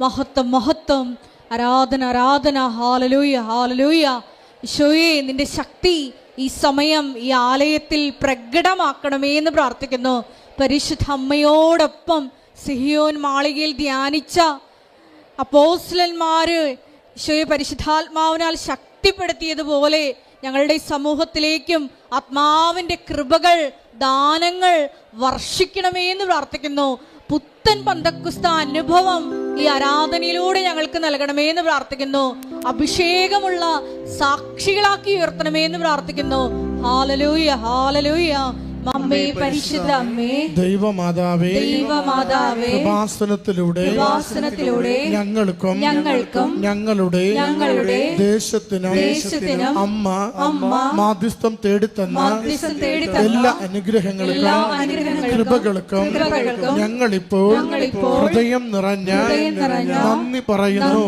മഹത്വം മഹത്വം. ആരാധന ആരാധന. Hallelujah hallelujah. ഈശോയെ, നിന്റെ ശക്തി ഈ സമയം ഈ ആലയത്തിൽ പ്രകടമാക്കണമേ എന്ന് പ്രാർത്ഥിക്കുന്നു. പരിശുദ്ധ അമ്മയോടൊപ്പം സിഹിയോൻ മാളികയിൽ ധ്യാനിച്ച അപ്പോസ്തലന്മാര് ഈശോയെ പരിശുദ്ധാത്മാവിനാൽ ശക്തിപ്പെടുത്തിയതുപോലെ ഞങ്ങളുടെ സമൂഹത്തിലേക്കും ആത്മാവിൻ്റെ കൃപകൾ, ദാനങ്ങൾ വർഷിക്കണമേ എന്ന് പ്രാർത്ഥിക്കുന്നു. പുത്തൻ പന്തക്കുസ്ത അനുഭവം ഈ ആരാധനയിലൂടെ ഞങ്ങൾക്ക് നൽകണമേ എന്ന് പ്രാർത്ഥിക്കുന്നു. അഭിഷേകമുള്ള സാക്ഷികളാക്കി ഉയർത്തണമേ എന്ന് പ്രാർത്ഥിക്കുന്നു. Hallelujah hallelujah. അമ്മേ, പരിശുദ്ധ അമ്മേ, ദൈവമാതാവേ, ദൈവമാതാവേ, കൃപാസനത്തിലൂടെ ഞങ്ങൾക്കും ഞങ്ങളുടെ ദേശത്തിനും അമ്മ മാധ്യസ്ഥം തേടിത്തന്ന എല്ലാ അനുഗ്രഹങ്ങൾക്കും കൃപകൾക്കും ഞങ്ങളിപ്പോൾ ഹൃദയം നിറഞ്ഞ നന്ദി പറയുന്നു.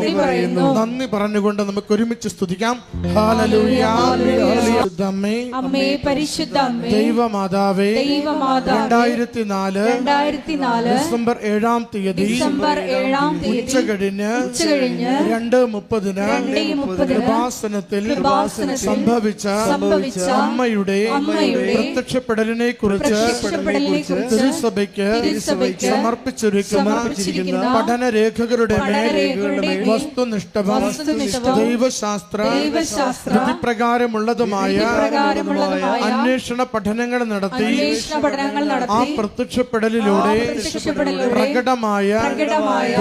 നന്ദി പറഞ്ഞുകൊണ്ട് നമുക്ക് ഒരുമിച്ച് സ്തുതിക്കാം. ഹല്ലേലൂയ. അമ്മേ, പരിശുദ്ധ അമ്മേ, ദൈവമാതാവേ, 2004 ഡിസംബർ 7-ാം തീയതി ഉച്ചകഴിഞ്ഞ് 2:30 കൃപാസനത്തിൽ സംഭവിച്ച അമ്മയുടെ പ്രത്യക്ഷപ്പെടലിനെ കുറിച്ച് തിരുസഭയ്ക്ക് സമർപ്പിച്ചിരിക്കുന്ന പഠനരേഖകളുടെ വസ്തുനിഷ്ഠവും ദൈവശാസ്ത്ര വിധിപ്രകാരമുള്ളതുമായ അന്വേഷണ പഠനങ്ങൾ നടത്തി ആ പ്രത്യക്ഷപ്പെടലിലൂടെ പ്രകടമായ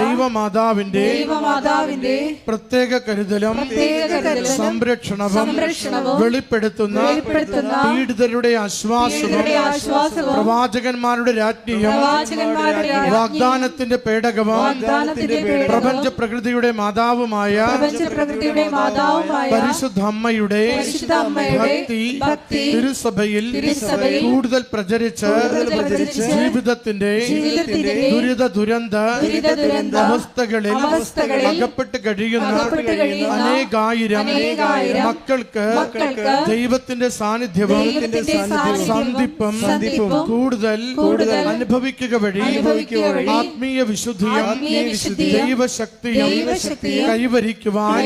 ദൈവമാതാവിന്റെ പ്രത്യേക കരുതലും സംരക്ഷണവും വെളിപ്പെടുത്തുന്ന പീഡിതരുടെ ആശ്വാസവും പ്രവാചകന്മാരുടെ രാജ്ഞിയും വാഗ്ദാനത്തിന്റെ പേടകവും പ്രപഞ്ച പ്രകൃതിയുടെ മാതാവുമായ പരിശുദ്ധ അമ്മയുടെ ഭക്തി തിരുസഭയിൽ കൂടുതൽ പ്രചരിച്ച് ജീവിതത്തിന്റെ ദുരന്ത അവസ്ഥകളിൽ അകപ്പെട്ട് കഴിയുന്ന അനേകായിരം മക്കൾക്ക് ദൈവത്തിന്റെ സാന്നിധ്യവും സന്ധിപ്പും കൂടുതൽ അനുഭവിക്കുക വഴി ആത്മീയ വിശുദ്ധിയും ദൈവശക്തിയും കൈവരിക്കുവാൻ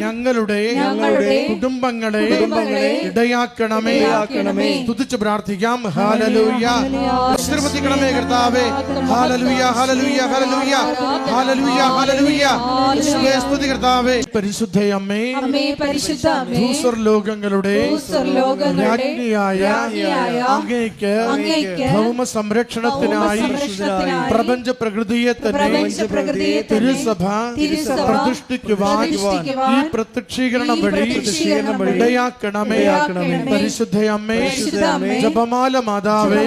ഞങ്ങളുടെ കുടുംബങ്ങളെ ഇടയാക്കണമേ. സ്തുതിച്ച് പ്രാർത്ഥിക്കാം. ഹല്ലേലൂയ. ആശീർവദിക്കണമേ കർത്താവേ. ഹല്ലേലൂയ ഹല്ലേലൂയ ഹല്ലേലൂയ ഹല്ലേലൂയ ഹല്ലേലൂയ. യേശുവേ, സ്തുതി കർത്താവേ. പരിശുദ്ധ അമ്മേ, ഭൂസ്വർ ലോകങ്ങളുടെ രാജ്ഞിയായ അങ്ങേക്ക് ഭൗമ സംരക്ഷണത്തിനായി പ്രപഞ്ച പ്രകൃതിയെ തന്നെ തിരുസഭ പ്രതിഷ്ഠിക്കുവാൻ ഈ പ്രത്യക്ഷീകരണം വഴി ഇടയാക്കണമേ. പരിശുദ്ധ അമ്മേ, ജപമാല മാതാവേ,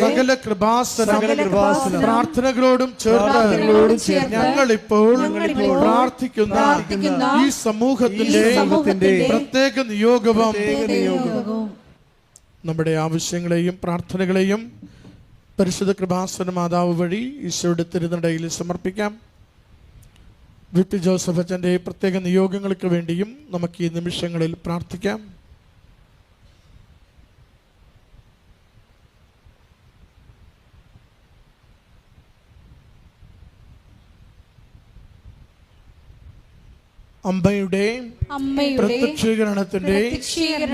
സകല കൃപാസനം പ്രാർത്ഥനകളോടും ചേർത്ത് ഞങ്ങളിപ്പോൾ പ്രാർത്ഥിക്കുന്ന ഈ സമൂഹത്തിന്റെ പ്രത്യേക നിയോഗവും നമ്മുടെ ആവശ്യങ്ങളെയും പ്രാർത്ഥനകളെയും പരിശുദ്ധ കൃപാസന മാതാവ് വഴി ഈശോയുടെ തിരുനടയിൽ സമർപ്പിക്കാം. വിപി ജോസഫ് അച്ഛൻ്റെ പ്രത്യേക നിയോഗങ്ങൾക്ക് വേണ്ടിയും നമുക്ക് ഈ നിമിഷങ്ങളിൽ പ്രാർത്ഥിക്കാം. അമ്മയുടെ പ്രത്യക്ഷീകരണത്തിന്റെ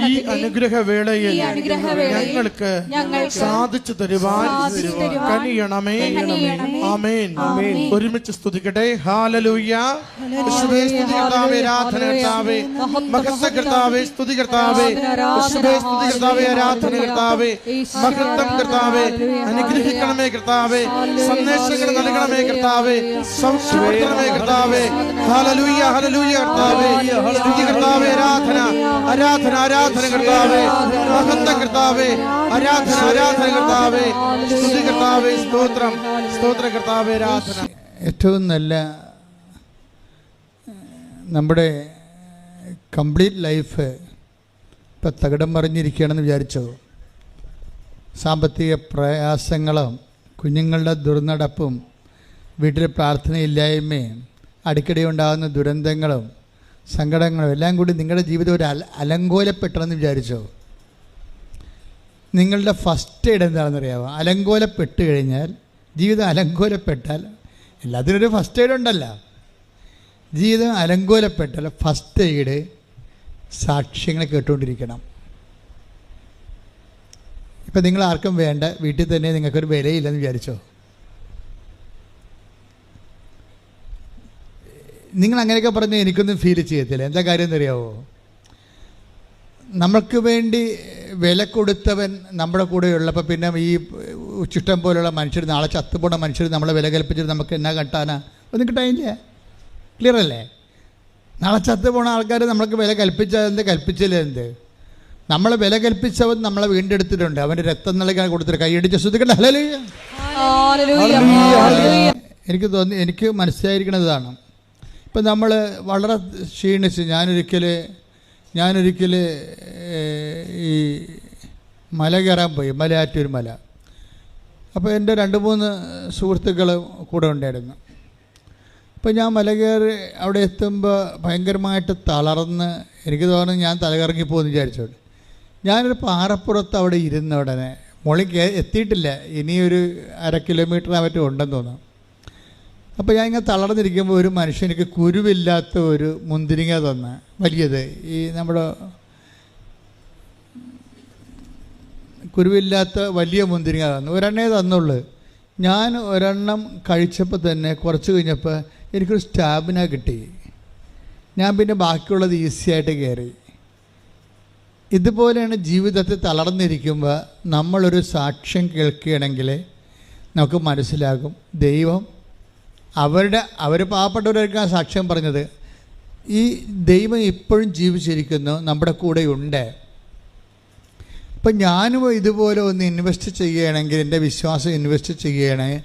ഈ അനുഗ്രഹവേളയിൽ ഞങ്ങൾക്ക് സാധിച്ചു തരുവാൻ കനിയണമേ. ആമേൻ. ഒരുമിച്ച് സ്തുതിക്കട്ടെ. ഹല്ലേലൂയ. യേശുവേ, സ്തുതി കർത്താവേ, ആരാധന കർത്താവേ, മഹത്വം കർത്താവേ, സ്തുതി കർത്താവേ, യേശുവേ, സ്തുതി കർത്താവേ, ആരാധന കർത്താവേ, മഹത്വം കർത്താവേ, അനുഗ്രഹിക്കണമേ കർത്താവേ, സന്ദേശങ്ങൾ നൽകണമേ കർത്താവേ, സൗഖ്യപ്പെടുത്തണമേ കർത്താവേ. ഹല്ലേലൂയ ഹല്ലേലൂയ കർത്താവേ, സ്തുതി കർത്താവേ, ആരാധന ആരാധന ആരാധന കർത്താവേ, മഹത്വം കർത്താവേ, ആരാധന ആരാധന കർത്താവേ, സ്തുതി കർത്താവേ, സ്തോത്രം സ്തോത്രം കർത്താവേ, ആരാധന. ഏറ്റവും നല്ല നമ്മുടെ കംപ്ലീറ്റ് ലൈഫ് ഇപ്പം തകിടം മറിഞ്ഞിരിക്കുകയാണെന്ന് വിചാരിച്ചോ? സാമ്പത്തിക പ്രയാസങ്ങളും കുഞ്ഞുങ്ങളുടെ ദുർനടപ്പും വീട്ടിലെ പ്രാർത്ഥനയില്ലായ്മയും അടിക്കടി ഉണ്ടാകുന്ന ദുരന്തങ്ങളും സങ്കടങ്ങളും എല്ലാം കൂടി നിങ്ങളുടെ ജീവിതം ഒരു അലങ്കോലപ്പെട്ടെന്ന് വിചാരിച്ചോ? നിങ്ങളുടെ ഫസ്റ്റ് എയ്ഡ് എന്താണെന്നറിയാമോ? അലങ്കോലപ്പെട്ട് കഴിഞ്ഞാൽ, ജീവിതം അലങ്കോലപ്പെട്ടാൽ എല്ലാത്തിനൊരു ഫസ്റ്റ് എയ്ഡ് ഉണ്ടല്ലോ. ജീവിതം അലങ്കോലപ്പെട്ടാൽ ഫസ്റ്റ് എയ്ഡ് സാക്ഷ്യങ്ങൾ കേട്ടുകൊണ്ടിരിക്കണം. ഇപ്പം നിങ്ങൾ ആർക്കും വേണ്ട, വീട്ടിൽ തന്നെ നിങ്ങൾക്കൊരു വിലയില്ലെന്ന് വിചാരിച്ചോ. നിങ്ങൾ അങ്ങനെയൊക്കെ പറഞ്ഞ് എനിക്കൊന്നും ഫീൽ ചെയ്യത്തില്ല. എന്താ കാര്യം എന്നറിയാവോ? നമ്മൾക്ക് വേണ്ടി വില കൊടുത്തവൻ നമ്മുടെ കൂടെ ഉള്ളപ്പോൾ പിന്നെ ഈ ചുഷ്ടം പോലുള്ള മനുഷ്യർ, നാളെ ചത്തുപോണ മനുഷ്യർ നമ്മളെ വില കൽപ്പിച്ചിട്ട് നമുക്ക് എന്നാ കിട്ടാനാ? ഒന്നും കിട്ടാനില്ല. ക്ലിയർ അല്ലേ? നാളെ ചത്തുപോണ ആൾക്കാർ നമ്മൾക്ക് വില കൽപ്പിച്ചതെന്ത്, കൽപ്പിച്ചില്ല എന്ത്? നമ്മളെ വില കൽപ്പിച്ചവൻ നമ്മളെ വീണ്ടെടുത്തിട്ടുണ്ട്. അവൻ്റെ രക്തം നൽകാൻ കൊടുത്തിട്ട് കൈയടിച്ച് ശ്രുതിക്കട്ടെ. ഹല്ലേലൂയ. എനിക്ക് തോന്നി, എനിക്ക് മനസ്സിലായിരിക്കണതാണ്. ഇപ്പം നമ്മൾ വളരെ ക്ഷീണിച്ച്, ഞാനൊരിക്കൽ ഈ മല കയറാൻ പോയി, മലയാറ്റൂർ മല. അപ്പോൾ എൻ്റെ 2-3 സുഹൃത്തുക്കൾ കൂടെ ഉണ്ടായിരുന്നു. അപ്പോൾ ഞാൻ മല കയറി അവിടെ എത്തുമ്പോൾ ഭയങ്കരമായിട്ട് തളർന്ന്, എനിക്ക് തോന്നുന്നു ഞാൻ തലകറങ്ങി പോകുമെന്ന് വിചാരിച്ചോണ്ട് ഞാനൊരു പാറപ്പുറത്ത് അവിടെ ഇരുന്ന ഉടനെ, മുകളിൽ എത്തിയിട്ടില്ല, ഇനിയൊരു 1/2 കിലോമീറ്റർ മറ്റും ഉണ്ടെന്ന് തോന്നുന്നു. അപ്പോൾ ഞാൻ ഇങ്ങനെ തളർന്നിരിക്കുമ്പോൾ ഒരു മനുഷ്യനിക്ക് കുരുവില്ലാത്ത ഒരു മുന്തിരിങ്ങ തന്ന, വലിയത്, ഈ നമ്മുടെ കുരുവില്ലാത്ത വലിയ മുന്തിരിങ്ങ തന്നു. ഒരെണ്ണേ തന്നുള്ളൂ. ഞാൻ ഒരെണ്ണം കഴിച്ചപ്പോൾ തന്നെ കുറച്ച് കഴിഞ്ഞപ്പോൾ എനിക്കൊരു സ്റ്റാമിന കിട്ടി. ഞാൻ പിന്നെ ബാക്കിയുള്ളത് ഈസിയായിട്ട് കയറി. ഇതുപോലെയാണ് ജീവിതത്തിൽ തളർന്നിരിക്കുമ്പോൾ നമ്മളൊരു സാക്ഷ്യം കേൾക്കുകയാണെങ്കിൽ നമുക്ക് മനസ്സിലാകും ദൈവം അവർ പാവപ്പെട്ടവരായിരിക്കും സാക്ഷ്യം പറഞ്ഞത്. ഈ ദൈവം ഇപ്പോഴും ജീവിച്ചിരിക്കുന്നു, നമ്മുടെ കൂടെയുണ്ട്. ഇപ്പം ഞാനും ഇതുപോലെ ഒന്ന് ഇൻവെസ്റ്റ് ചെയ്യുകയാണെങ്കിൽ, എൻ്റെ വിശ്വാസം ഇൻവെസ്റ്റ് ചെയ്യുകയാണെങ്കിൽ,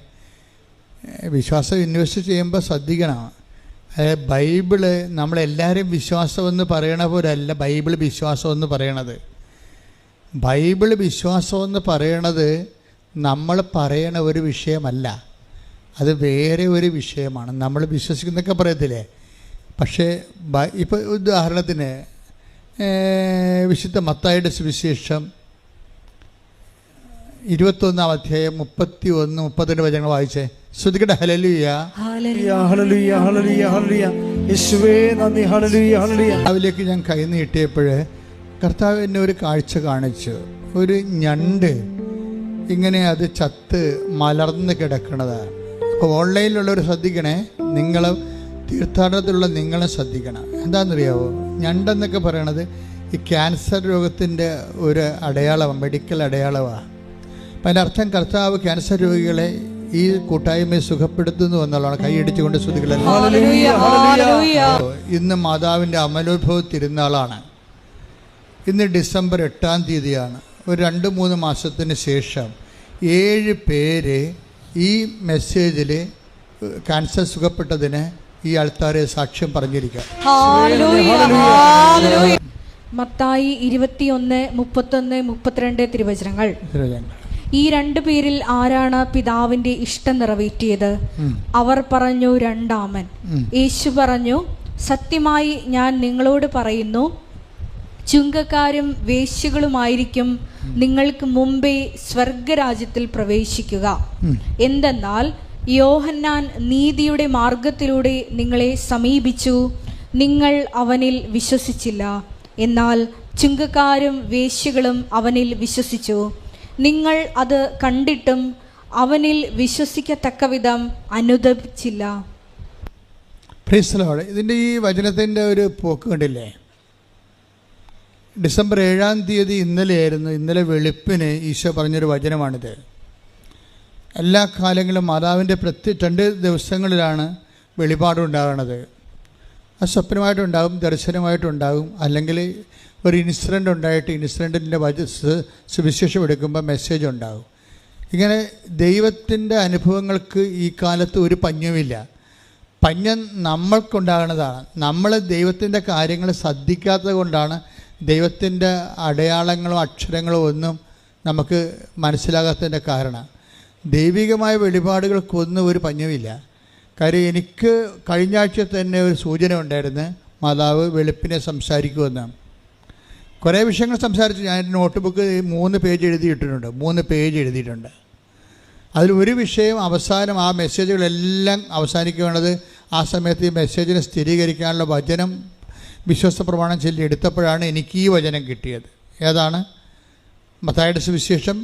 വിശ്വാസം ഇൻവെസ്റ്റ് ചെയ്യുമ്പോൾ ശ്രദ്ധിക്കണം. ബൈബിള് നമ്മളെല്ലാവരും വിശ്വാസമെന്ന് പറയണ പോലെയല്ല ബൈബിൾ വിശ്വാസമെന്ന് പറയണത്. ബൈബിൾ വിശ്വാസമെന്ന് പറയണത് നമ്മൾ പറയണ ഒരു വിഷയമല്ല, അത് വേറെ ഒരു വിഷയമാണ്. നമ്മൾ വിശ്വസിക്കുന്നൊക്കെ പറയത്തില്ലേ. പക്ഷേ ഇപ്പോൾ ഉദാഹരണത്തിന് വിശുദ്ധ മത്തായിയുടെ സുവിശേഷം 21-ാം അധ്യായം 31-32 വചനങ്ങൾ വായിച്ചേ. ശ്രുതിക്കട്ടെ. ഹല്ലേലൂയ. രാവിലേക്ക് ഞാൻ കൈ നീട്ടിയപ്പോൾ കർത്താവ് എന്നെ ഒരു കാഴ്ച കാണിച്ചു. ഒരു ഞണ്ട് ഇങ്ങനെ അത് ചത്ത് മലർന്ന് കിടക്കണതാണ്. അപ്പോൾ ഓൺലൈനിലുള്ളവർ ശ്രദ്ധിക്കണേ, നിങ്ങൾ തീർത്ഥാടനത്തിലുള്ള നിങ്ങളെ ശ്രദ്ധിക്കണം. എന്താണെന്നറിയാവോ? ഞണ്ടെന്നൊക്കെ പറയണത് ഈ ക്യാൻസർ രോഗത്തിൻ്റെ ഒരു അടയാളമാണ്, മെഡിക്കൽ അടയാളമാണ്. അപ്പം അതിൻ്റെ അർത്ഥം കർത്താവ് ക്യാൻസർ രോഗികളെ ഈ കൂട്ടായ്മയെ സുഖപ്പെടുത്തുന്നു എന്നുള്ളതാണ്. കൈയടിച്ചുകൊണ്ട് ശ്രുതികളല്ല. ഇന്ന് മാതാവിൻ്റെ അമലോത്ഭവ തിരുനാളാണ്. ഇന്ന് ഡിസംബർ 8-ാം തീയതിയാണ്. ഒരു 2-3 മാസത്തിന് ശേഷം 7 പേര് ഈ മെസ്സേജിൽ ക്യാൻസർ സുഖപ്പെട്ടതിന് ഈ ആൾക്കാരെ സാക്ഷ്യം പറഞ്ഞിരിക്കാം. മത്തായി 21:31-32 തിരുവചനങ്ങൾ. ഈ 2 പേരിൽ ആരാണ് പിതാവിന്റെ ഇഷ്ടം നിറവേറ്റിയത്? അവർ പറഞ്ഞു, 2 യേശു പറഞ്ഞു, സത്യമായി ഞാൻ നിങ്ങളോട് പറയുന്നു, ചുങ്കക്കാരും വേശ്യകളുമായിരിക്കും നിങ്ങൾക്ക് മുമ്പേ സ്വർഗരാജ്യത്തിൽ പ്രവേശിക്കുക. എന്തെന്നാൽ യോഹന്നാൻ നീതിയുടെ മാർഗത്തിലൂടെ നിങ്ങളെ സമീപിച്ചു, നിങ്ങൾ അവനിൽ വിശ്വസിച്ചില്ല. എന്നാൽ ചുങ്കക്കാരും വേശ്യകളും അവനിൽ വിശ്വസിച്ചു. നിങ്ങൾ അത് കണ്ടിട്ടും അവനിൽ വിശ്വസിക്കത്തക്ക വിധം അനുദപിച്ചില്ല. ഇതിൻ്റെ ഈ വചനത്തിൻ്റെ ഒരു പോക്ക് കണ്ടില്ലേ? ഡിസംബർ 7-ാം തീയതി ഇന്നലെയായിരുന്നു. ഇന്നലെ വെളുപ്പിന് ഈശോ പറഞ്ഞൊരു വചനമാണിത്. എല്ലാ കാലങ്ങളിലും മാതാവിൻ്റെ 2 ദിവസങ്ങളിലാണ് വെളിപാടുണ്ടാകുന്നത്. അത് സ്വപ്നമായിട്ടുണ്ടാകും, ദർശനമായിട്ടുണ്ടാകും, അല്ലെങ്കിൽ ഒരു ഇൻസിഡൻ്റ് ഉണ്ടായിട്ട് ഇൻസിഡൻറ്റിൻ്റെ സുവിശേഷം എടുക്കുമ്പോൾ മെസ്സേജ് ഉണ്ടാകും. ഇങ്ങനെ ദൈവത്തിൻ്റെ അനുഭവങ്ങൾക്ക് ഈ കാലത്ത് ഒരു പഞ്ഞവുമില്ല. പഞ്ഞം നമ്മൾക്കുണ്ടാകുന്നതാണ്. നമ്മൾ ദൈവത്തിൻ്റെ കാര്യങ്ങൾ ശ്രദ്ധിക്കാത്തത് കൊണ്ടാണ് ദൈവത്തിൻ്റെ അടയാളങ്ങളോ അക്ഷരങ്ങളോ ഒന്നും നമുക്ക് മനസ്സിലാകാത്തതിൻ്റെ കാരണം. ദൈവികമായ വെളിപാടുകൾക്കൊന്നും ഒരു പഞ്ഞവുമില്ല. കാര്യം എനിക്ക് കഴിഞ്ഞ ആഴ്ച തന്നെ ഒരു സൂചന ഉണ്ടായിരുന്നു, മാതാവ് വെളുപ്പിനെ സംസാരിക്കുമെന്ന്. കുറേ വിഷയങ്ങൾ സംസാരിച്ചു. ഞാൻ നോട്ട് ബുക്ക് 3 പേജ് എഴുതിയിട്ടുണ്ട്. അതിലൊരു വിഷയം അവസാനം ആ മെസ്സേജുകളെല്ലാം അവസാനിക്കേണ്ടത് ആ സമയത്ത് ഈ മെസ്സേജിനെ സ്ഥിരീകരിക്കാനുള്ള വചനം വിശ്വാസ പ്രമാണം ചൊല്ലി എടുത്തപ്പോഴാണ് എനിക്ക് ഈ വചനം കിട്ടിയത്. ഏതാണ്? മത്തായിയുടെ സുവിശേഷം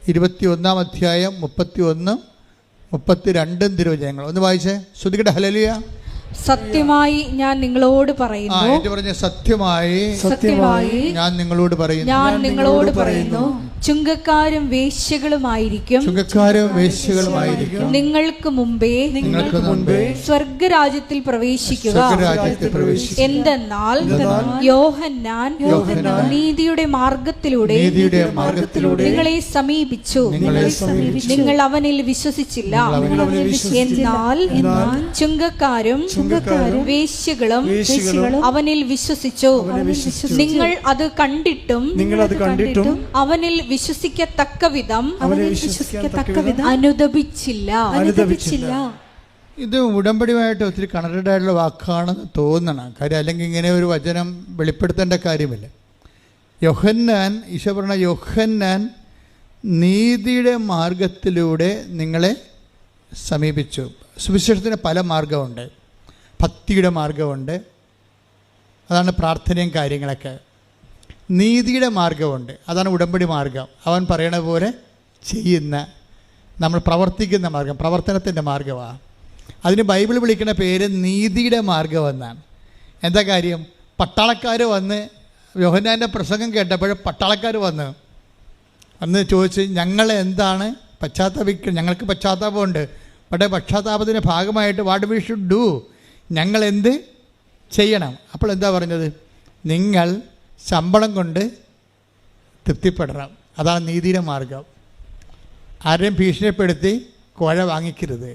21-ാം അധ്യായം 31, 32 തിരുവചനങ്ങൾ. ഒന്ന് വായിച്ചേ. ശ്രുതികട ഹല്ലേലൂയ. സത്യമായി ഞാൻ നിങ്ങളോട് പറയുന്നു. പറഞ്ഞ സത്യമായി ഞാൻ നിങ്ങളോട് പറയുന്നു, ചുങ്കക്കാരും വേശ്യകളുമായിരിക്കും നിങ്ങൾക്ക് മുമ്പേ സ്വർഗരാജ്യത്തിൽ പ്രവേശിക്കുക. എന്തെന്നാൽ യോഹന്നാൻ നീതിയുടെ മാർഗത്തിലൂടെ നിങ്ങളെ സമീപിച്ചു, നിങ്ങൾ അവനിൽ വിശ്വസിച്ചില്ല. എന്നാൽ ചുങ്കക്കാരും വേശ്യകളും അവനിൽ വിശ്വസിച്ചു. നിങ്ങൾ അത് കണ്ടിട്ടും അവനിൽ വിശ്വസിക്കത്തക്ക വിധം അനുദപിച്ചില്ല. ഇത് ഉടമ്പടിയുമായിട്ട് ഒത്തിരി കണക്റ്റഡ് ആയിട്ടുള്ള വാക്കാണെന്ന് തോന്നണം. കാര്യം അല്ലെങ്കിൽ ഇങ്ങനെ ഒരു വചനം വെളിപ്പെടുത്തേണ്ട കാര്യമില്ല. യോഹന്നാൻ, ഈശോ പറഞ്ഞ യോഹന്നാൻ നീതിയുടെ മാർഗത്തിലൂടെ നിങ്ങളെ സമീപിച്ചു. സുവിശേഷത്തിന് പല മാർഗമുണ്ട്. ഭക്തിയുടെ മാർഗമുണ്ട്, അതാണ് പ്രാർത്ഥനയും കാര്യങ്ങളൊക്കെ. നീതിയുടെ മാർഗമുണ്ട്, അതാണ് ഉടമ്പടി മാർഗം. അവൻ പറയണ പോലെ ചെയ്യുന്ന, നമ്മൾ പ്രവർത്തിക്കുന്ന മാർഗം, പ്രവർത്തനത്തിൻ്റെ മാർഗമാണ്. അതിന് ബൈബിൾ വിളിക്കുന്ന പേര് നീതിയുടെ മാർഗം എന്നാണ്. എന്താ കാര്യം? പട്ടാളക്കാർ വന്ന് യോഹന്നാൻ്റെ പ്രസംഗം കേട്ടപ്പോൾ പട്ടാളക്കാർ വന്ന് ചോദിച്ച്, ഞങ്ങൾ എന്താണ് പശ്ചാത്താപിക്കുക, ഞങ്ങൾക്ക് പശ്ചാത്താപമുണ്ട്, പക്ഷേ പശ്ചാത്താപത്തിൻ്റെ ഭാഗമായിട്ട് വാട്ട് വി ഷുഡ് ഡു, ഞങ്ങൾ എന്ത് ചെയ്യണം? അപ്പോൾ എന്താ പറഞ്ഞത്? നിങ്ങൾ ശമ്പളം കൊണ്ട് തൃപ്തിപ്പെടണം. അതാണ് നീതിയുടെ മാർഗം. ആരെയും ഭീഷണിപ്പെടുത്തി കോഴ വാങ്ങിക്കരുത്.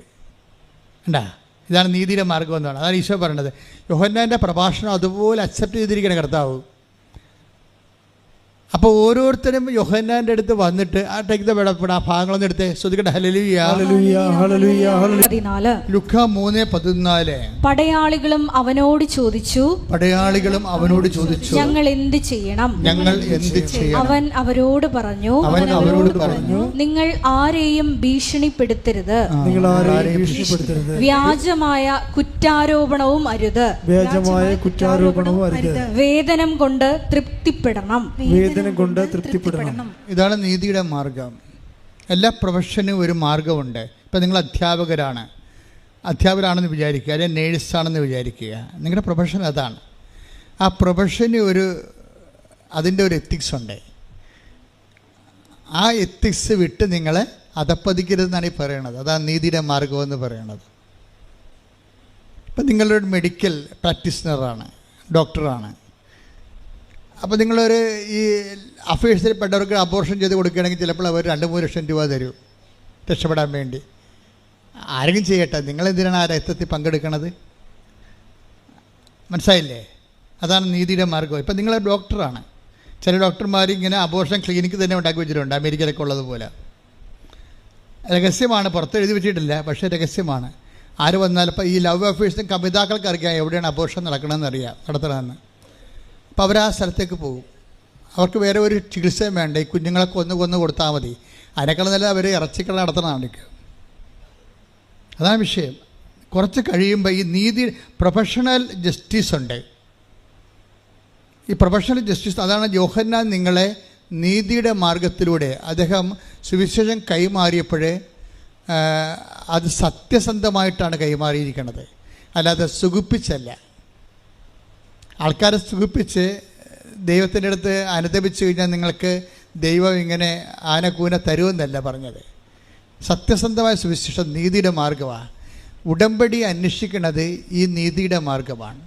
ഉണ്ടാ, ഇതാണ് നീതിയുടെ മാർഗം എന്നാണ്. അതാണ് ഈശോ പറയണത്. യോഹന്നാൻ്റെ പ്രഭാഷണം അതുപോലെ അക്സെപ്റ്റ് ചെയ്തിരിക്കണം കർത്താവ്. അപ്പോൾ ഓരോരുത്തരും യോഹന്നാൻ്റെ അടുത്ത് വന്നിട്ട് ആ ഭാഗങ്ങളൊന്നും എടുത്ത് ശ്രുതിക്കട്ടെ. ഹല്ലേലൂയ. ലുക്കാ 3:14. പടയാളികളും അവനോട് ചോദിച്ചു, ഞങ്ങൾ എന്ത് ചെയ്യണം? അവൻ അവരോട് പറഞ്ഞു, നിങ്ങൾ ആരെയും ഭീഷണിപ്പെടുത്തരുത്, വ്യാജമായ കുറ്റാരോപണവും അരുത്, വേതനം കൊണ്ട് തൃപ്തിപ്പെടണം. ഇതാണ് നീതിയുടെ മാർഗം. എല്ലാ പ്രൊഫഷനും ഒരു മാർഗമുണ്ട്. ഇപ്പം നിങ്ങൾ അധ്യാപകരാണെന്ന് വിചാരിക്കുക, അല്ലെങ്കിൽ നേഴ്സാണെന്ന് വിചാരിക്കുക. നിങ്ങളുടെ പ്രൊഫഷൻ അതാണ്. ആ പ്രൊഫഷന് അതിൻ്റെ ഒരു എത്തിക്സ് ഉണ്ട്. ആ എത്തിക്സ് വിട്ട് നിങ്ങളെ അധപ്പതിക്കരുതെന്നാണ് ഈ പറയണത്. അതാണ് നീതിയുടെ മാർഗമെന്ന് പറയണത്. ഇപ്പം നിങ്ങളൊരു മെഡിക്കൽ പ്രാക്ടീഷണറാണ്, ഡോക്ടറാണ്. അപ്പോൾ നിങ്ങളൊരു ഈ അഫയേഴ്സിൽ പെട്ടവർക്ക് അബോർഷൻ ചെയ്ത് കൊടുക്കുകയാണെങ്കിൽ ചിലപ്പോൾ അവർ 2-3 ലക്ഷം രൂപ തരും രക്ഷപ്പെടാൻ വേണ്ടി. ആരെങ്കിലും ചെയ്യട്ടെ, നിങ്ങളെന്തിനാണ് ആ രക്തത്തിൽ പങ്കെടുക്കണത്? മനസ്സിലായില്ലേ? അതാണ് നീതിയുടെ മാർഗം. ഇപ്പം നിങ്ങൾ ഡോക്ടറാണ്. ചില ഡോക്ടർമാർ ഇങ്ങനെ അബോർഷൻ ക്ലിനിക്ക് തന്നെ ഉണ്ടാക്കി വെച്ചിട്ടുണ്ട്, അമേരിക്കയിലൊക്കെ ഉള്ളതുപോലെ. രഹസ്യമാണ്, പുറത്ത് എഴുതി വെച്ചിട്ടില്ല, പക്ഷേ രഹസ്യമാണ്. ആര് വന്നാലും ഇപ്പോൾ ഈ ലവ് അഫയേഴ്സിനും കമിതാക്കൾക്ക് അറിയാം എവിടെയാണ് അബോർഷൻ നടത്തണമെന്ന്. അപ്പോൾ അവർ ആ സ്ഥലത്തേക്ക് പോകും. അവർക്ക് വേറെ ഒരു ചികിത്സയും വേണ്ട, ഈ കുഞ്ഞുങ്ങളെ കൊന്നു കൊടുത്താൽ മതി. അതിനേക്കാൾ നല്ല അവർ ഇറച്ചിക്കട നടത്തണം. അതാണ് വിഷയം. കുറച്ച് കഴിയുമ്പോൾ ഈ നീതി പ്രൊഫഷണൽ ജസ്റ്റിസ് ഉണ്ട്. ഈ പ്രൊഫഷണൽ ജസ്റ്റിസ്, അതാണ് യോഹന്നാൻ നിങ്ങളെ നീതിയുടെ മാർഗത്തിലൂടെ അദ്ദേഹം സുവിശേഷം കൈമാറിയപ്പോഴേ അത് സത്യസന്ധമായിട്ടാണ് കൈമാറിയിരിക്കുന്നത്, അല്ലാതെ സുഖിപ്പിച്ചല്ല. ആൾക്കാരെ സുഖിപ്പിച്ച് ദൈവത്തിൻ്റെ അടുത്ത് അനുദപിച്ചു കഴിഞ്ഞാൽ നിങ്ങൾക്ക് ദൈവം ഇങ്ങനെ ആനക്കൂന തരുമെന്നല്ല പറഞ്ഞത്. സത്യസന്ധമായ സുവിശേഷം നീതിയുടെ മാർഗമാണ്. ഉടമ്പടി അന്വേഷിക്കുന്നത് ഈ നീതിയുടെ മാർഗമാണ്.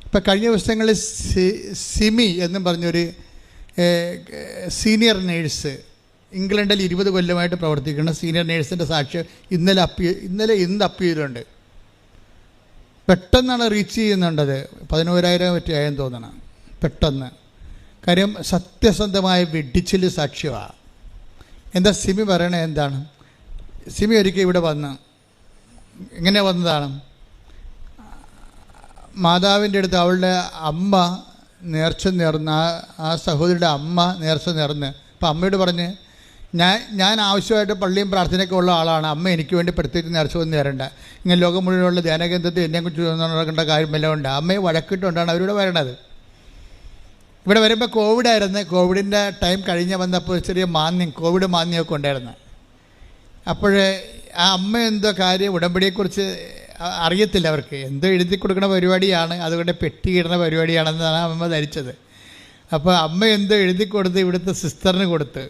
ഇപ്പം കഴിഞ്ഞ ദിവസങ്ങളിൽ സിമി എന്നും പറഞ്ഞൊരു സീനിയർ നേഴ്സ്, ഇംഗ്ലണ്ടിൽ 20 കൊല്ലമായിട്ട് പ്രവർത്തിക്കുന്ന സീനിയർ നേഴ്സിൻ്റെ സാക്ഷ്യം ഇന്ന് അപ്പീലുണ്ട്. പെട്ടെന്നാണ് റീച്ച് ചെയ്യുന്നുണ്ടത്. 11,000 ആയെന്ന് തോന്നണം. പെട്ടെന്ന്. കാര്യം സത്യസന്ധമായ വെടിച്ചിൽ സാക്ഷ്യമാണ്. എന്താ സിമി പറയണത്? എന്താണ് സിമി ഒരിക്കൽ ഇവിടെ എങ്ങനെ വന്നതാണ്? മാതാവിൻ്റെ അടുത്ത് അവളുടെ അമ്മ നേർച്ച നേർന്ന്, ആ സഹോദരിയുടെ അമ്മ നേർച്ച നേർന്ന്. അപ്പം അമ്മയോട് പറഞ്ഞ്, ഞാൻ ആവശ്യമായിട്ട് പള്ളിയും പ്രാർത്ഥനയൊക്കെ ഉള്ള ആളാണ്. അമ്മ എനിക്ക് വേണ്ടി പ്രത്യേകിച്ച് നേർച്ചൊന്നും തരണ്ട. ഇങ്ങനെ ലോകം മുഴുവനുള്ള ധ്യാനകേന്ദ്രത്തിൽ എന്നെക്കുറിച്ച് നടക്കേണ്ട കാര്യമെല്ലാം ഉണ്ട്. അമ്മയെ വഴക്കിട്ടുകൊണ്ടാണ് അവരിവിടെ വരണത്. ഇവിടെ വരുമ്പോൾ കോവിഡായിരുന്നു. കോവിഡിൻ്റെ ടൈം കഴിഞ്ഞ് വന്നപ്പോൾ ചെറിയ കോവിഡ് മാന്യമൊക്കെ ഉണ്ടായിരുന്നു. അപ്പോൾ ആ അമ്മ എന്തോ കാര്യം ഉടമ്പടിയെക്കുറിച്ച് അറിയത്തില്ല. അവർക്ക് എന്തോ എഴുതി കൊടുക്കുന്ന പരിപാടിയാണ്, അതുകൊണ്ട് പെട്ടിയിടുന്ന പരിപാടിയാണെന്നാണ് അമ്മ ധരിച്ചത്. അപ്പോൾ അമ്മ എന്തോ എഴുതി കൊടുത്ത് ഇവിടുത്തെ സിസ്റ്ററിന് കൊടുത്ത്.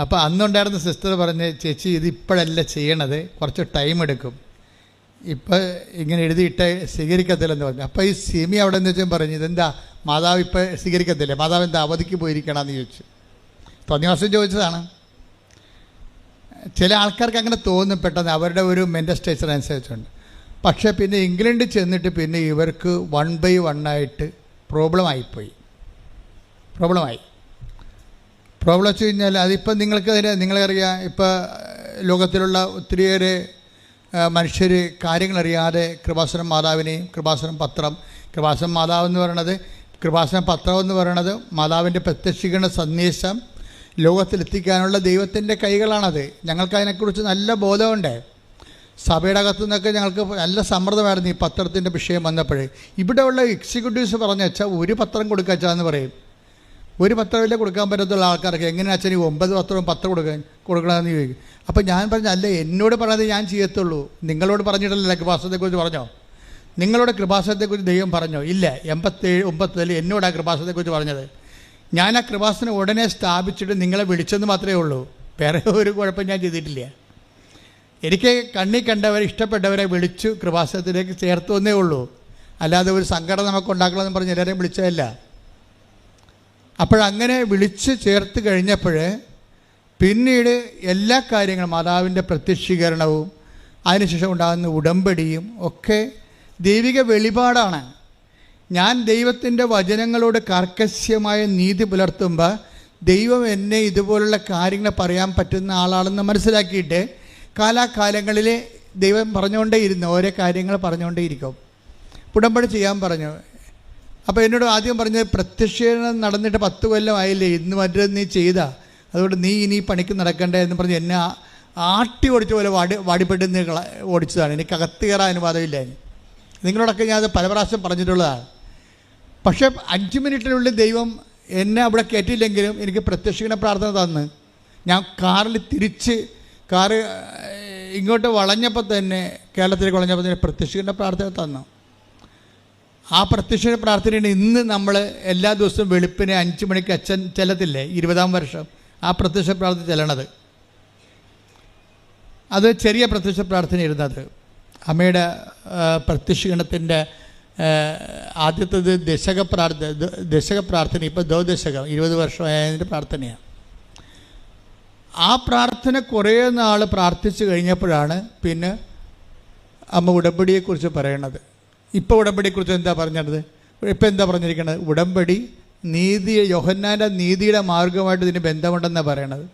അപ്പോൾ അന്നുണ്ടായിരുന്ന സിസ്റ്റർ പറഞ്ഞ്, ചേച്ചി ഇത് ഇപ്പോഴല്ല ചെയ്യണത്, കുറച്ച് ടൈം എടുക്കും, ഇപ്പം ഇങ്ങനെ എഴുതിയിട്ട് സ്വീകരിക്കത്തില്ലെന്ന് പറഞ്ഞു. അപ്പോൾ ഈ സിമി അവിടെ നിന്ന് വെച്ചാൽ പറഞ്ഞു, ഇതെന്താ മാതാവ് ഇപ്പം സ്വീകരിക്കത്തില്ലേ, മാതാവ് എന്താ അവധിക്ക് പോയിരിക്കണമെന്ന് ചോദിച്ചു. തോന്നിവാസം ചോദിച്ചതാണ്. ചില ആൾക്കാർക്ക് അങ്ങനെ തോന്നും പെട്ടെന്ന്, അവരുടെ ഒരു മെൻ്റൽ സ്റ്റേച്ചർ അനുസരിച്ചുണ്ട്. പക്ഷേ പിന്നെ ഇംഗ്ലണ്ടിൽ ചെന്നിട്ട് പിന്നെ ഇവർക്ക് 1 by 1 ആയിട്ട് പ്രോബ്ലമായി. പ്രോബ്ലം വെച്ച് കഴിഞ്ഞാൽ അതിപ്പം നിങ്ങളറിയാം, ഇപ്പോൾ ലോകത്തിലുള്ള ഒത്തിരിയേറെ മനുഷ്യർ കാര്യങ്ങളറിയാതെ കൃപാസനം മാതാവിനെയും കൃപാസനം മാതാവ് എന്ന് പറയണത്, കൃപാസനം പത്രം എന്ന് പറയണത് മാതാവിൻ്റെ പ്രത്യക്ഷീകരണ സന്ദേശം ലോകത്തിലെത്തിക്കാനുള്ള ദൈവത്തിൻ്റെ കൈകളാണത്. ഞങ്ങൾക്കതിനെക്കുറിച്ച് നല്ല ബോധമുണ്ട്. സഭയുടെ അകത്തു നിന്നൊക്കെ ഞങ്ങൾക്ക് നല്ല സമ്മർദ്ദമായിരുന്നു ഈ പത്രത്തിൻ്റെ വിഷയം വന്നപ്പോഴേ. ഇവിടെയുള്ള എക്സിക്യൂട്ടീവ്സ് പറഞ്ഞു വെച്ചാൽ ഒരു പത്രം കൊടുക്കാച്ചാന്ന് പറയും. ഒരു പത്രമില്ലേ കൊടുക്കാൻ പറ്റത്തുള്ള ആൾക്കാർക്ക് എങ്ങനെ അച്ഛൻ 9 പത്രം കൊടുക്കണമെന്ന് ചോദിക്കും. അപ്പോൾ ഞാൻ പറഞ്ഞു, അല്ല എന്നോട് പറഞ്ഞത് ഞാൻ ചെയ്യത്തുള്ളൂ, നിങ്ങളോട് പറഞ്ഞിട്ടല്ല കൃപാസനത്തെക്കുറിച്ച് പറഞ്ഞോ? നിങ്ങളോട് കൃപാസനത്തെക്കുറിച്ച് ദൈവം പറഞ്ഞോ? ഇല്ല. 87-89 എന്നോട് ആ കൃപാസനത്തെക്കുറിച്ച് പറഞ്ഞത്. ഞാൻ ആ കൃപാസനം ഉടനെ സ്ഥാപിച്ചിട്ട് നിങ്ങളെ വിളിച്ചെന്ന് മാത്രമേ ഉള്ളൂ, വേറെ ഒരു കുഴപ്പം ഞാൻ ചെയ്തിട്ടില്ല. എനിക്ക് കണ്ണി കണ്ടവരെ ഇഷ്ടപ്പെട്ടവരെ വിളിച്ചു കൃപാസനത്തിലേക്ക് ചേർത്തു എന്നേ ഉള്ളൂ, അല്ലാതെ ഒരു സംഘടന നമുക്ക് ഉണ്ടാക്കണമെന്ന് പറഞ്ഞ് എല്ലാവരെയും വിളിച്ചതല്ല. അപ്പോഴങ്ങനെ വിളിച്ച് ചേർത്ത് കഴിഞ്ഞപ്പോൾ പിന്നീട് എല്ലാ കാര്യങ്ങളും മാതാവിൻ്റെ പ്രത്യക്ഷീകരണവും അതിനുശേഷം ഉണ്ടാകുന്ന ഉടമ്പടിയും ഒക്കെ ദൈവിക വെളിപാടാണ്. ഞാൻ ദൈവത്തിൻ്റെ വചനങ്ങളോട് കർക്കശ്യമായ നീതി പുലർത്തുമ്പോൾ ദൈവം എന്നെ ഇതുപോലുള്ള കാര്യങ്ങൾ പറയാൻ പറ്റുന്ന ആളാണെന്ന് മനസ്സിലാക്കിയിട്ട് കാലാകാലങ്ങളിൽ ദൈവം പറഞ്ഞുകൊണ്ടേയിരുന്നു, ഓരോ കാര്യങ്ങൾ പറഞ്ഞുകൊണ്ടേയിരിക്കും. ഉടമ്പടി ചെയ്യാൻ പറഞ്ഞു. അപ്പോൾ എന്നോട് ആദ്യം പറഞ്ഞത്, പ്രത്യക്ഷീകരണം നടന്നിട്ട് 10 കൊല്ലമായില്ലേ, ഇന്ന് മറ്റേത് നീ ചെയ്താ, അതുകൊണ്ട് നീ ഇനി പണിക്ക് നടക്കണ്ടേ എന്ന് പറഞ്ഞ് എന്നെ ആട്ടി ഓടിച്ച പോലെ വാടിപ്പെട്ട് ഓടിച്ചതാണ്. എനിക്ക് അകത്ത് കയറാൻ അനുവാദമില്ല. നിങ്ങളോടൊക്കെ ഞാനത് പല പ്രാവശ്യം പറഞ്ഞിട്ടുള്ളതാണ്. പക്ഷേ 5 മിനിറ്റിനുള്ളിൽ ദൈവം എന്നെ അവിടെ കയറ്റിയില്ലെങ്കിലും എനിക്ക് പ്രത്യക്ഷീകരണ പ്രാർത്ഥന തന്ന്, ഞാൻ കാറ് ഇങ്ങോട്ട് വളഞ്ഞപ്പോൾ തന്നെ, കേരളത്തിലേക്ക് വളഞ്ഞപ്പോൾ തന്നെ പ്രത്യക്ഷീകരണ പ്രാർത്ഥന തന്നു. ആ പ്രത്യക്ഷീകരണ പ്രാർത്ഥനയാണ് ഇന്ന് നമ്മൾ എല്ലാ ദിവസവും വെളുപ്പിനെ 5 മണിക്ക് അച്ഛൻ ചെല്ലത്തില്ലേ, 20-ാം വർഷം ആ പ്രത്യക്ഷ പ്രാർത്ഥന ചെല്ലണത്. അത് ചെറിയ പ്രത്യക്ഷ പ്രാർത്ഥന ഇരുന്നത്. അമ്മയുടെ പ്രത്യക്ഷീകരണത്തിൻ്റെ ആദ്യത്തേത് ദശക പ്രാർത്ഥന, ഇപ്പോൾ ദശകം 20 വർഷമായതിൻ്റെ പ്രാർത്ഥനയാണ്. ആ പ്രാർത്ഥന കുറേ നാൾ പ്രാർത്ഥിച്ചു കഴിഞ്ഞപ്പോഴാണ് പിന്നെ അമ്മ ഉടമ്പടിയെക്കുറിച്ച് പറയണത്. ഇപ്പോൾ ഉടമ്പടിയെക്കുറിച്ച് എന്താ പറഞ്ഞത്? ഇപ്പോൾ എന്താ പറഞ്ഞിരിക്കുന്നത്? ഉടമ്പടി യോഹന്നാൻ്റെ നീതിയുടെ മാർഗമായിട്ട് ഇതിന് ബന്ധമുണ്ടെന്നാണ് പറയണത്.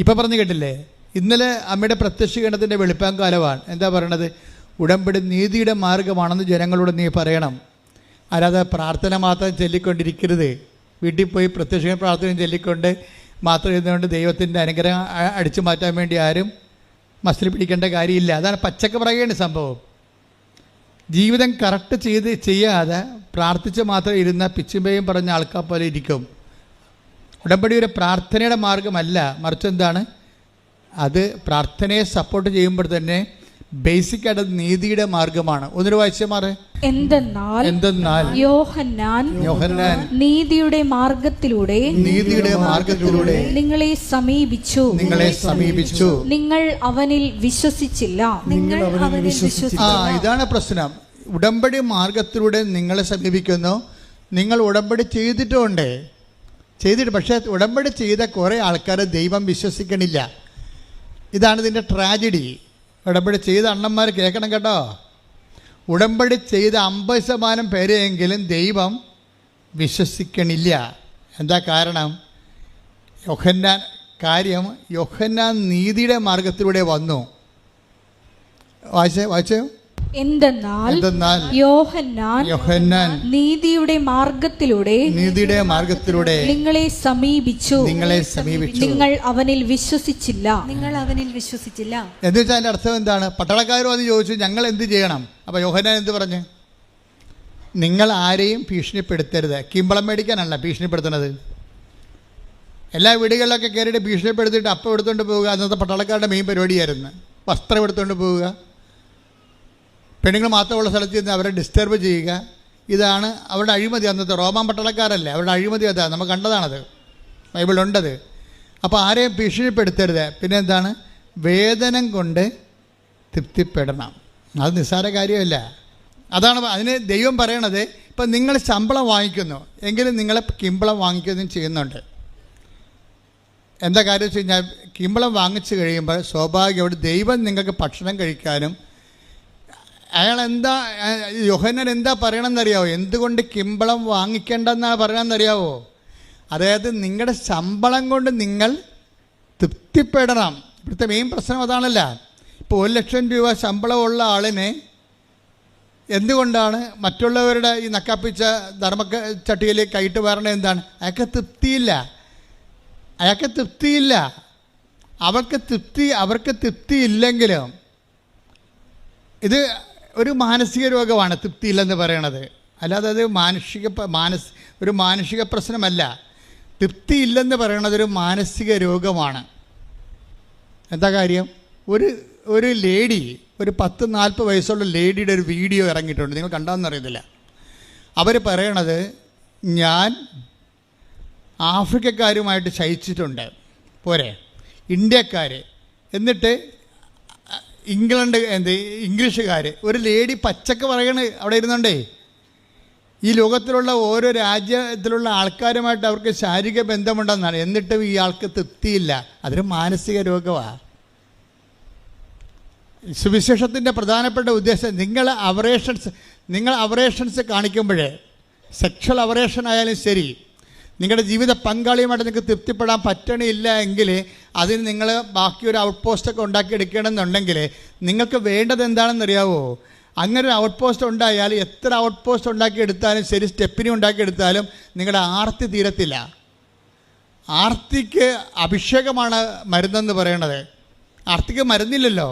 ഇപ്പോൾ പറഞ്ഞു കേട്ടില്ലേ? ഇന്നലെ അമ്മയുടെ പ്രത്യക്ഷീകരണത്തിൻ്റെ വെളുപ്പാൻ കാലമാണ്. എന്താ പറയണത്? ഉടമ്പടി നീതിയുടെ മാർഗമാണെന്ന് ജനങ്ങളോട് നീ പറയണം. അല്ലാതെ പ്രാർത്ഥന മാത്രം ചൊല്ലിക്കൊണ്ടിരിക്കരുത്. വീട്ടിൽ പോയി പ്രത്യക്ഷീകരണ പ്രാർത്ഥന ചൊല്ലിക്കൊണ്ട് മാത്രം ഇരുന്നുകൊണ്ട് ദൈവത്തിൻ്റെ അനുഗ്രഹം അടിച്ചു മാറ്റാൻ വേണ്ടി ആരും മസിൽ പിടിക്കേണ്ട കാര്യമില്ല. അതാണ് പച്ചക്ക് പറയുകയാണ് സംഭവം. ജീവിതം കറക്റ്റ് ചെയ്യാതെ പ്രാർത്ഥിച്ച് മാത്രം ഇരുന്ന പിച്ചുമ്പയും പറഞ്ഞ ആൾക്കാർ പോലെ ഇരിക്കും. ഉടമ്പടി ഒരു പ്രാർത്ഥനയുടെ മാർഗമല്ല, മറിച്ച് എന്താണ്? അത് പ്രാർത്ഥനയെ സപ്പോർട്ട് ചെയ്യുമ്പോൾ തന്നെ ബേസിക്കായിട്ട് നീതിയുടെ മാർഗമാണ്. ഒന്നൊരു വായിച്ച മാറ്. എന്തെന്നാൽ യോഹന്നാൻ നീതിയുടെ മാർഗത്തിലൂടെ നിങ്ങളെ സമീപിച്ചു, നിങ്ങൾ അവനിൽ വിശ്വസിച്ചില്ല. ഇതാണ് പ്രശ്നം. ഉടമ്പടി മാർഗത്തിലൂടെ നിങ്ങളെ സമീപിക്കുന്നു. നിങ്ങൾ ഉടമ്പടി ചെയ്തിട്ടുണ്ട്, പക്ഷേ ഉടമ്പടി ചെയ്ത കുറേ ആൾക്കാർ ദൈവം വിശ്വസിക്കണില്ല. ഇതാണ് ഇതിൻ്റെ ട്രാജഡി. ഉടമ്പടി ചെയ്ത അണ്ണന്മാർ കേൾക്കണം കേട്ടോ. ഉടമ്പടി ചെയ്ത 50% പേരെയെങ്കിലും ദൈവം വിശ്വസിക്കണില്ല. എന്താ കാരണം? യോഹന്നാൻ നീതിയുടെ മാർഗത്തിലൂടെ വന്നു. വായിച്ചോ. എന്തെന്നാൽ യോഹന്നാൻ നീതിയുടെ മാർഗത്തിലൂടെ നിങ്ങളെ സമീപിച്ചു നിങ്ങൾ അവനിൽ വിശ്വസിച്ചില്ല. എന്ന് വെച്ചാൽ അതിന്റെ അർത്ഥം എന്താണ്? പട്ടാളക്കാരും അത് ചോദിച്ചു, ഞങ്ങൾ എന്ത് ചെയ്യണം? അപ്പൊ യോഹന്നാൻ എന്ത് പറഞ്ഞു? നിങ്ങൾ ആരെയും ഭീഷണിപ്പെടുത്തരുത്. കിമ്പളം മേടിക്കാനല്ല ഭീഷണിപ്പെടുത്തുന്നത്. എല്ലാ വീടുകളിലൊക്കെ കയറിയിട്ട് ഭീഷണിപ്പെടുത്തിയിട്ട് അപ്പം എടുത്തുകൊണ്ട് പോവുക അന്നത്തെ പട്ടാളക്കാരുടെ മെയിൻ പരിപാടിയായിരുന്നു. വസ്ത്രം എടുത്തുകൊണ്ട് പോവുക, പെണ്ണുങ്ങൾ മാത്രമുള്ള സ്ഥലത്ത് നിന്ന് അവരെ ഡിസ്റ്റർബ് ചെയ്യുക. ഇതാണ് അവരുടെ അഴിമതി. അന്നത്തെ റോമാൻ പട്ടാളക്കാരല്ലേ, അവരുടെ അഴിമതി അതാണ്, നമ്മൾ കണ്ടതാണത്, ബൈബിളുണ്ടത്. അപ്പോൾ ആരെയും ഭീഷണിപ്പെടുത്തരുത്. പിന്നെ എന്താണ്? വേതനം കൊണ്ട് തൃപ്തിപ്പെടണം. അത് നിസ്സാര കാര്യമല്ല. അതാണ് അതിന് ദൈവം പറയണത്. ഇപ്പം നിങ്ങൾ ശമ്പളം വാങ്ങിക്കുന്നു എങ്കിലും നിങ്ങൾ കിമ്പളം വാങ്ങിക്കുകയും ചെയ്യുന്നുണ്ട്. എന്താ കാര്യം വെച്ച് കഴിഞ്ഞാൽ, കിമ്പളം വാങ്ങിച്ചു കഴിയുമ്പോൾ സ്വാഭാവികമായിട്ട് ദൈവം നിങ്ങൾക്ക് ഭക്ഷണം കഴിക്കാനും യോഹന്നാൻ എന്താ പറയണമെന്നറിയാവോ? എന്തുകൊണ്ട് കിമ്പളം വാങ്ങിക്കേണ്ടെന്നാണ് പറയണമെന്നറിയാവോ? അതായത് നിങ്ങളുടെ ശമ്പളം കൊണ്ട് നിങ്ങൾ തൃപ്തിപ്പെടണം. ഇവിടുത്തെ മെയിൻ പ്രശ്നം അതാണല്ല. ഇപ്പോൾ 1,00,000 രൂപ ശമ്പളമുള്ള ആളിനെ എന്തുകൊണ്ടാണ് മറ്റുള്ളവരുടെ ഈ നക്കാപ്പിച്ച ധർമ്മച്ചട്ടിയിലേക്ക് കൈയിട്ട് വരണത്? എന്താണ്? അയാൾക്ക് തൃപ്തിയില്ല. അവർക്ക് തൃപ്തി ഇല്ലെങ്കിലും ഇത് ഒരു മാനസിക രോഗമാണ് തൃപ്തിയില്ലെന്ന് പറയണത്. അല്ലാതെ അത് ഒരു മാനുഷിക പ്രശ്നമല്ല. തൃപ്തിയില്ലെന്ന് പറയണത് ഒരു മാനസിക രോഗമാണ്. എന്താ കാര്യം? ഒരു ലേഡി, ഒരു 10-40 വയസ്സുള്ള ലേഡിയുടെ ഒരു വീഡിയോ ഇറങ്ങിയിട്ടുണ്ട്. നിങ്ങൾ കണ്ടാന്നറിയത്തില്ല. അവർ പറയണത്, ഞാൻ ആഫ്രിക്കക്കാരുമായിട്ട് ശയിച്ചിട്ടുണ്ട്, പോരെ ഇന്ത്യക്കാർ, എന്നിട്ട് ഇംഗ്ലീഷുകാർ. ഒരു ലേഡി പച്ചക്ക് പറയണ അവിടെ ഇരുന്നുണ്ടേ, ഈ ലോകത്തിലുള്ള ഓരോ രാജ്യത്തിലുള്ള ആൾക്കാരുമായിട്ട് അവർക്ക് ശാരീരിക ബന്ധമുണ്ടെന്നാണ്. എന്നിട്ടും ഈ ആൾക്ക് തൃപ്തിയില്ല. അതൊരു മാനസിക രോഗമാണ്. സുവിശേഷത്തിൻ്റെ പ്രധാനപ്പെട്ട ഉദ്ദേശം, നിങ്ങൾ അവറേഷൻസ് കാണിക്കുമ്പോഴേ, സെക്ഷൽ അവറേഷൻ ആയാലും ശരി, നിങ്ങളുടെ ജീവിത പങ്കാളിയുമായിട്ട് നിങ്ങൾക്ക് തൃപ്തിപ്പെടാൻ പറ്റണില്ല എങ്കിൽ അതിന് നിങ്ങൾ ബാക്കി ഒരു ഔട്ട് പോസ്റ്റൊക്കെ ഉണ്ടാക്കിയെടുക്കണമെന്നുണ്ടെങ്കിൽ നിങ്ങൾക്ക് വേണ്ടത് എന്താണെന്നറിയാവോ? അങ്ങനെ ഒരു ഔട്ട് പോസ്റ്റ് ഉണ്ടായാൽ എത്ര ഔട്ട് പോസ്റ്റ് ഉണ്ടാക്കിയെടുത്താലും ശരി, സ്റ്റെപ്പിനി ഉണ്ടാക്കിയെടുത്താലും നിങ്ങളുടെ ആർത്തി തീരത്തില്ല. ആർത്തിക്ക് അഭിഷേകമാണ് മരുന്നെന്ന് പറയണത്. ആർത്തിക്ക് മരുന്നില്ലല്ലോ.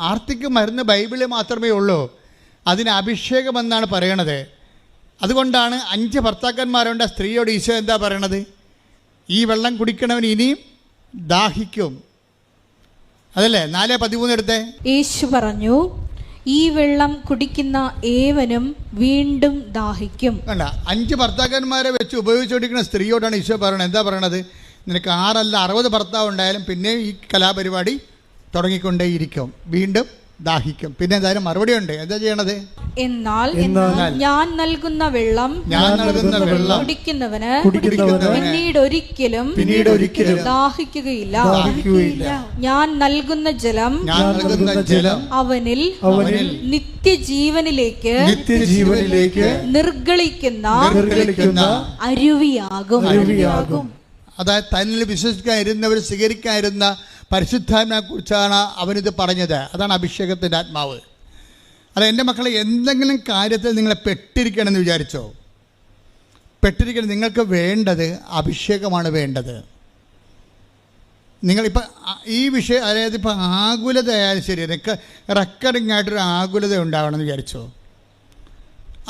ആർത്തിക്ക് മരുന്ന് ബൈബിളിൽ മാത്രമേ ഉള്ളൂ. അതിന് അഭിഷേകമെന്നാണ് പറയണത്. അതുകൊണ്ടാണ് 5 ഭർത്താക്കന്മാരുണ്ട്. സ്ത്രീയോട് ഈശോ എന്താ പറയണത്? ഈ വെള്ളം കുടിക്കണവൻ ഇനിയും ദാഹിക്കും. അതല്ലേ 4:13 എടുത്തേ. യേശു പറഞ്ഞു, ഈ വെള്ളം കുടിക്കുന്ന ഏവനും വീണ്ടും ദാഹിക്കും. വേണ്ട, 5 ഭർത്താക്കന്മാരെ വെച്ച് ഉപയോഗിച്ചുകൊണ്ടിരിക്കുന്ന സ്ത്രീയോടാണ് ഈശോ പറയണത്. എന്താ പറയണത്? നിനക്ക് 6 അല്ല 60 ഭർത്താവ് ഉണ്ടായാലും പിന്നെ ഈ കലാപരിപാടി തുടങ്ങിക്കൊണ്ടേയിരിക്കും, വീണ്ടും ദാഹിക്കും. പിന്നെ എന്തായാലും മറുപടി ഉണ്ട്. എന്താ ചെയ്യണത്? എന്നാൽ ഞാൻ നൽകുന്ന വെള്ളം കുടിക്കുന്നവന് പിന്നീട് ഒരിക്കലും ദാഹിക്കുകയില്ല. ഞാൻ നൽകുന്ന ജലം അവനിൽ നിത്യജീവനിലേക്ക് നിർഗളിക്കുന്ന അരുവിയാകും. അതായത് തന്നിൽ വിശ്വസിക്കാതിരുന്നവർ സ്വീകരിക്കാതിരുന്ന പരിശുദ്ധാത്മാവിനെ കുറിച്ചാണ് അവനിത് പറഞ്ഞത്. അതാണ് അഭിഷേകത്തിൻ്റെ ആത്മാവ്. അത് എൻ്റെ മക്കളെ, എന്തെങ്കിലും കാര്യത്തിൽ നിങ്ങളെ പെട്ടിരിക്കണമെന്ന് വിചാരിച്ചോ? പെട്ടിരിക്കണം. നിങ്ങൾക്ക് വേണ്ടത് അഭിഷേകമാണ് വേണ്ടത്. നിങ്ങളിപ്പോൾ ഈ വിഷയം, അതായത് ഇപ്പോൾ ആകുലത ആയാലും ശരി, റെക്കറിങ് ആയിട്ടൊരു ആകുലത ഉണ്ടാവണമെന്ന് വിചാരിച്ചോ?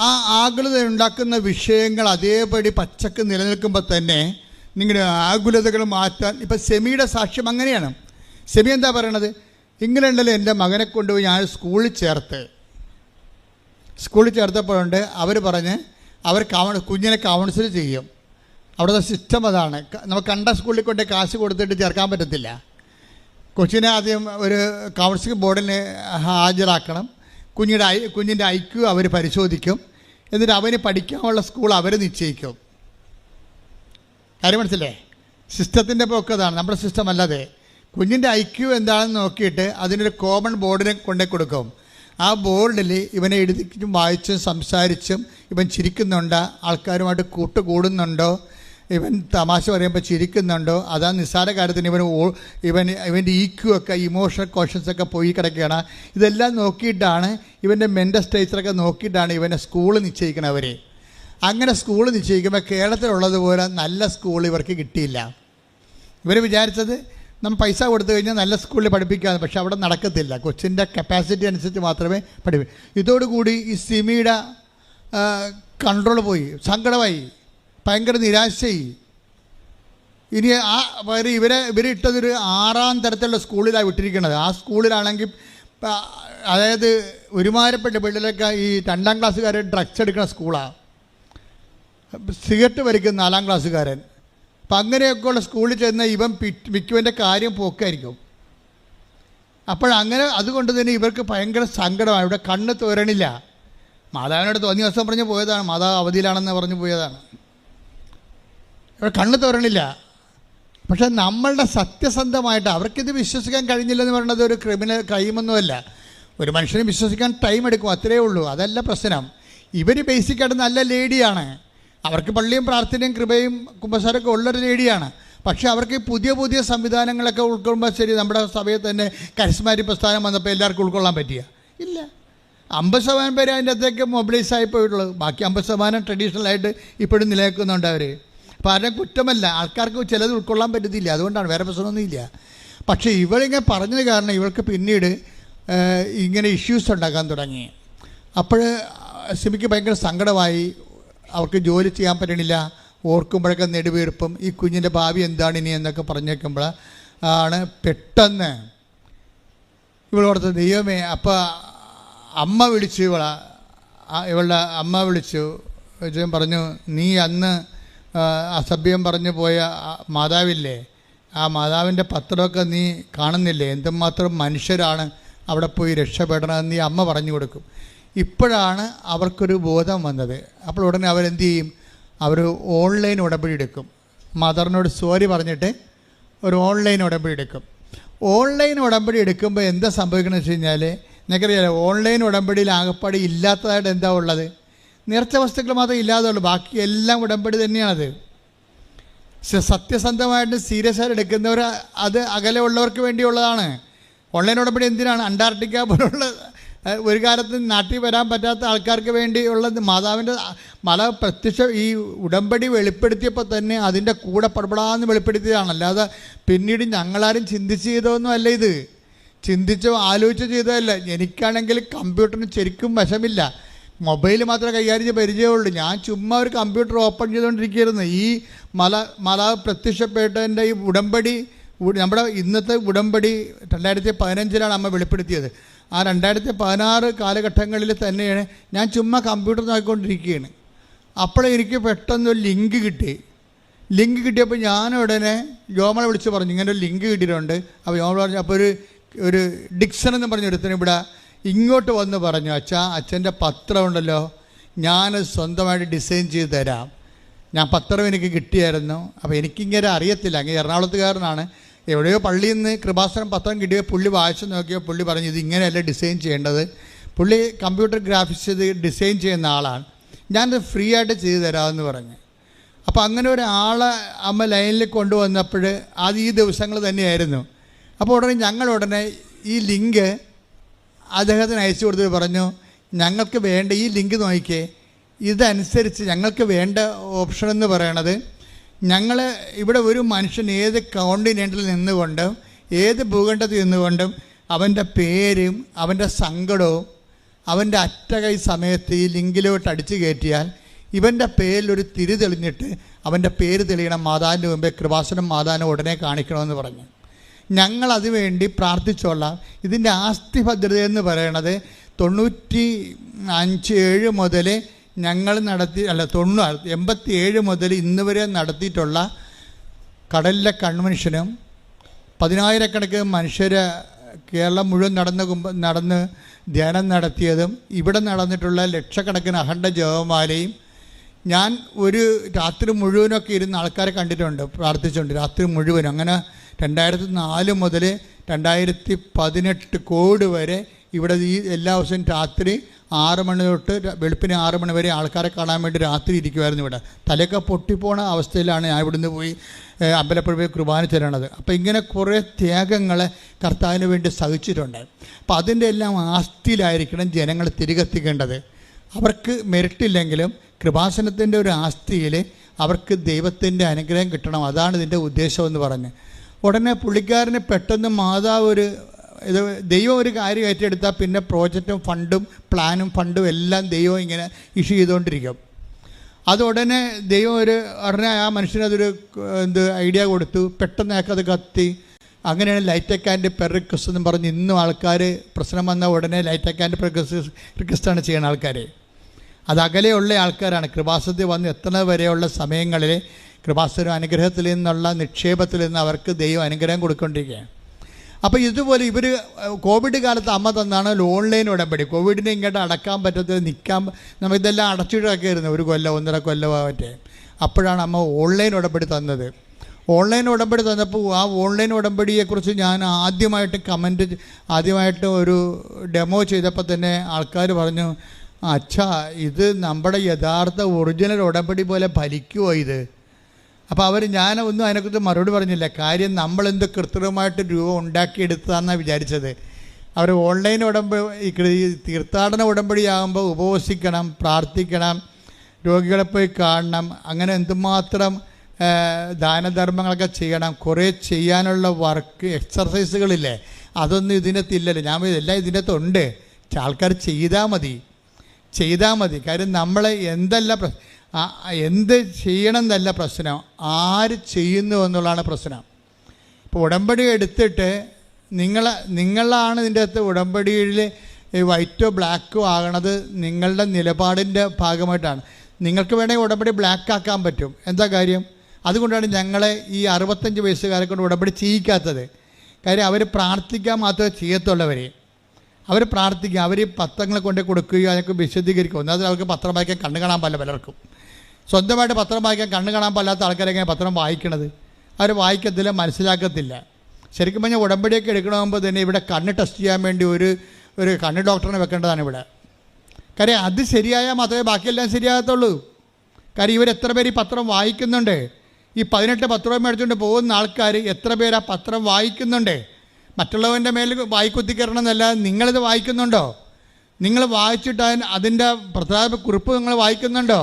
ആ ആകുലത ഉണ്ടാക്കുന്ന വിഷയങ്ങൾ അതേപടി പച്ചക്ക് നിലനിൽക്കുമ്പോൾ തന്നെ നിങ്ങളുടെ ആകുലതകൾ മാറ്റാൻ. ഇപ്പം സെമിയുടെ സാക്ഷ്യം അങ്ങനെയാണ്. സെമി എന്താ പറയണത്? ഇംഗ്ലണ്ടിൽ എൻ്റെ മകനെ കൊണ്ടുപോയി ഞാൻ സ്കൂളിൽ ചേർത്തപ്പോഴുണ്ട് അവർ പറഞ്ഞ് കുഞ്ഞിനെ കൗൺസിൽ ചെയ്യും. അവിടുത്തെ സിസ്റ്റം അതാണ്. നമുക്ക് കണ്ട സ്കൂളിൽ കൊണ്ട് കാശ് കൊടുത്തിട്ട് ചേർക്കാൻ പറ്റത്തില്ല. കൊച്ചിനെ ആദ്യം ഒരു കൗൺസിലിംഗ് ബോർഡിന് ഹാജരാക്കണം. കുഞ്ഞിൻ്റെ IQ അവർ പരിശോധിക്കും. എന്നിട്ട് അവന് പഠിക്കാനുള്ള സ്കൂൾ അവർ നിശ്ചയിക്കും. കാര്യം മനസ്സില്ലേ? സിസ്റ്റത്തിൻ്റെ പോക്കതാണ്, നമ്മുടെ സിസ്റ്റം അല്ലാതെ. കുഞ്ഞിൻ്റെ IQ എന്താണെന്ന് നോക്കിയിട്ട് അതിനൊരു കോമൺ ബോർഡിനെ കൊണ്ടേ കൊടുക്കും. ആ ബോർഡിൽ ഇവനെ എഴുതിച്ചും വായിച്ചും സംസാരിച്ചും ഇവൻ ചിരിക്കുന്നുണ്ടോ, ആൾക്കാരുമായിട്ട് കൂട്ടുകൂടുന്നുണ്ടോ, ഇവൻ തമാശ പറയുമ്പോൾ ചിരിക്കുന്നുണ്ടോ, അതാ നിസ്സാര കാര്യത്തിന് ഇവൻ്റെ EQ ഒക്കെ, ഇമോഷണൽ കോഷൻസ് ഒക്കെ പോയി കിടക്കുകയാണ്. ഇതെല്ലാം നോക്കിയിട്ടാണ്, ഇവൻ്റെ മെൻ്റൽ സ്റ്റേച്ചറൊക്കെ നോക്കിയിട്ടാണ് ഇവനെ സ്കൂൾ നിശ്ചയിക്കണവർ. അങ്ങനെ സ്കൂൾ നിശ്ചയിക്കുമ്പോൾ കേരളത്തിലുള്ളതുപോലെ നല്ല സ്കൂൾ ഇവർക്ക് കിട്ടിയില്ല. ഇവർ വിചാരിച്ചത് നമ്മൾ പൈസ കൊടുത്തു കഴിഞ്ഞാൽ നല്ല സ്കൂളിൽ പഠിപ്പിക്കാമെന്ന്. പക്ഷെ അവിടെ നടക്കത്തില്ല. കൊച്ചിൻ്റെ കപ്പാസിറ്റി അനുസരിച്ച് മാത്രമേ പഠിപ്പിക്കൂ. ഇതോടുകൂടി ഈ സിമിയുടെ കൺട്രോൾ പോയി, സങ്കടമായി, ഭയങ്കര നിരാശയായി. ഇനി ഇവരിട്ടതൊരു 6ാം തരത്തിലുള്ള സ്കൂളിലാണ് വിട്ടിരിക്കുന്നത്. ആ സ്കൂളിലാണെങ്കിൽ അതായത് ഒരുമാരപ്പെട്ട പിള്ളേരൊക്കെ ഈ 2ാം ക്ലാസ്സുകാരെ ഡ്രഗ്സ് എടുക്കുന്ന സ്കൂളാണ്. സിഗരറ്റ് വലിക്കുന്ന 4ാം ക്ലാസ്സുകാരൻ. അപ്പം അങ്ങനെയൊക്കെയുള്ള സ്കൂളിൽ ചെന്ന് ഇവൻ മിക്കുവൻ്റെ കാര്യം പോക്കായിരിക്കും. അപ്പോഴങ്ങനെ അതുകൊണ്ട് തന്നെ ഇവർക്ക് ഭയങ്കര സങ്കടമാണ്. ഇവിടെ കണ്ണ് തോരണില്ല. മാതാവിനോട് തോന്നിയ ദിവസം പറഞ്ഞ് പോയതാണ്, മാതാവ് അവധിയിലാണെന്ന് പറഞ്ഞു പോയതാണ്. ഇവിടെ കണ്ണ് തോരണില്ല. പക്ഷെ നമ്മളുടെ സത്യസന്ധമായിട്ട് അവർക്കിത് വിശ്വസിക്കാൻ കഴിഞ്ഞില്ലെന്ന് പറയുന്നത് ഒരു ക്രൈമൊന്നുമല്ല. ഒരു മനുഷ്യനെ വിശ്വസിക്കാൻ ടൈം എടുക്കും, അത്രയേ ഉള്ളൂ. അതല്ല പ്രശ്നം. ഇവർ ബേസിക്കായിട്ട് നല്ല ലേഡിയാണ്. അവർക്ക് പള്ളിയും പ്രാർത്ഥനയും കൃപയും കുമ്പസാരമൊക്കെ ഉള്ളൊരു ലേഡിയാണ്. പക്ഷേ അവർക്ക് പുതിയ പുതിയ സംവിധാനങ്ങളൊക്കെ ഉൾക്കൊള്ളുമ്പോൾ ശരി, നമ്മുടെ സഭയിൽ തന്നെ കരിസ്മാറ്റിക് പ്രസ്ഥാനം വന്നപ്പോൾ എല്ലാവർക്കും ഉൾക്കൊള്ളാൻ പറ്റിയ ഇല്ല. 50% പേര് അതിൻ്റെ അകത്തേക്ക് മൊബിലൈസ് ആയിപ്പോയിട്ടുള്ളൂ. ബാക്കി 50% ട്രഡീഷണലായിട്ട് ഇപ്പോഴും നിലനിൽക്കുന്നുണ്ട് അവർ. അപ്പോൾ ആരുടെ കുറ്റമല്ല, ആൾക്കാർക്ക് ചിലത് ഉൾക്കൊള്ളാൻ പറ്റത്തില്ല, അതുകൊണ്ടാണ്, വേറെ പ്രശ്നമൊന്നുമില്ല. പക്ഷേ ഇവളിങ്ങനെ പറഞ്ഞത് കാരണം ഇവൾക്ക് പിന്നീട് ഇങ്ങനെ ഇഷ്യൂസ് ഉണ്ടാക്കാൻ തുടങ്ങി. അപ്പോൾ സിമിക്ക് ഭയങ്കര സങ്കടമായി. അവർക്ക് ജോലി ചെയ്യാൻ പറ്റണില്ല. ഓർക്കുമ്പോഴൊക്കെ നെടുവീർപ്പും, ഈ കുഞ്ഞിൻ്റെ ഭാവി എന്താണ് ഇനി എന്നൊക്കെ പറഞ്ഞേക്കുമ്പോൾ ആണ് പെട്ടെന്ന് ഇവളോടത്ത് ദൈവമേ. അപ്പോൾ അമ്മ വിളിച്ചു, ഇവളുടെ അമ്മ വിളിച്ചു പറഞ്ഞു, നീ അന്ന് അസഭ്യം പറഞ്ഞു പോയ മാതാവില്ലേ, ആ മാതാവിൻ്റെ പത്രമൊക്കെ നീ കാണുന്നില്ലേ, എന്തുമാത്രം മനുഷ്യരാണ് അവിടെ പോയി രക്ഷപ്പെടണമെന്ന് നീ അമ്മ പറഞ്ഞു കൊടുക്കും. ഇപ്പോഴാണ് അവർക്കൊരു ബോധം വന്നത്. അപ്പോൾ ഉടനെ അവരെന്ത് ചെയ്യും, അവർ ഓൺലൈൻ ഉടമ്പടി എടുക്കും. മദറിനോട് സോറി പറഞ്ഞിട്ട് ഒരു ഓൺലൈൻ ഉടമ്പടി എടുക്കും. ഓൺലൈൻ ഉടമ്പടി എടുക്കുമ്പോൾ എന്താ സംഭവിക്കണമെന്ന് വെച്ച് കഴിഞ്ഞാൽ, നിങ്ങൾക്കറിയാലോ, ഓൺലൈൻ ഉടമ്പടിയിൽ ആകപ്പാടി ഇല്ലാത്തതായിട്ട് എന്താ ഉള്ളത്, നേർച്ച വസ്തുക്കൾ മാത്രമേ ഇല്ലാതെ ഉള്ളൂ. ബാക്കി എല്ലാം ഉടമ്പടി തന്നെയാണത്. സത്യസന്ധമായിട്ട് സീരിയസ് ആയിട്ട് എടുക്കുന്നവർ അത് അകലെ ഉള്ളവർക്ക് വേണ്ടിയുള്ളതാണ്. ഓൺലൈൻ ഉടമ്പടി എന്തിനാണ്? അന്റാർട്ടിക്ക പോലുള്ള ഒരു കാലത്ത് നാട്ടിൽ വരാൻ പറ്റാത്ത ആൾക്കാർക്ക് വേണ്ടിയുള്ളത്. മാതാവിൻ്റെ മല ഈ ഉടമ്പടി വെളിപ്പെടുത്തിയപ്പോൾ തന്നെ അതിൻ്റെ കൂടെ പടപടാന്ന് വെളിപ്പെടുത്തിയതാണ്. അല്ലാതെ പിന്നീട് ഞങ്ങളാരും ചിന്തിച്ച് ചെയ്തതൊന്നും അല്ല. ഇത് ചിന്തിച്ചോ ആലോചിച്ചോ ചെയ്തതല്ല. എനിക്കാണെങ്കിൽ കമ്പ്യൂട്ടറിന് ശരിക്കും വശമില്ല, മൊബൈൽ മാത്രമേ കൈകാര്യം പരിചയമുള്ളൂ. ഞാൻ ചുമ്മാ ഒരു കമ്പ്യൂട്ടർ ഓപ്പൺ ചെയ്തുകൊണ്ടിരിക്കുകയായിരുന്നു. ഈ മാതാവ് പ്രത്യക്ഷപ്പെട്ടതിൻ്റെ ഈ ഉടമ്പടി, നമ്മുടെ ഇന്നത്തെ ഉടമ്പടി 2015 അമ്മ വെളിപ്പെടുത്തിയത്. ആ 2016 കാലഘട്ടങ്ങളിൽ തന്നെയാണ് ഞാൻ ചുമ്മാ കമ്പ്യൂട്ടർ നോക്കിക്കൊണ്ടിരിക്കുകയാണ്. അപ്പോഴേ എനിക്ക് പെട്ടെന്നൊരു ലിങ്ക് കിട്ടി. ലിങ്ക് കിട്ടിയപ്പോൾ ഞാൻ ഉടനെ ജോമളെ വിളിച്ച് പറഞ്ഞു, ഇങ്ങനെ ഒരു ലിങ്ക് കിട്ടിയിട്ടുണ്ട്. അപ്പോൾ ജോമള പറഞ്ഞു, അപ്പോൾ ഒരു ഡിക്സൺ എന്ന് പറഞ്ഞൊരുത്തനും ഇവിടെ ഇങ്ങോട്ട് വന്ന് പറഞ്ഞു, അച്ഛൻ്റെ പത്രം ഉണ്ടല്ലോ, ഞാൻ സ്വന്തമായിട്ട് ഡിസൈൻ ചെയ്ത് തരാം. ഞാൻ പത്രം എനിക്ക് കിട്ടിയായിരുന്നു. അപ്പോൾ എനിക്കിങ്ങനെ അറിയത്തില്ല, അങ്ങനെ എറണാകുളത്തുകാരനാണ്. എവിടെയോ പള്ളിയിൽ നിന്ന് കൃപാസനം പത്രം കിട്ടിയോ പുള്ളി വായിച്ച് നോക്കിയോ പുള്ളി പറഞ്ഞു, ഇത് ഇങ്ങനെയല്ല ഡിസൈൻ ചെയ്യേണ്ടത്. പുള്ളി കമ്പ്യൂട്ടർ ഗ്രാഫിക്സ് ചെയ്ത് ഡിസൈൻ ചെയ്യുന്ന ആളാണ്, ഞാനത് ഫ്രീ ആയിട്ട് ചെയ്തു തരാമെന്ന് പറഞ്ഞു. അപ്പോൾ അങ്ങനെ ഒരാളെ അമ്മ ലൈനിൽ കൊണ്ടുവന്നപ്പോൾ അത് ഈ ദിവസങ്ങൾ തന്നെയായിരുന്നു. അപ്പോൾ ഞങ്ങളുടനെ ഈ ലിങ്ക് അദ്ദേഹത്തിന് അയച്ചു കൊടുത്തിട്ട് പറഞ്ഞു, ഞങ്ങൾക്ക് വേണ്ട ഈ ലിങ്ക് നോക്കിക്കേ, ഇതനുസരിച്ച് ഞങ്ങൾക്ക് വേണ്ട ഓപ്ഷൻ എന്ന് പറയണത്, ഞങ്ങൾ ഇവിടെ ഒരു മനുഷ്യൻ ഏത് കോണ്ടിനെൻറ്റിൽ നിന്നുകൊണ്ടും ഏത് ഭൂഖണ്ഡത്തിൽ നിന്നുകൊണ്ടും അവൻ്റെ പേരും അവൻ്റെ സങ്കടവും അവൻ്റെ അറ്റകൈ സമയത്ത് ഈ ലിങ്കിലോട്ട് അടിച്ചു കയറ്റിയാൽ ഇവൻ്റെ പേരിലൊരു തിരി തെളിഞ്ഞിട്ട് അവൻ്റെ പേര് തെളിയണം മാതാവിൻ്റെ മുമ്പേ കൃപാസനം മാതാവിനെ ഉടനെ കാണിക്കണമെന്ന് പറഞ്ഞു. ഞങ്ങളത് വേണ്ടി പ്രാർത്ഥിച്ചോളാം. ഇതിൻ്റെ ആസ്തി ഭദ്രതയെന്ന് പറയണത് 97 മുതൽ ഞങ്ങൾ 87 മുതൽ ഇന്ന് വരെ നടത്തിയിട്ടുള്ള കടലിലെ കൺവെൻഷനും 10,000കണക്കിന് മനുഷ്യരെ കേരളം മുഴുവൻ നടന്ന് ധ്യാനം നടത്തിയതും ഇവിടെ നടന്നിട്ടുള്ള ലക്ഷക്കണക്കിന് അഖണ്ഡ ജപമാലയും ഞാൻ ഒരു രാത്രി മുഴുവനൊക്കെ ഇരുന്ന് ആൾക്കാരെ കണ്ടിട്ടുണ്ട്, പ്രാർത്ഥിച്ചുണ്ട് രാത്രി മുഴുവനും. അങ്ങനെ 2004 മുതൽ 2018 കോവിഡ് വരെ ഇവിടെ ഈ എല്ലാ ദിവസവും രാത്രി 6 മണി തൊട്ട് വെളുപ്പിന് 6 മണി വരെ ആൾക്കാരെ കാണാൻ വേണ്ടി രാത്രി ഇരിക്കുമായിരുന്നു ഇവിടെ. തലയൊക്കെ പൊട്ടിപ്പോണ അവസ്ഥയിലാണ് ഞാൻ ഇവിടുന്ന് പോയി അമ്പലപ്പുഴ പോയി കുർബാന ചെല്ലണത്. അപ്പോൾ ഇങ്ങനെ കുറേ ത്യാഗങ്ങൾ കർത്താവിന് വേണ്ടി സഹിച്ചിട്ടുണ്ട്. അപ്പോൾ അതിൻ്റെ എല്ലാം ആസ്തിയിലായിരിക്കണം ജനങ്ങൾ തിരികെത്തിക്കേണ്ടത്. അവർക്ക് മെറിറ്റില്ലെങ്കിലും കൃപാസനത്തിൻ്റെ ഒരു ആസ്തിയിൽ അവർക്ക് ദൈവത്തിൻ്റെ അനുഗ്രഹം കിട്ടണം. അതാണ് ഇതിൻ്റെ ഉദ്ദേശമെന്ന് പറഞ്ഞ് ഉടനെ പുള്ളിക്കാരന് പെട്ടെന്ന് മാതാവ് ഇത് ദൈവം ഒരു കാര്യം ഏറ്റെടുത്താൽ പിന്നെ പ്രോജക്റ്റും ഫണ്ടും പ്ലാനും ഫണ്ടും എല്ലാം ദൈവം ഇങ്ങനെ ഇഷ്യൂ ചെയ്തുകൊണ്ടിരിക്കും. അത് ഉടനെ ദൈവം ഉടനെ ആ മനുഷ്യനതൊരു ഐഡിയ കൊടുത്തു. പെട്ടെന്ന് അയാൾക്കത് കത്തി. അങ്ങനെയാണ് ലൈറ്റ് ആൻഡ് പെർ റിക്വസ്റ്റ് എന്ന് പറഞ്ഞ് ഇന്നും ആൾക്കാർ പ്രശ്നം വന്ന ഉടനെ ലൈറ്റ് ആൻഡ് പെർ റിക്വസ്റ്റാണ് ചെയ്യുന്ന ആൾക്കാർ. അത് അകലെയുള്ള ആൾക്കാരാണ്. കൃപാസനത്തിൽ വന്ന് എത്തുന്നത് വരെയുള്ള സമയങ്ങളിൽ കൃപാസന അനുഗ്രഹത്തിൽ നിന്നുള്ള നിക്ഷേപത്തിൽ നിന്ന് അവർക്ക് ദൈവം അനുഗ്രഹം കൊടുക്കൊണ്ടിരിക്കുകയാണ്. അപ്പോൾ ഇതുപോലെ ഇവർ കോവിഡ് കാലത്ത് അമ്മ തന്നാണ് ഓൺലൈൻ ഉടമ്പടി. കോവിഡിനെ ഇങ്ങോട്ട് അടക്കാൻ പറ്റത്തത് നിൽക്കാൻ നമുക്കിതെല്ലാം അടച്ചിട്ടൊക്കെ ആയിരുന്നു 1 കൊല്ലം 1.5 കൊല്ലമാവട്ടെ. അപ്പോഴാണ് അമ്മ ഓൺലൈൻ ഉടമ്പടി തന്നത്. ഓൺലൈൻ ഉടമ്പടി തന്നപ്പോൾ ആ ഓൺലൈൻ ഉടമ്പടിയെക്കുറിച്ച് ഞാൻ ആദ്യമായിട്ട് ഒരു ഡെമോ ചെയ്തപ്പോൾ തന്നെ ആൾക്കാർ പറഞ്ഞു, അച്ഛാ ഇത് നമ്മുടെ യഥാർത്ഥ ഒറിജിനൽ ഉടമ്പടി പോലെ ഫലിക്കുമോ ഇത്? അപ്പോൾ ഞാനൊന്നും അതിനെക്കുറിച്ച് മറുപടി പറഞ്ഞില്ല. കാര്യം നമ്മളെന്ത് കൃത്രിമമായിട്ട് രൂപം ഉണ്ടാക്കിയെടുത്താന്നാണ് വിചാരിച്ചത്. അവർ ഓൺലൈൻ തീർത്ഥാടന ഉടമ്പടിയാകുമ്പോൾ ഉപവസിക്കണം, പ്രാർത്ഥിക്കണം, രോഗികളെ പോയി കാണണം, അങ്ങനെ എന്തുമാത്രം ദാനധർമ്മങ്ങളൊക്കെ ചെയ്യണം, കുറേ ചെയ്യാനുള്ള വർക്ക് എക്സർസൈസുകളില്ലേ, അതൊന്നും ഇതിനകത്തില്ലല്ലോ. ഞാൻ എല്ലാം ഇതിനകത്തുണ്ട്. ആൾക്കാർ ചെയ്താൽ മതി. കാര്യം നമ്മളെ എന്ത് ചെയ്യണം എന്നല്ല പ്രശ്നം, ആര് ചെയ്യുന്നു എന്നുള്ളതാണ് പ്രശ്നം. ഇപ്പോൾ ഉടമ്പടി എടുത്തിട്ട് നിങ്ങളാണ് ഇതിൻ്റെ അകത്ത് ഉടമ്പടിയിൽ വൈറ്റോ ബ്ലാക്കോ ആകണത് നിങ്ങളുടെ നിലപാടിൻ്റെ ഭാഗമായിട്ടാണ്. നിങ്ങൾക്ക് വേണമെങ്കിൽ ഉടമ്പടി ബ്ലാക്ക് ആക്കാൻ പറ്റും. എന്താ കാര്യം? അതുകൊണ്ടാണ് ഞങ്ങളെ ഈ 65 വയസ്സുകാരെ കൊണ്ട് ഉടമ്പടി ചെയ്യിക്കാത്തത്. കാര്യം അവർ പ്രാർത്ഥിക്കാൻ മാത്രമേ ചെയ്യത്തുള്ളവർ. അവർ പ്രാർത്ഥിക്കുക, അവർ പത്രങ്ങൾ കൊണ്ട് കൊടുക്കുകയോ അതൊക്കെ വിശദീകരിക്കും. ഒന്നാമത് അവർക്ക് പത്രം വായിക്കാൻ കണ്ണ് കാണാൻ പറ്റില്ല. പലർക്കും സ്വന്തമായിട്ട് പത്രം വായിക്കാൻ കണ്ണ് കാണാൻ പാടില്ലാത്ത ആൾക്കാരെങ്ങനെ പത്രം വായിക്കണത്? അവർ വായിക്കത്തില്ല, മനസ്സിലാക്കത്തില്ല. ശരിക്കും പറഞ്ഞാൽ ഉടമ്പടിയൊക്കെ എടുക്കണമെങ്കിൽ തന്നെ ഇവിടെ കണ്ണ് ടെസ്റ്റ് ചെയ്യാൻ വേണ്ടി ഒരു കണ്ണ് ഡോക്ടറിനെ വെക്കേണ്ടതാണ് ഇവിടെ. കാര്യം അത് ശരിയായാൽ മാത്രമേ ബാക്കിയെല്ലാം ശരിയാകത്തുള്ളൂ. കാര്യം ഇവരെത്ര പേര് ഈ പത്രം വായിക്കുന്നുണ്ട്? ഈ 18 പത്രം മേടിച്ചുകൊണ്ട് പോകുന്ന ആൾക്കാർ എത്ര പേര് ആ പത്രം വായിക്കുന്നുണ്ട്? മറ്റുള്ളവൻ്റെ മേൽ വായിക്കുത്തിക്കരണം എന്നല്ല, നിങ്ങളിത് വായിക്കുന്നുണ്ടോ? നിങ്ങൾ വായിച്ചിട്ട് അതിൻ്റെ പ്രധാന കുറിപ്പ് നിങ്ങൾ വായിക്കുന്നുണ്ടോ?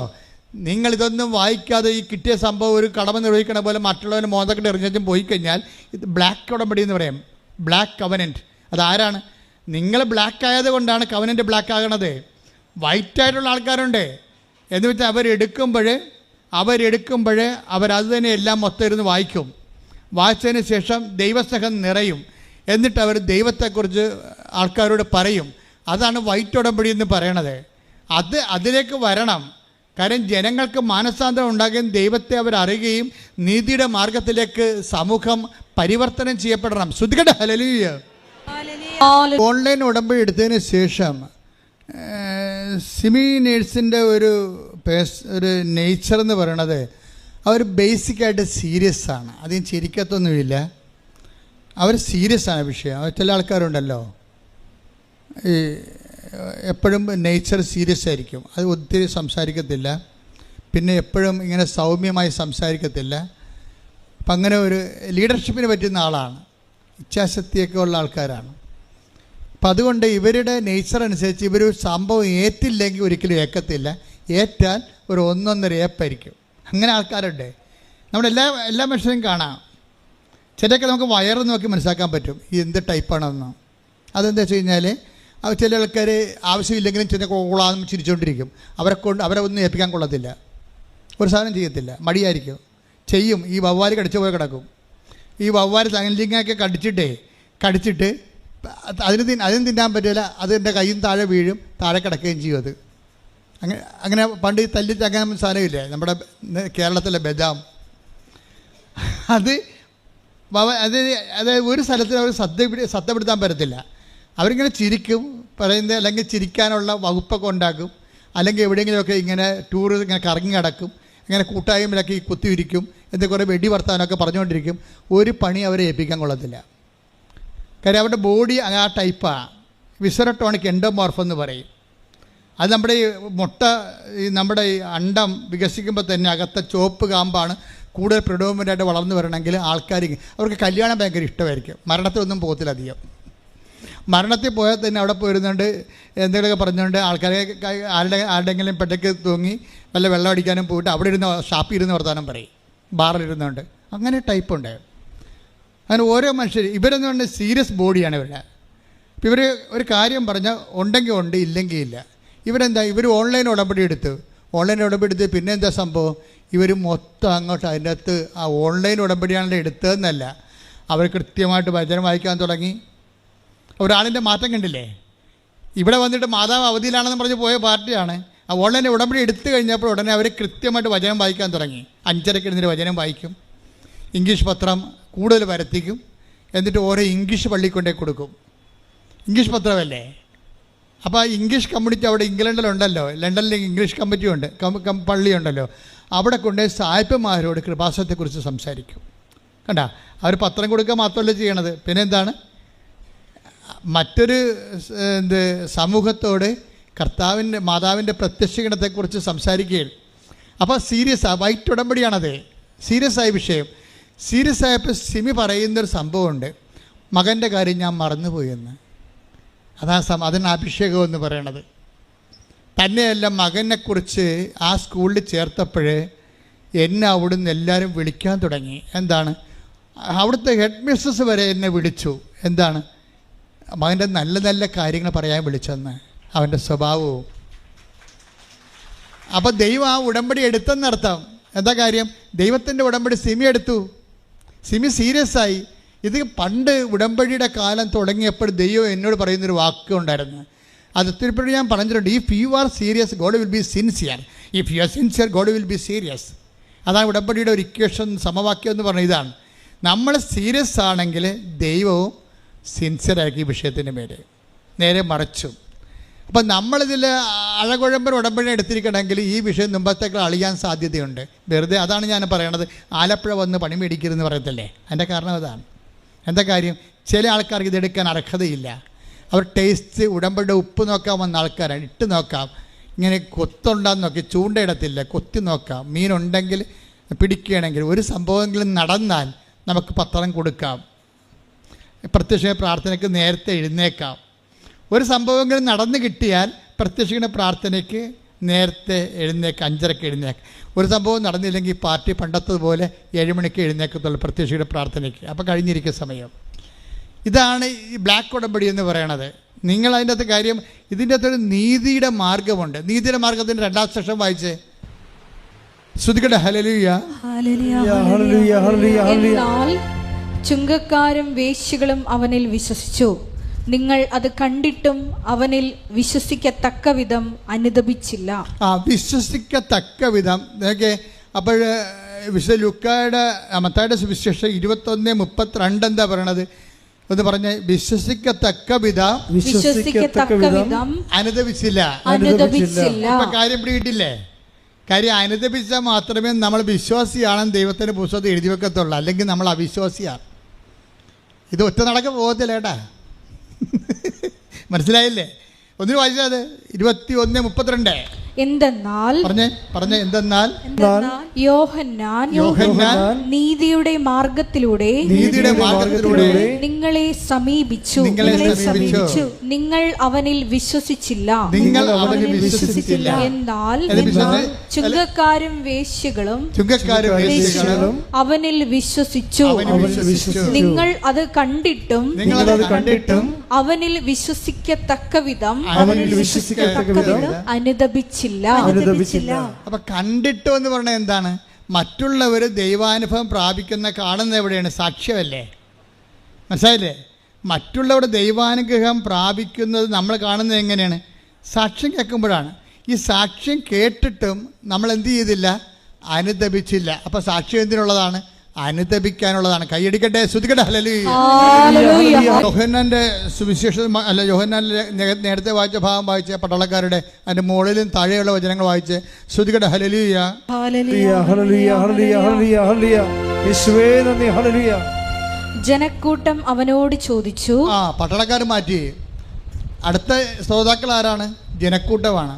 നിങ്ങളിതൊന്നും വായിക്കാതെ ഈ കിട്ടിയ സംഭവം ഒരു കടമ നിർവഹിക്കണ പോലെ മറ്റുള്ളവന് മോന്തക്കെട്ട് എറിഞ്ഞും പോയി കഴിഞ്ഞാൽ ഇത് ബ്ലാക്ക് ഉടമ്പടി എന്ന് പറയും. Black covenant. അതാരാണ്? നിങ്ങൾ ബ്ലാക്ക് ആയത് കൊണ്ടാണ് കവനൻറ്റ് ബ്ലാക്ക് ആകണത്. വൈറ്റായിട്ടുള്ള ആൾക്കാരുണ്ട് എന്ന് വെച്ചാൽ അവരെടുക്കുമ്പോൾ അവരത് തന്നെ എല്ലാം മൊത്തം ഇരുന്ന് വായിക്കും. വായിച്ചതിന് ശേഷം ദൈവസ്നേഹം നിറയും. എന്നിട്ട് അവർ ദൈവത്തെക്കുറിച്ച് ആൾക്കാരോട് പറയും. അതാണ് വൈറ്റ് ഉടമ്പടി എന്ന് പറയണത്. അതിലേക്ക് വരണം. കാര്യം ജനങ്ങൾക്ക് മാനസാന്തരം ഉണ്ടാകുകയും ദൈവത്തെ അവർ അറിയുകയും നീതിയുടെ മാർഗത്തിലേക്ക് സമൂഹം പരിവർത്തനം ചെയ്യപ്പെടണം. ശ്രുതികട്ടെ ഹല്ലേലൂയ. ഓൺലൈൻ ഉടമ്പടി എടുത്തതിന് ശേഷം സിമി നേഴ്സിൻ്റെ ഒരു നേച്ചർ എന്ന് പറയണത് അവർ ബേസിക്കായിട്ട് സീരിയസ് ആണ്. അധികം ചിരിക്കത്തൊന്നുമില്ല. അവർ സീരിയസ് ആണ് വിഷയം. ചില ആൾക്കാരുണ്ടല്ലോ ഈ എപ്പോഴും നേച്ചർ സീരിയസ് ആയിരിക്കും. അത് ഒത്തിരി സംസാരിക്കത്തില്ല. പിന്നെ എപ്പോഴും ഇങ്ങനെ സൗമ്യമായി സംസാരിക്കത്തില്ല. അപ്പം അങ്ങനെ ഒരു ലീഡർഷിപ്പിന് പറ്റുന്ന ആളാണ്. ഇച്ഛാശക്തിയൊക്കെ ഉള്ള ആൾക്കാരാണ്. അപ്പം അതുകൊണ്ട് ഇവരുടെ നേച്ചർ അനുസരിച്ച് ഇവർ സംഭവം ഏറ്റില്ലെങ്കിൽ ഒരിക്കലും ഏക്കത്തില്ല. ഏറ്റാൽ ഒരു 1.5 ഏപ്പായിരിക്കും. അങ്ങനെ ആൾക്കാരുണ്ട്. എല്ലാ മനുഷ്യരും കാണാം. ചിലയൊക്കെ നമുക്ക് വയറ് നോക്കി മനസ്സിലാക്കാൻ പറ്റും ഈ എന്ത് ടൈപ്പാണെന്ന്. അതെന്താ വെച്ച് കഴിഞ്ഞാൽ ചില ആൾക്കാർ ആവശ്യമില്ലെങ്കിലും ചില കൊള്ളാന്ന് ചിരിച്ചുകൊണ്ടിരിക്കും. അവരെ ഒന്നും ഏൽപ്പിക്കാൻ കൊള്ളത്തില്ല. ഒരു സാധനം ചെയ്യത്തില്ല. മടിയായിരിക്കും. ചെയ്യും. ഈ വവ്വാൽ കടിച്ച പോലെ കിടക്കും. ഈ വവ്വാൽ തങ്ങലിങ്ങൊക്കെ കടിച്ചിട്ട് അതിന് തിന്നാൻ പറ്റില്ല. അതിൻ്റെ കയ്യും താഴെ വീഴും, താഴെ കിടക്കുകയും ചെയ്യും. അങ്ങനെ പണ്ട് ഈ തല്ലി തങ്ങാൻ സാധനമില്ലേ നമ്മുടെ കേരളത്തിലെ ബദാം, അത് ഒരു സ്ഥലത്തിൽ അവർ സത്യപ്പെടുത്താൻ പറ്റത്തില്ല. അവരിങ്ങനെ ചിരിക്കും പറയുന്നത്, അല്ലെങ്കിൽ ചിരിക്കാനുള്ള വകുപ്പൊക്കെ ഉണ്ടാക്കും, അല്ലെങ്കിൽ എവിടെയെങ്കിലുമൊക്കെ ഇങ്ങനെ ടൂറ് ഇങ്ങനെ കറങ്ങി കിടക്കും, ഇങ്ങനെ കൂട്ടായ്മയിലൊക്കെ ഈ കുത്തിയിരിക്കും, എന്ത് കുറേ വെടി വർത്താനമൊക്കെ പറഞ്ഞുകൊണ്ടിരിക്കും. ഒരു പണി അവരെ ഏൽപ്പിക്കാൻ കൊള്ളത്തില്ല. കാര്യം അവരുടെ ബോഡി ആ ടൈപ്പാണ്. വിസറട്ടോണിക് എൻഡോമോർഫ് എന്ന് പറയും. അത് നമ്മുടെ ഈ മുട്ട, ഈ നമ്മുടെ ഈ അണ്ടം വികസിക്കുമ്പോൾ തന്നെ അകത്തെ ചുവപ്പ് കാമ്പാണ് കൂടുതൽ പ്രിഡോമിനൻ്റായിട്ട് വളർന്നു വരണമെങ്കിൽ ആൾക്കാർ അവർക്ക് കല്യാണം ഭയങ്കര ഇഷ്ടമായിരിക്കും. മരണത്തിലൊന്നും പോകത്തില്ല അധികം. മരണത്തിൽ പോയാൽ തന്നെ അവിടെ പോയിരുന്നുകൊണ്ട് എന്തെങ്കിലുമൊക്കെ പറഞ്ഞുകൊണ്ട് ആൾക്കാരെ ആരുടെയെങ്കിലും പെട്ടയ്ക്ക് തൂങ്ങി വല്ല വെള്ളം അടിക്കാനും പോയിട്ട് അവിടെ ഇരുന്ന് ഷാപ്പിൽ ഇരുന്ന് വർത്താനം പറയും, ബാറിലിരുന്നുകൊണ്ട്. അങ്ങനെ ടൈപ്പുണ്ട്. അങ്ങനെ ഓരോ മനുഷ്യർ ഇവരെന്ന് പറഞ്ഞാൽ സീരിയസ് ബോഡിയാണ് ഇവരുടെ. ഇപ്പം ഇവർ ഒരു കാര്യം പറഞ്ഞാൽ ഉണ്ടെങ്കിൽ ഉണ്ട്, ഇല്ലെങ്കിൽ ഇല്ല. ഇവരെന്താ, ഇവർ ഓൺലൈൻ ഉടമ്പടി എടുത്ത് പിന്നെ എന്താ സംഭവം, ഇവർ മൊത്തം അങ്ങോട്ട് അതിൻ്റെ അകത്ത് ആ ഓൺലൈൻ ഉടമ്പടിയാണല്ലോ എടുത്തതെന്നല്ല, അവർ കൃത്യമായിട്ട് വചനം വായിക്കാൻ തുടങ്ങി. ഒരാളിൻ്റെ മാറ്റം കണ്ടില്ലേ? ഇവിടെ വന്നിട്ട് മാതാവ് അവധിയിലാണെന്ന് പറഞ്ഞ് പോയ പാർട്ടിയാണ്. ആ ഓൺലൈൻ ഉടമ്പടി എടുത്തു കഴിഞ്ഞപ്പോൾ ഉടനെ അവർ കൃത്യമായിട്ട് വചനം വായിക്കാൻ തുടങ്ങി. 5:30 എഴുന്നേറ്റ് വചനം വായിക്കും, ഇംഗ്ലീഷ് പത്രം കൂടുതൽ വരുത്തിക്കും, എന്നിട്ട് ഓരോ ഇംഗ്ലീഷ് പള്ളിയിൽ കൊണ്ടേ കൊടുക്കും. ഇംഗ്ലീഷ് പത്രമല്ലേ? അപ്പോൾ ആ ഇംഗ്ലീഷ് കമ്മ്യൂണിറ്റി അവിടെ ഇംഗ്ലണ്ടിലുണ്ടല്ലോ, ലണ്ടനിൽ ഇംഗ്ലീഷ് കമ്മിറ്റി ഉണ്ട്, പള്ളിയുണ്ടല്ലോ, അവിടെ കൊണ്ടുപോയി സായിപ്പന്മാരോട് കൃപാസനത്തെക്കുറിച്ച് സംസാരിക്കും. കണ്ട, അവർ പത്രം കൊടുക്കുക മാത്രമല്ല ചെയ്യണത്, പിന്നെ എന്താണ്, മറ്റൊരു സമൂഹത്തോട് കർത്താവിൻ്റെ മാതാവിൻ്റെ പ്രത്യക്ഷീകരണത്തെക്കുറിച്ച് സംസാരിക്കുകയാണ്. അപ്പോൾ സീരിയസാണ്, വൈറ്റ് ഉടമ്പടിയാണത്, സീരിയസ് ആയ വിഷയം. സീരിയസ് ആയപ്പോൾ സിമി പറയുന്നൊരു സംഭവമുണ്ട്, മകൻ്റെ കാര്യം ഞാൻ മറന്നുപോയെന്ന്. അതിന് അഭിഷേകം എന്ന് പറയണത്. തന്നെയല്ല, മകനെക്കുറിച്ച് ആ സ്കൂളിൽ ചേർത്തപ്പോൾ എന്നെ അവിടുന്ന് എല്ലാവരും വിളിക്കാൻ തുടങ്ങി. എന്താണ്, അവിടുത്തെ ഹെഡ് മിസ്സസ് വരെ എന്നെ വിളിച്ചു. എന്താണ്, മകൻ്റെ നല്ല നല്ല കാര്യങ്ങൾ പറയാൻ വിളിച്ചെന്ന്, അവൻ്റെ സ്വഭാവവും. അപ്പോൾ ദൈവം ആ ഉടമ്പടി എടുത്തെന്നർത്ഥം. എന്താ കാര്യം, ദൈവത്തിൻ്റെ ഉടമ്പടി സിമി എടുത്തു. സിമി സീരിയസ് ആയി. ഇത് പണ്ട് ഉടമ്പടിയുടെ കാലം തുടങ്ങിയപ്പോൾ ദൈവം എന്നോട് പറയുന്നൊരു വാക്ക് ഉണ്ടായിരുന്നു. അത് ഒത്തിരിപ്പോഴും ഞാൻ പറഞ്ഞിട്ടുണ്ട്, if you are serious God will be sincere, if you are sincere God will be serious. അതാണ് ഉടമ്പടിയുടെ ഒരു ഇക്വേഷൻ, സമവാക്യം എന്ന് പറഞ്ഞ ഇതാണ്. നമ്മൾ സീരിയസ് ആണെങ്കിൽ ദൈവവും സിൻസിയറായിരിക്കും ഈ വിഷയത്തിൻ്റെ മേലെ. നേരെ മറിച്ചും. അപ്പം നമ്മളിതിൽ അഴകുഴമ്പൻ ഉടമ്പടി എടുത്തിരിക്കണമെങ്കിൽ ഈ വിഷയം മുമ്പത്തേക്കാൾ അളിയാൻ സാധ്യതയുണ്ട്. വെറുതെ അതാണ് ഞാൻ പറയണത്, ആലപ്പുഴ വന്ന് പണി മേടിക്കരുതെന്ന് പറയത്തില്ലേ, അതിൻ്റെ കാരണം അതാണ്. എന്താ കാര്യം, ചില ആൾക്കാർക്ക് ഇതെടുക്കാൻ അർഹതയില്ല. അവർ ടേസ്റ്റ് ഉടമ്പടിയുടെ ഉപ്പ് നോക്കാൻ വന്ന ആൾക്കാരാണ്. ഇട്ട് നോക്കാം, ഇങ്ങനെ കൊത്തുണ്ടാന്ന് നോക്കി, ചൂണ്ടയിടത്തില്ല, കൊത്തി നോക്കാം, മീനുണ്ടെങ്കിൽ പിടിക്കുകയാണെങ്കിൽ ഒരു സംഭവമെങ്കിലും നടന്നാൽ നമുക്ക് പത്രം കൊടുക്കാം, പ്രത്യക്ഷ പ്രാർത്ഥനയ്ക്ക് നേരത്തെ എഴുന്നേക്കാം. ഒരു സംഭവമെങ്കിലും നടന്നു കിട്ടിയാൽ പ്രത്യക്ഷ പ്രാർത്ഥനയ്ക്ക് നേരത്തെ എഴുന്നേക്കാം, 5:30 എഴുന്നേക്കാം. ഒരു സംഭവം നടന്നില്ലെങ്കിൽ പാർട്ടി പണ്ടത്തതുപോലെ 7 മണിക്ക് എഴുന്നേക്കത്തുള്ളൂ പ്രത്യക്ഷയുടെ പ്രാർത്ഥനയ്ക്ക്. അപ്പോൾ കഴിഞ്ഞിരിക്കുന്ന സമയം. ഇതാണ് ഈ ബ്ലാക്ക് ഉടമ്പടി എന്ന് പറയണത്. നിങ്ങൾ അതിൻ്റെ അകത്ത് കാര്യം, ഇതിൻ്റെ അകത്തൊരു നീതിയുടെ മാർഗമുണ്ട്. നീതിയുടെ മാർഗത്തിൻ്റെ 2ാം സെക്ഷൻ വായിച്ചേ. ശ്രുതികട ഹല്ലേലൂയ. എന്നാൽ ചുങ്കക്കാരും വേശ്യകളും അവനിൽ വിശ്വസിച്ചു, നിങ്ങൾ അത് കണ്ടിട്ടും അവനിൽ വിശ്വസിക്കത്തക്ക വിധം അനുദപിച്ചില്ല. വിശ്വസിക്കത്തക്ക വിധം. അപ്പോൾ വിശുദ്ധ ലൂക്കായുടെ മത്തായിയുടെ സുവിശേഷം 21:32 എന്താ പറയണത് എന്ന് പറഞ്ഞ്, വിശ്വസിക്കത്തക്ക വിധം അനുദപിച്ചില്ല. ഇപ്പൊ കാര്യം പിടികിട്ടില്ലേ? കാര്യം അനുദപിച്ചാൽ മാത്രമേ നമ്മൾ വിശ്വാസിയാണെന്ന് ദൈവത്തിൻ്റെ പുസ്തകത്തിൽ എഴുതി വെക്കത്തുള്ളൂ, അല്ലെങ്കിൽ നമ്മൾ അവിശ്വാസിയാണ്. ഇത് ഒറ്റ നടക്ക പോകത്തില്ല കേട്ടാ. മനസ്സിലായില്ലേ? ഒന്നിനു വായിച്ചത് 21:32. എന്തെന്നാൽ എന്തെന്നാൽ യോഹന്നാൻ നീതിയുടെ മാർഗത്തിലൂടെ നിങ്ങളെ സമീപിച്ചു, നിങ്ങൾ അവനിൽ വിശ്വസിച്ചില്ല. എന്നാൽ ചുങ്കക്കാരും വേശ്യകളും അവനിൽ വിശ്വസിച്ചു, നിങ്ങൾ അത് കണ്ടിട്ടും അവനിൽ വിശ്വസിക്കത്തക്ക വിധം അനുദപിച്ചു. അപ്പൊ കണ്ടിട്ടു എന്ന് പറഞ്ഞാൽ എന്താണ്? മറ്റുള്ളവർ ദൈവാനുഭവം പ്രാപിക്കുന്ന കാണുന്നത് എവിടെയാണ്? സാക്ഷ്യമല്ലേ? മനസ്സിലായില്ലേ? മറ്റുള്ളവരുടെ ദൈവാനുഗ്രഹം പ്രാപിക്കുന്നത് നമ്മൾ കാണുന്നത് എങ്ങനെയാണ്? സാക്ഷ്യം കേൾക്കുമ്പോഴാണ്. ഈ സാക്ഷ്യം കേട്ടിട്ടും നമ്മൾ എന്ത് ചെയ്തില്ല? അനുദപിച്ചില്ല. അപ്പൊ സാക്ഷ്യം എന്തിനുള്ളതാണ്? അനുദപിക്കാനുള്ളതാണ്. കൈയടിക്കട്ടെ, ശ്രുതിക്കട്ടെ ഹല്ലേലൂയ. യോഹന്നാന്റെ സുവിശേഷം അല്ല, യോഹന്നാൻ നേരത്തെ വായിച്ച ഭാഗം വായിച്ച പട്ടാളക്കാരുടെ അതിന്റെ മുകളിലും താഴെയുള്ള വചനങ്ങൾ വായിച്ച് ശ്രുതിക്കട്ടെ ഹല്ലേലൂയ. ജനക്കൂട്ടം അവനോട് ചോദിച്ചു. പട്ടാളക്കാർ മാറ്റി. അടുത്ത ശ്രോതാക്കൾ ആരാണ്? ജനക്കൂട്ടമാണ്.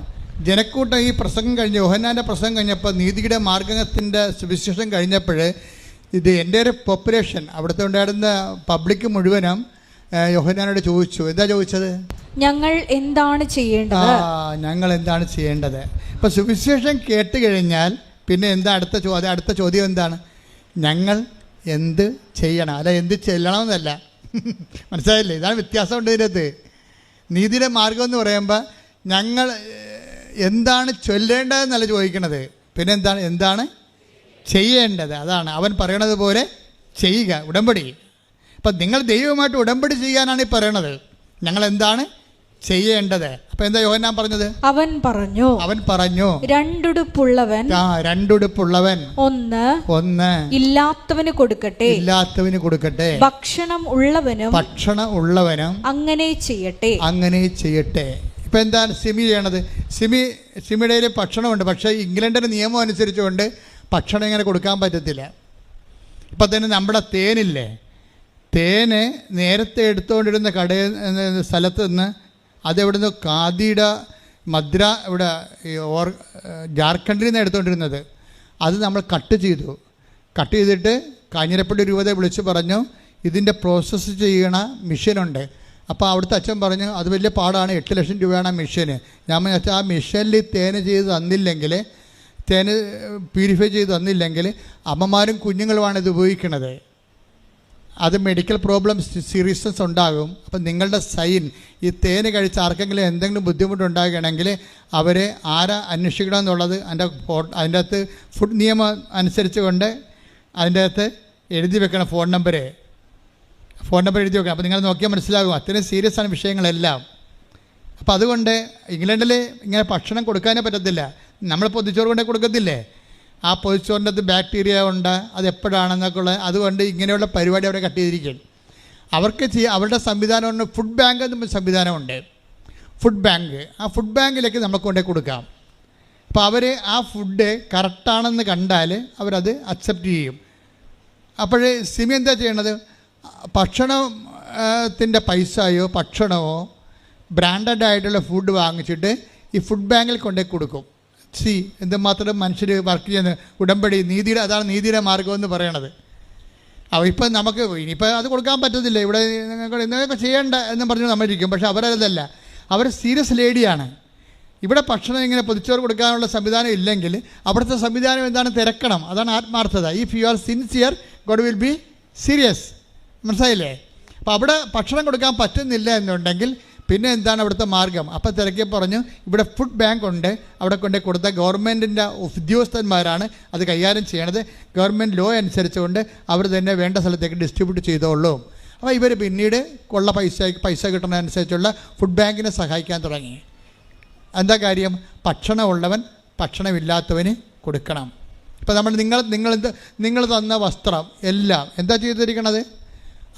ജനക്കൂട്ടം ഈ പ്രസംഗം കഴിഞ്ഞ് യോഹന്നാൻ്റെ പ്രസംഗം കഴിഞ്ഞപ്പോൾ നീതിയുടെ മാർഗത്തിൻ്റെ സുവിശേഷം കഴിഞ്ഞപ്പോൾ ഇത് എൻ്റെ ഒരു പോപ്പുലേഷൻ അവിടുത്തെ ഉണ്ടായിരുന്ന പബ്ലിക് മുഴുവനും യോഹന്നാനോട് ചോദിച്ചു. എന്താ ചോദിച്ചത്? ഞങ്ങൾ എന്താണ് ചെയ്യേണ്ടത്? ഞങ്ങൾ എന്താണ് ചെയ്യേണ്ടത്? ഇപ്പം സുവിശേഷം കേട്ട് കഴിഞ്ഞാൽ പിന്നെ എന്താ അടുത്ത ചോദ്യം? അടുത്ത ചോദ്യം എന്താണ്? ഞങ്ങൾ എന്ത് ചെയ്യണം, അല്ല എന്ത് ചെല്ലണമെന്നല്ല. മനസ്സിലായില്ലേ? ഇതാണ് വ്യത്യാസമുണ്ട് ഇതിനകത്ത്. നീതിയുടെ മാർഗം എന്ന് പറയുമ്പോൾ ഞങ്ങൾ എന്താണ് ചൊല്ലേണ്ടതെന്നല്ല ചോദിക്കണത്, പിന്നെ എന്താണ് ചെയ്യേണ്ടത്. അതാണ് അവൻ പറയണത് പോലെ ചെയ്യുക, ഉടമ്പടി. അപ്പം നിങ്ങൾ ദൈവവുമായിട്ട് ഉടമ്പടി ചെയ്യാനാണ് ഈ പറയണത്. ഞങ്ങൾ എന്താണ് ചെയ്യേണ്ടത്? അപ്പം എന്താ യോഹന്നാൻ പറഞ്ഞത്? അവൻ പറഞ്ഞു രണ്ടുടുപ്പുള്ളവൻ ഒന്ന് ഇല്ലാത്തവന് കൊടുക്കട്ടെ, ഭക്ഷണം ഉള്ളവനും അങ്ങനെ ചെയ്യട്ടെ. ഇപ്പം എന്താണ് സിമി ചെയ്യണത്? സിമിയുടെ ഭക്ഷണമുണ്ട്, പക്ഷേ ഇംഗ്ലണ്ടിൻ്റെ നിയമം അനുസരിച്ചുകൊണ്ട് ഭക്ഷണം ഇങ്ങനെ കൊടുക്കാൻ പറ്റത്തില്ല. ഇപ്പം തന്നെ നമ്മുടെ തേനില്ലേ, തേന് നേരത്തെ എടുത്തുകൊണ്ടിരുന്ന സ്ഥലത്ത് നിന്ന് അതെവിടുന്ന് ഖാദിയുടെ ഇവിടെ ജാർഖണ്ഡിൽ നിന്ന് എടുത്തുകൊണ്ടിരുന്നത്, അത് നമ്മൾ കട്ട് ചെയ്തിട്ട് കാഞ്ഞിരപ്പള്ളി രൂപതയെ വിളിച്ച് പറഞ്ഞു ഇതിൻ്റെ പ്രോസസ്സ് ചെയ്യണ മെഷീനുണ്ട്. അപ്പോൾ അവിടുത്തെ അച്ഛൻ പറഞ്ഞു അത് വലിയ പാടാണ്, 8 ലക്ഷം രൂപയാണ് ആ മെഷീന്. ഞാൻ വെച്ചാൽ ആ മെഷീനിൽ തേന് ചെയ്ത് തന്നില്ലെങ്കിൽ, തേന് പ്യൂരിഫൈ ചെയ്ത് തന്നില്ലെങ്കിൽ അമ്മമാരും കുഞ്ഞുങ്ങളുമാണ് ഇത് ഉപയോഗിക്കുന്നത്. അത് മെഡിക്കൽ പ്രോബ്ലംസ് സീരിയസ്നെസ് ഉണ്ടാകും. അപ്പം നിങ്ങളുടെ സൈൻ ഈ തേന് കഴിച്ച് ആർക്കെങ്കിലും എന്തെങ്കിലും ബുദ്ധിമുട്ടുണ്ടാകുകയാണെങ്കിൽ അവരെ ആരാ അന്വേഷിക്കണം എന്നുള്ളത് അതിൻ്റെ അകത്ത് ഫുഡ് നിയമം അനുസരിച്ച് കൊണ്ട് അതിൻ്റെ അകത്ത് എഴുതി വെക്കണം. ഫോൺ നമ്പർ എഴുതി വെക്കണം. അപ്പോൾ നിങ്ങൾ നോക്കിയാൽ മനസ്സിലാകും അത്രയും സീരിയസ് ആണ് വിഷയങ്ങളെല്ലാം. അപ്പോൾ അതുകൊണ്ട് ഇംഗ്ലണ്ടിൽ ഇങ്ങനെ ഭക്ഷണം കൊടുക്കാനേ പറ്റത്തില്ല. നമ്മൾ പൊതിച്ചോറ് കൊണ്ടേ കൊടുക്കത്തില്ലേ, ആ പൊതിച്ചോറിൻ്റെ അകത്ത് ബാക്ടീരിയ ഉണ്ട്, അത് എപ്പോഴാണെന്നൊക്കെ ഉള്ളത്. അതുകൊണ്ട് ഇങ്ങനെയുള്ള പരിപാടി അവിടെ കട്ട് ചെയ്തിരിക്കുകയാണ്. അവർക്ക് അവരുടെ സംവിധാനമുണ്ട്, ഫുഡ് ബാങ്ക് എന്ന സംവിധാനമുണ്ട്. ആ ഫുഡ് ബാങ്കിലേക്ക് നമുക്ക് കൊണ്ടേ കൊടുക്കാം. അപ്പോൾ അവർ ആ ഫുഡ് കറക്റ്റാണെന്ന് കണ്ടാൽ അവരത് അക്സെപ്റ്റ് ചെയ്യും. അപ്പോഴേ സിമി എന്താ ചെയ്യണത്? ഭക്ഷണത്തിൻ്റെ പൈസയോ ഭക്ഷണമോ ബ്രാൻഡഡ് ആയിട്ടുള്ള ഫുഡ് വാങ്ങിച്ചിട്ട് ഈ ഫുഡ് ബാങ്കിൽ കൊണ്ടേ കൊടുക്കും. എന്തുമാത്രം മനുഷ്യർ വർക്ക് ചെയ്യുന്ന ഉടമ്പടി അതാണ് നീതിയുടെ മാർഗം എന്ന് പറയണത്. അപ്പോൾ ഇപ്പം നമുക്ക് ഇനിയിപ്പോൾ അത് കൊടുക്കാൻ പറ്റത്തില്ല, ഇവിടെ നിങ്ങൾക്ക് ചെയ്യേണ്ട എന്ന് പറഞ്ഞ് നമ്മളിരിക്കും. പക്ഷേ അവരതല്ല, അവർ സീരിയസ് ലേഡിയാണ്. ഇവിടെ ഭക്ഷണം ഇങ്ങനെ പൊതിച്ചോറ് കൊടുക്കാനുള്ള സംവിധാനം ഇല്ലെങ്കിൽ അവിടുത്തെ സംവിധാനം എന്താണ് തിരക്കണം. അതാണ് ആത്മാർത്ഥത. If you are sincere God will be serious. മനസ്സിലായില്ലേ? അപ്പോൾ അവിടെ ഭക്ഷണം കൊടുക്കാൻ പറ്റുന്നില്ല എന്നുണ്ടെങ്കിൽ പിന്നെ എന്താണ് അവിടുത്തെ മാർഗം? അപ്പോൾ തിരക്കി പറഞ്ഞു ഇവിടെ ഫുഡ് ബാങ്ക് ഉണ്ട്, അവിടെ കൊണ്ട് കൊടുത്ത ഗവൺമെൻറ്റിൻ്റെ ഉദ്യോഗസ്ഥന്മാരാണ് അത് കൈകാര്യം ചെയ്യണത്. ഗവൺമെൻറ് ലോ അനുസരിച്ചുകൊണ്ട് അവർ തന്നെ വേണ്ട സ്ഥലത്തേക്ക് ഡിസ്ട്രിബ്യൂട്ട് ചെയ്തോളൂ. അപ്പോൾ ഇവർ പിന്നീട് ഉള്ള പൈസ കിട്ടുന്നതനുസരിച്ചുള്ള ഫുഡ് ബാങ്കിനെ സഹായിക്കാൻ തുടങ്ങി. എന്താ കാര്യം? ഭക്ഷണമുള്ളവൻ ഭക്ഷണമില്ലാത്തവന് കൊടുക്കണം. ഇപ്പോൾ നിങ്ങൾ തന്ന വസ്ത്രം എല്ലാം എന്താ ചെയ്തിരിക്കണത്?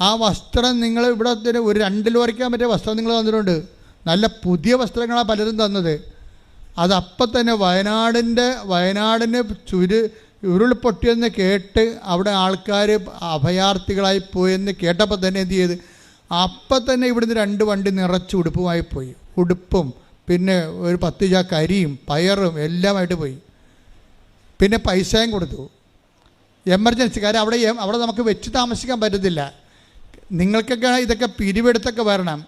ആ വസ്ത്രം നിങ്ങൾ ഇവിടെ ഒരു 2 ലോറിക്കാൻ പറ്റിയ വസ്ത്രം നിങ്ങൾ തന്നിട്ടുണ്ട്. നല്ല പുതിയ വസ്ത്രങ്ങളാണ് പലരും തന്നത്. അതപ്പം തന്നെ വയനാടിന് ഉരുൾപൊട്ടിയെന്ന് കേട്ട് അവിടെ ആൾക്കാർ അഭയാർത്ഥികളായി പോയെന്ന് കേട്ടപ്പോൾ തന്നെ എന്ത് ചെയ്ത്? അപ്പം തന്നെ ഇവിടുന്ന് 2 വണ്ടി നിറച്ച് ഉടുപ്പുമായി പോയി. ഉടുപ്പും പിന്നെ ഒരു 10 ചാക്ക് അരിയും പയറും എല്ലാമായിട്ട് പോയി. പിന്നെ പൈസയും കൊടുത്തു. എമർജൻസി കാര്യം അവിടെ നമുക്ക് വെച്ച് താമസിക്കാൻ പറ്റത്തില്ല. നിങ്ങൾക്കൊക്കെ ഇതൊക്കെ പിരിവെടുത്തൊക്കെ വരണം.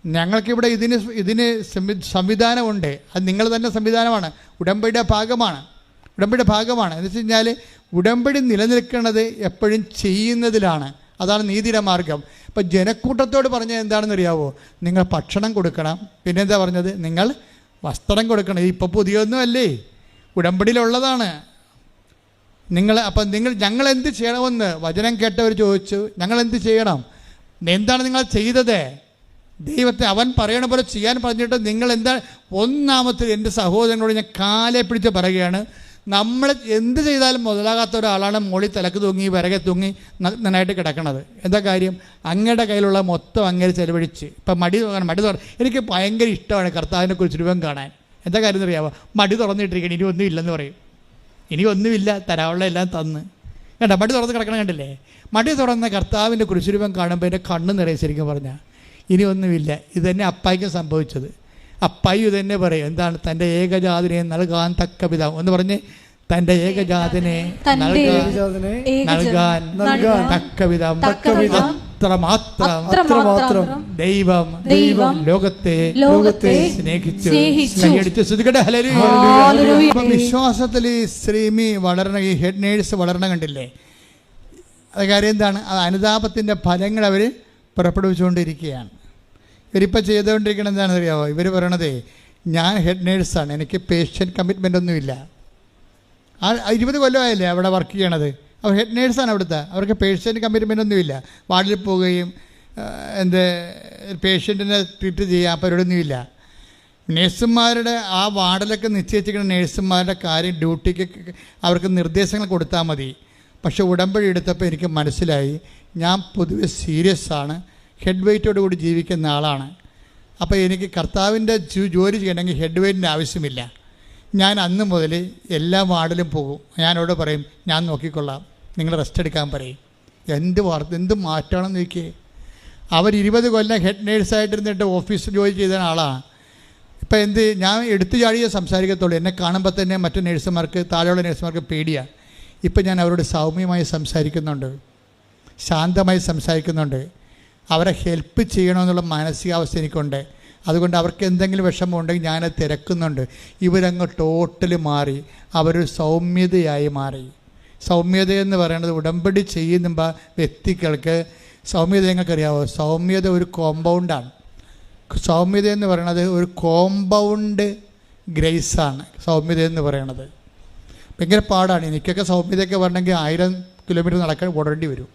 ഞങ്ങൾക്കിവിടെ ഇതിന് സംവിധാനമുണ്ട്. അത് നിങ്ങൾ തന്നെ സംവിധാനമാണ്, ഉടമ്പടിയുടെ ഭാഗമാണ്. എന്ന് വെച്ച് കഴിഞ്ഞാൽ ഉടമ്പടി നിലനിൽക്കുന്നത് എപ്പോഴും ചെയ്യുന്നതിലാണ്. അതാണ് നീതിയുടെ മാർഗം. ഇപ്പം ജനക്കൂട്ടത്തോട് പറഞ്ഞത് എന്താണെന്ന് അറിയാവോ? നിങ്ങൾ ഭക്ഷണം കൊടുക്കണം. പിന്നെ എന്താ പറഞ്ഞത്? നിങ്ങൾ വസ്ത്രം കൊടുക്കണം. ഇപ്പോൾ പുതിയൊന്നും അല്ലേ, ഉടമ്പടിയിലുള്ളതാണ്. ഞങ്ങൾ എന്ത് ചെയ്യണമെന്ന് വചനം കേട്ടവർ ചോദിച്ചു. ഞങ്ങൾ എന്ത് ചെയ്യണം? എന്താണ് നിങ്ങൾ ചെയ്തത്? ദൈവത്തെ അവൻ പറയണ പോലെ ചെയ്യാൻ പറഞ്ഞിട്ട് നിങ്ങൾ എന്താ? ഒന്നാമത്തെ എൻ്റെ സഹോദരങ്ങളോട് ഞാൻ കാലെ പിടിച്ച് പറയുകയാണ്, നമ്മൾ എന്ത് ചെയ്താലും മുതലാകാത്ത ഒരാളാണ് മുകളിൽ തലക്ക് തൂങ്ങി വിറകെ തൂങ്ങി നന്നായിട്ട് കിടക്കണത്. എന്താ കാര്യം? അങ്ങയുടെ കയ്യിലുള്ള മൊത്തം അങ്ങേര് ചെലവഴിച്ച്. ഇപ്പം മടി എനിക്ക് ഭയങ്കര ഇഷ്ടമാണ് കർത്താവിനെ കുറിച്ച് രൂപം കാണാൻ. എന്താ കാര്യം അറിയാമോ? മടി തുറന്നിട്ടിരിക്കണം, ഇനി ഒന്നും ഇല്ലെന്ന് പറയും. ഇനി ഒന്നുമില്ല, തരാനുള്ള എല്ലാം തന്ന് കേട്ടോ. മടി തുറന്ന് കിടക്കണം കണ്ടില്ലേ? മടി തുറന്ന കർത്താവിൻ്റെ കുരിശുരൂപം കാണുമ്പോൾ എൻ്റെ കണ്ണ് നിറയെ ശരിക്കും പറഞ്ഞാൽ ഇനി ഒന്നുമില്ല. ഇത് തന്നെ അപ്പായ്ക്കും സംഭവിച്ചത്. അപ്പയ്യു തന്നെ പറയും എന്താണ്? തൻ്റെ ഏകജാതനെ നൽകാൻ തക്ക വിധം എന്ന് പറഞ്ഞ് തൻ്റെ ഏകജാതനെ നൽകാൻ തക്ക വിധം അത്രമാത്രം ദൈവം ലോകത്തെ സ്നേഹിച്ചു. വിശ്വാസത്തിൽ ഈ ശ്രീമി വളരണ, ഈ ഹെഡ് നേഴ്സ് വളരണ കണ്ടില്ലേ? അത് കാര്യം എന്താണ്? അത് അനുതാപത്തിൻ്റെ ഫലങ്ങൾ അവർ പുറപ്പെടുവിച്ചുകൊണ്ടിരിക്കുകയാണ്. ഇവരിപ്പോൾ ചെയ്തുകൊണ്ടിരിക്കുന്നത് എന്താണെന്ന് അറിയാമോ? ഇവർ പറയണതേ, ഞാൻ ഹെഡ് നേഴ്സാണ്, എനിക്ക് പേഷ്യൻ്റ് കമ്മിറ്റ്മെൻ്റ് ഒന്നുമില്ല. 20 കൊല്ലമായില്ലേ അവിടെ വർക്ക് ചെയ്യണത്. അവർ ഹെഡ് നേഴ്സാണ് അവിടുത്തെ. അവർക്ക് പേഷ്യൻ്റ് കമ്മിറ്റ്മെൻ്റ് ഒന്നുമില്ല. വാർഡിൽ പോവുകയും പേഷ്യൻറ്റിനെ ട്രീറ്റ് ചെയ്യാൻ പരിപാടിയൊന്നുമില്ല. നേഴ്സുമാരുടെ ആ വാർഡിലൊക്കെ നിശ്ചയിച്ചിരിക്കുന്ന നേഴ്സുമാരുടെ കാര്യം, ഡ്യൂട്ടിക്ക് അവർക്ക് നിർദ്ദേശങ്ങൾ കൊടുത്താൽ മതി. പക്ഷേ ഉടമ്പടി എടുത്തപ്പോൾ എനിക്ക് മനസ്സിലായി, ഞാൻ പൊതുവെ സീരിയസ് ആണ്, ഹെഡ് വെയ്റ്റോട് കൂടി ജീവിക്കുന്ന ആളാണ്. അപ്പോൾ എനിക്ക് കർത്താവിൻ്റെ ജോലി ചെയ്യണമെങ്കിൽ ഹെഡ് വെയ്റ്റിൻ്റെ ആവശ്യമില്ല. ഞാൻ അന്ന് മുതൽ എല്ലാ വാർഡിലും പോകും. ഞാനോട് പറയും, ഞാൻ നോക്കിക്കൊള്ളാം, നിങ്ങൾ റെസ്റ്റ് എടുക്കാൻ പറയും. എന്ത് മാറ്റമാണെന്ന് നോക്കിയേ. അവർ 20 കൊല്ലം ഹെഡ് നേഴ്സായിട്ടിരുന്നിട്ട് ഓഫീസിൽ ജോലി ചെയ്ത ആളാണ്. ഇപ്പം ഞാൻ എടുത്തു ചാടിയേ സംസാരിക്കത്തുള്ളൂ. എന്നെ കാണുമ്പോൾ തന്നെ മറ്റു നേഴ്സുമാർക്ക്, താഴെയുള്ള നേഴ്സുമാർക്ക് പേടിയാണ്. ഇപ്പം ഞാൻ അവരോട് സൗമ്യമായി സംസാരിക്കുന്നുണ്ട്, ശാന്തമായി സംസാരിക്കുന്നുണ്ട്. അവരെ ഹെൽപ്പ് ചെയ്യണമെന്നുള്ള മാനസികാവസ്ഥ എനിക്കുണ്ട്. അതുകൊണ്ട് അവർക്ക് എന്തെങ്കിലും വിഷമം ഉണ്ടെങ്കിൽ ഞാനത് തിരക്കുന്നുണ്ട്. ഇവരങ്ങ് ടോട്ടലി മാറി, അവരൊരു സൗമ്യതയായി മാറി. സൗമ്യതയെന്ന് പറയുന്നത് ഉടമ്പടി ചെയ്യുന്ന വ്യക്തികൾക്ക് സൗമ്യത നിങ്ങൾക്കറിയാമോ? സൗമ്യത ഒരു കോമ്പൗണ്ടാണ്. സൗമ്യത എന്ന് പറയുന്നത് ഒരു കോമ്പൗണ്ട് ഗ്രേസാണ്. സൗമ്യത എന്ന് പറയണത് ഭയങ്കര പാടാണ്. എനിക്കൊക്കെ സൗമ്യതയൊക്കെ വരണമെങ്കിൽ 1000 കിലോമീറ്റർ നടക്കാൻ ഓടേണ്ടി വരും.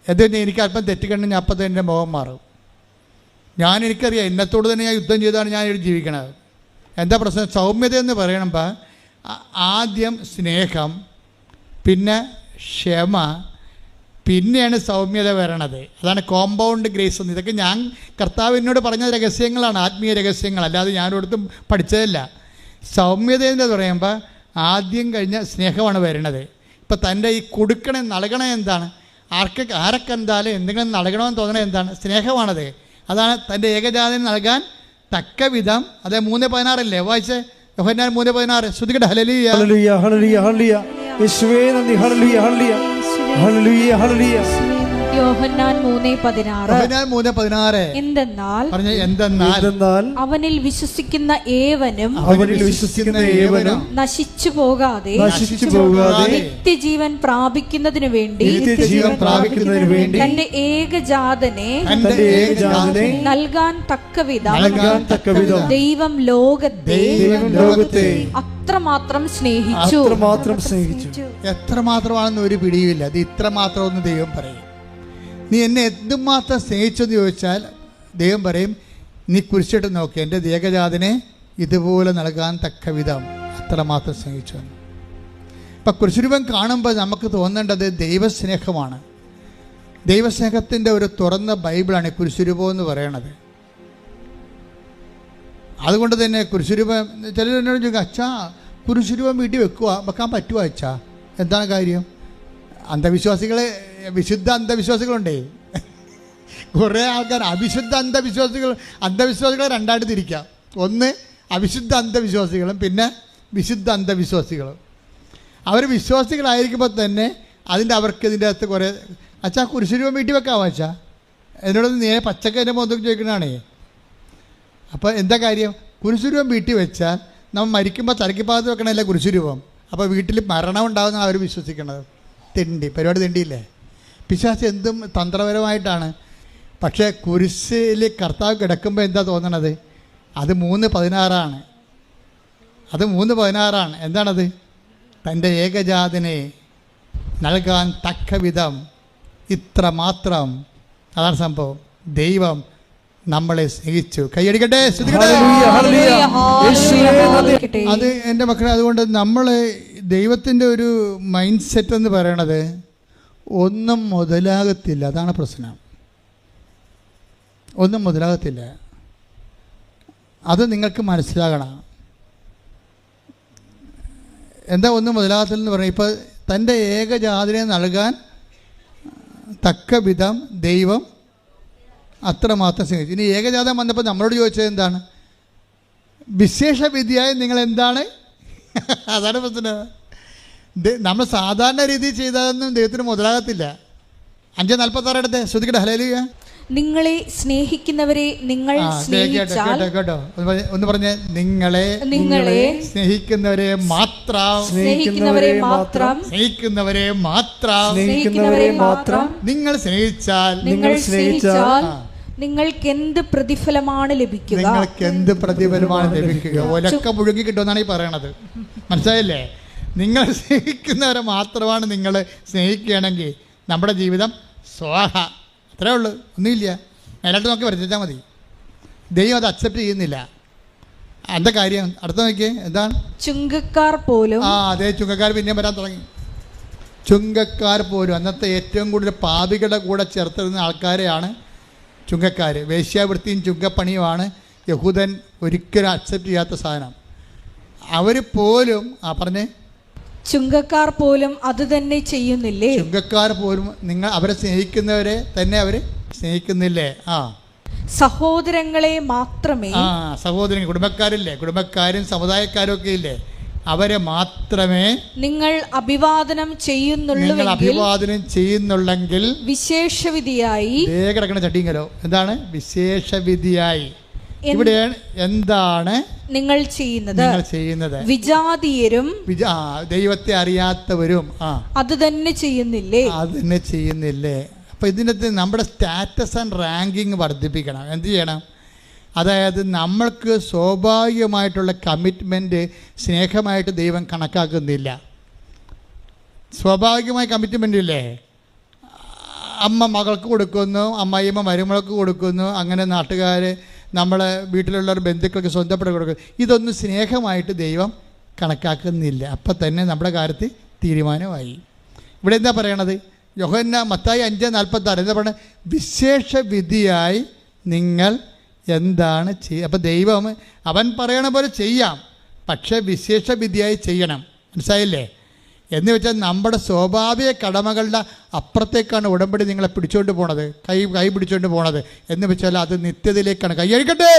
എന്തുകഴിഞ്ഞാൽ എനിക്ക് അല്പം തെറ്റിക്കണ്ടെങ്കിൽ ഞാൻ അപ്പം തന്നെ എൻ്റെ മുഖം മാറും. എനിക്കറിയാം, എന്നത്തോട് തന്നെ ഞാൻ യുദ്ധം ചെയ്താണ് ഞാൻ ഇവിടെ ജീവിക്കണത്. എന്താ പ്രശ്നം? സൗമ്യത എന്ന് പറയണമ്പോൾ ആദ്യം സ്നേഹം, പിന്നെ ക്ഷമ, പിന്നെയാണ് സൗമ്യത വരണത്. അതാണ് കോമ്പൗണ്ട് ഗ്രേസ് എന്ന്. ഇതൊക്കെ ഞാൻ കർത്താവിനോട് പറഞ്ഞ രഹസ്യങ്ങളാണ്, ആത്മീയ രഹസ്യങ്ങൾ, അല്ലാതെ ഞാനൊരിടത്തും പഠിച്ചതല്ല. സൗമ്യത എന്ന് പറയുമ്പോൾ ആദ്യം കഴിഞ്ഞ സ്നേഹമാണ് വരണത്. ഇപ്പം തൻ്റെ ഈ കൊടുക്കണേ നൽകണേ എന്താണ്? ആരൊക്കെ എന്തായാലും എന്തെങ്കിലും നൽകണമെന്ന് തോന്നണേ എന്താണ്? സ്നേഹമാണത്. അതാണ് തൻ്റെ ഏകജാതനെ നൽകാൻ തക്ക വിധം. അത് 3:16 വായിച്ചേ, യോഹന്നാൻ 3:16. ശ്രുതികട്ടെ, ഹല്ലേലൂയ ഹല്ലേലൂയ ഹല്ലേലൂയ ഹല്ലേലൂയ, യേശുവേ നന്ദി, ഹല്ലേലൂയ ഹല്ലേലൂയ ഹല്ലേലൂയ ഹല്ലേലൂയ. യോഹന്നാൻ 3:16. എന്തെന്നാൽ അവനിൽ വിശ്വസിക്കുന്ന ഏവനും നശിച്ചു പോകാതെ നിത്യജീവൻ പ്രാപിക്കുന്നതിനു വേണ്ടി തന്റെ ഏകജാതനെ നൽകാൻ തക്കവിധം ദൈവം ലോകത്തെ അത്രമാത്രം സ്നേഹിച്ചു. എത്രമാത്രമാണെന്ന് ഒരു പിടിയുമില്ല. അത് ഇത്രമാത്രം ഒന്ന് ദൈവം പറയും. നീ എന്നെ എന്തുമാത്രം സ്നേഹിച്ചെന്ന് ചോദിച്ചാൽ ദൈവം പറയും, നീ കുരിശിട്ട് നോക്കി, എൻ്റെ ഏകജാതനെ ഇതുപോലെ നൽകാൻ തക്ക വിധം അത്രമാത്രം സ്നേഹിച്ചു. ഇപ്പം കുരിശുരൂപം കാണുമ്പോൾ നമുക്ക് തോന്നേണ്ടത് ദൈവസ്നേഹമാണ്. ദൈവസ്നേഹത്തിൻ്റെ ഒരു തുറന്ന ബൈബിളാണ് കുരിശുരൂപം എന്ന് പറയണത്. അതുകൊണ്ട് തന്നെ കുരിശുരൂപം, ചിലർ എന്നോട് ചോദിക്കും, അച്ഛാ കുരിശുരൂപം വീട്ടിൽ വെക്കാൻ പറ്റുമോ അച്ഛാ? എന്താണ് കാര്യം? അന്ധവിശ്വാസികളെ, വിശുദ്ധ അന്ധവിശ്വാസികളുണ്ടേ. കുറേ ആൾക്കാർ അവിശുദ്ധ അന്ധവിശ്വാസികളെ രണ്ടായിട്ട് തിരിക്കാം. ഒന്ന് അവിശുദ്ധ അന്ധവിശ്വാസികളും പിന്നെ വിശുദ്ധ അന്ധവിശ്വാസികളും. അവർ വിശ്വാസികളായിരിക്കുമ്പോൾ തന്നെ അവർക്ക് ഇതിൻ്റെ അകത്ത് കുറേ, അച്ഛാ കുരിശുരൂപം വീട്ടിൽ വെക്കാമോ അച്ഛാ? എന്നോട് നേരെ പച്ചക്ക് എൻ്റെ മുഖത്ത് ചോദിക്കണതാണേ. അപ്പോൾ എന്താ കാര്യം? കുരിശുരൂപം വീട്ടിൽ വെച്ചാൽ നമ്മൾ മരിക്കുമ്പോൾ തലയ്ക്ക് ഭാഗത്ത് വെക്കണമല്ലേ കുരിശുരൂപം. അപ്പോൾ വീട്ടിൽ മരണം ഉണ്ടാകുന്ന അവർ വിശ്വസിക്കണത്. പരിപാടി തെണ്ടിയില്ലേ? പിശാച് എന്തും തന്ത്രപരമായിട്ടാണ്. പക്ഷേ കുരിശിൽ കർത്താവ് കിടക്കുമ്പോൾ എന്താ തോന്നണത്? അത് 3:16. അത് 3:16. എന്താണത്? തൻ്റെ ഏകജാതനെ നൽകാൻ തക്ക വിധം ഇത്രമാത്രം. അതാണ് സംഭവം. ദൈവം നമ്മളെ സ്നേഹിച്ചു. കൈയടിക്കട്ടെ. അത് എൻ്റെ മക്കളെ, അതുകൊണ്ട് നമ്മൾ ദൈവത്തിൻ്റെ ഒരു മൈൻഡ് സെറ്റ് എന്ന് പറയണത് ഒന്നും മുതലാകത്തില്ല. അതാണ് പ്രശ്നം. ഒന്നും മുതലാകത്തില്ല. അത് നിങ്ങൾക്ക് മനസ്സിലാകണം. എന്താ ഒന്നും മുതലാകത്തില്ലെന്ന് പറഞ്ഞാൽ, ഇപ്പോൾ തൻ്റെ ഏകജാതനെ നൽകാൻ തക്ക വിധം ദൈവം അത്രമാത്രം സ്നേഹിച്ചു. ഇനി ഏകജാതം വന്നപ്പോൾ നമ്മളോട് ചോദിച്ചത് എന്താണ്? വിശേഷ വിധിയായി നിങ്ങൾ എന്താണ്? അതാണ് പ്രശ്നം. നമ്മൾ സാധാരണ രീതിയിൽ ചെയ്തതൊന്നും ദൈവത്തിന് മുതലാകത്തില്ല. 5:46 എടുത്ത് ശ്രദ്ധിക്കട്ടെ. ഹല്ലേലൂയ. നിങ്ങളെ സ്നേഹിക്കുന്നവരെ നിങ്ങൾ സ്നേഹിച്ചാൽ, കേട്ടോ ഒന്ന് പറഞ്ഞേ, നിങ്ങളെ സ്നേഹിക്കുന്നവരെ മാത്രം നിങ്ങൾ സ്നേഹിച്ചാൽ നിങ്ങൾക്ക് എന്ത് പ്രതിഫലമാണ് ലഭിക്കുക? ഒലക്ക മുഴുകി കിട്ടുമെന്നാണ് ഈ പറയണത്. മനസ്സിലായില്ലേ? നിങ്ങൾ സ്നേഹിക്കുന്നവരെ മാത്രമാണ് നിങ്ങൾ സ്നേഹിക്കുകയാണെങ്കിൽ നമ്മുടെ ജീവിതം സ്വാഹ. അത്രേ ഉള്ളൂ, ഒന്നുമില്ല. മേലോട്ട് നോക്കി വരച്ചാൽ മതി. ദൈവം അത് അക്സെപ്റ്റ് ചെയ്യുന്നില്ല. എന്താ കാര്യം? അടുത്ത നോക്കിയേ, എന്താണ്? ചുങ്കക്കാർ പോലും. അതെ, ചുങ്കക്കാർ പിന്നെയും വരാൻ തുടങ്ങി. ചുങ്കക്കാർ പോലും അന്നത്തെ ഏറ്റവും കൂടുതൽ പാപികളുടെ കൂടെ ചേർത്തിരുന്ന ആൾക്കാരെയാണ് ചുങ്കക്കാർ. വേശ്യാവൃത്തിയും ചുങ്കപ്പണിയുമാണ് യഹൂദൻ ഒരിക്കലും അക്സെപ്റ്റ് ചെയ്യാത്ത സാധനം. അവർ പോലും പറഞ്ഞേ, ചുങ്കക്കാർ പോലും അത് തന്നെ ചെയ്യുന്നില്ലേ? ചുങ്കക്കാർ പോലും നിങ്ങൾ അവരെ സ്നേഹിക്കുന്നവരെ തന്നെ അവർ സ്നേഹിക്കുന്നില്ലേ? സഹോദരങ്ങളെ മാത്രമേ. സഹോദരൻ, കുടുംബക്കാരില്ലേ, കുടുംബക്കാരും സമുദായക്കാരും ഒക്കെ ഇല്ലേ, അവരെ മാത്രമേ നിങ്ങൾ അഭിവാദനം ചെയ്യുന്നുള്ളെങ്കിൽ വിശേഷവിധിയായി കിടക്കണ ചട്ടിങ്കലോ. എന്താണ് വിശേഷവിധിയായി? ഇവിടെയാണ് എന്താണ് നിങ്ങൾ ചെയ്യുന്നത്? വിജാതീയരും ദൈവത്തെ അറിയാത്തവരും അത് തന്നെ ചെയ്യുന്നില്ലേ? അപ്പൊ ഇതിനകത്ത് നമ്മുടെ സ്റ്റാറ്റസ് ആൻഡ് റാങ്കിങ് വർദ്ധിപ്പിക്കണം. എന്ത് ചെയ്യണം? അതായത് നമ്മൾക്ക് സ്വാഭാവികമായിട്ടുള്ള കമ്മിറ്റ്മെൻറ്റ് സ്നേഹമായിട്ട് ദൈവം കണക്കാക്കുന്നില്ല. സ്വാഭാവികമായ കമ്മിറ്റ്മെൻ്റ് ഇല്ലേ? അമ്മ മകൾക്ക് കൊടുക്കുന്നു, അമ്മായിയമ്മ മരുമകൾക്ക് കൊടുക്കുന്നു, അങ്ങനെ നാട്ടുകാർ നമ്മളെ വീട്ടിലുള്ളവർ ബന്ധുക്കൾക്ക് സ്വന്തപ്പെട്ട് കൊടുക്കുന്നു. ഇതൊന്നും സ്നേഹമായിട്ട് ദൈവം കണക്കാക്കുന്നില്ല. അപ്പം തന്നെ നമ്മുടെ കാര്യത്തിൽ തീരുമാനമായി. ഇവിടെ എന്താ പറയണത്? മത്തായി 5:46 എന്താ പറയുന്നത്? വിശേഷ വിധിയായി നിങ്ങൾ എന്താണ് ചെയ്യുക? അപ്പം ദൈവം അവൻ പറയണ പോലെ ചെയ്യാം, പക്ഷേ വിശേഷ വിധിയായി ചെയ്യണം. മനസ്സിലായില്ലേ? എന്ന് വെച്ചാൽ നമ്മുടെ സ്വാഭാവിക കടമകളുടെ അപ്പുറത്തേക്കാണ് ഉടമ്പടി നിങ്ങളെ പിടിച്ചുകൊണ്ട് പോണത്, കൈ പിടിച്ചുകൊണ്ട് പോണത്. എന്ന് വെച്ചാൽ അത് നിത്യതയിലേക്കാണ്. കൈ അഴിക്കട്ടെ.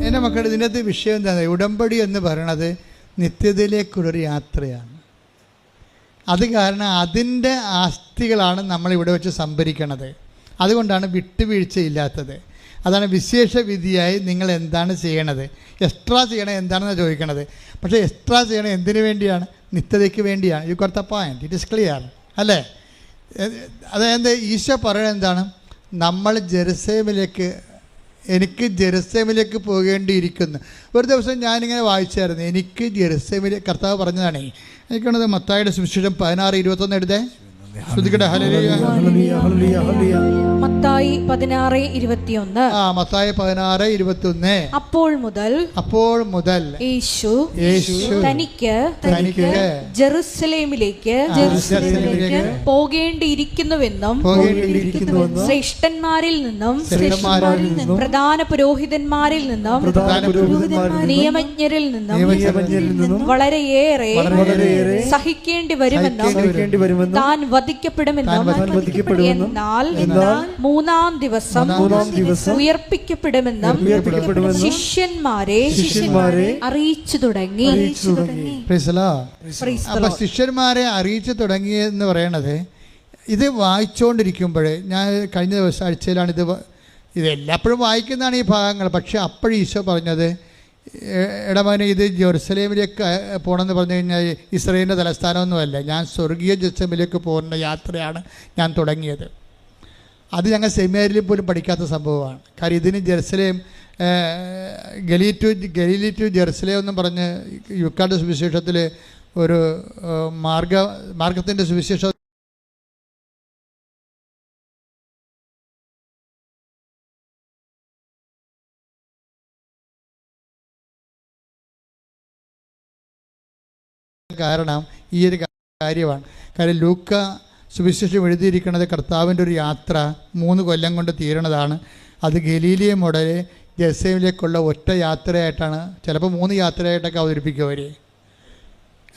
എൻ്റെ മക്കളുടെ ഇതിനകത്ത് വിഷയം എന്താണ്? ഉടമ്പടി എന്ന് പറയണത് നിത്യതയിലേക്കുള്ളൊരു യാത്രയാണ്. അത് കാരണം അതിൻ്റെ ആസ്തികളാണ് നമ്മളിവിടെ വെച്ച് സംഭരിക്കണത്. അതുകൊണ്ടാണ് വിട്ടുവീഴ്ചയില്ലാത്തത്. അതാണ് വിശേഷ വിധിയായി നിങ്ങൾ എന്താണ് ചെയ്യണത്? എക്സ്ട്രാ ചെയ്യണത് എന്താണെന്ന് ചോദിക്കണത്. പക്ഷേ എക്സ്ട്രാ ചെയ്യണത് എന്തിനു വേണ്ടിയാണ്? നിത്യതയ്ക്ക് വേണ്ടിയാണ്. You got the point. It is clear അല്ലേ? അതായത് ഈശോ പറയുന്നത് എന്താണ്? നമ്മൾ എനിക്ക് ജെറുസലേമിലേക്ക് പോകേണ്ടിയിരിക്കുന്നു. ഒരു ദിവസം ഞാനിങ്ങനെ വായിച്ചായിരുന്നു, എനിക്ക് ജെറുസലേമിലേക്ക് കർത്താവ് പറഞ്ഞതാണ്. എനിക്കുള്ളത് മത്തായിയുടെ സുവിശേഷം 16:21 എടുത്തേ. ശ്രദ്ധിക്കട്ടെ. മത്തായി 16:21. മത്തായി 16:21. അപ്പോൾ മുതൽ യേശു തനിക്ക് ജെറുസലേമിലേക്ക് പോകേണ്ടിയിരിക്കുന്നുവെന്നും ശ്രേഷ്ഠന്മാരിൽ നിന്നും പ്രധാന പുരോഹിതന്മാരിൽ നിന്നും നിയമജ്ഞരിൽ നിന്നും വളരെയേറെ സഹിക്കേണ്ടി വരുമെന്നും താൻ വധിക്കപ്പെടുമെന്നും എന്നാൽ മൂന്നാം ദിവസം ഉയർപ്പിക്കപ്പെടുമെന്നും ശിഷ്യന്മാരെ അറിയിച്ചു തുടങ്ങി. അപ്പൊ ശിഷ്യന്മാരെ അറിയിച്ചു തുടങ്ങി എന്ന് പറയണത്, ഇത് വായിച്ചുകൊണ്ടിരിക്കുമ്പോൾ ഞാൻ കഴിഞ്ഞ ദിവസം ആഴ്ചയിലാണ് ഇത് എല്ലാപ്പോഴും വായിക്കുന്നതാണ് ഈ ഭാഗങ്ങൾ. പക്ഷെ അപ്പോഴും ഈശോ പറഞ്ഞത്, എടമോനെ, ഇത് ജെറുസലേമിലേക്ക് പോകണമെന്ന് പറഞ്ഞു കഴിഞ്ഞാൽ ഇസ്രായേലിൻ്റെ തലസ്ഥാനമൊന്നുമല്ല, ഞാൻ സ്വർഗീയ ജെറുസലേമിലേക്ക് പോകുന്ന യാത്രയാണ് ഞാൻ തുടങ്ങിയത്. അത് ഞങ്ങൾ സെമിനാരിൽ പോലും പഠിക്കാത്ത സംഭവമാണ്. കാര്യം ഇതിന് ജെറുസലേം ഗലീലി ടു ജെറുസലേം എന്നും പറഞ്ഞ് യുക്കാൻ്റെ സുവിശേഷത്തിൽ ഒരു മാർഗത്തിൻ്റെ സുവിശേഷം കാരണം ഈ ഒരു കാര്യമാണ്. കാര്യം ലൂക്ക സുവിശേഷം എഴുതിയിരിക്കുന്നത് കർത്താവിൻ്റെ ഒരു യാത്ര 3 കൊല്ലം കൊണ്ട് തീരണതാണ്. അത് ഗലീലിയ മുതൽ ജെറുസലേമിലേക്കുള്ള ഒറ്റ യാത്രയായിട്ടാണ്, ചിലപ്പോൾ 3 യാത്രയായിട്ടൊക്കെ അവതരിപ്പിക്കും അവർ.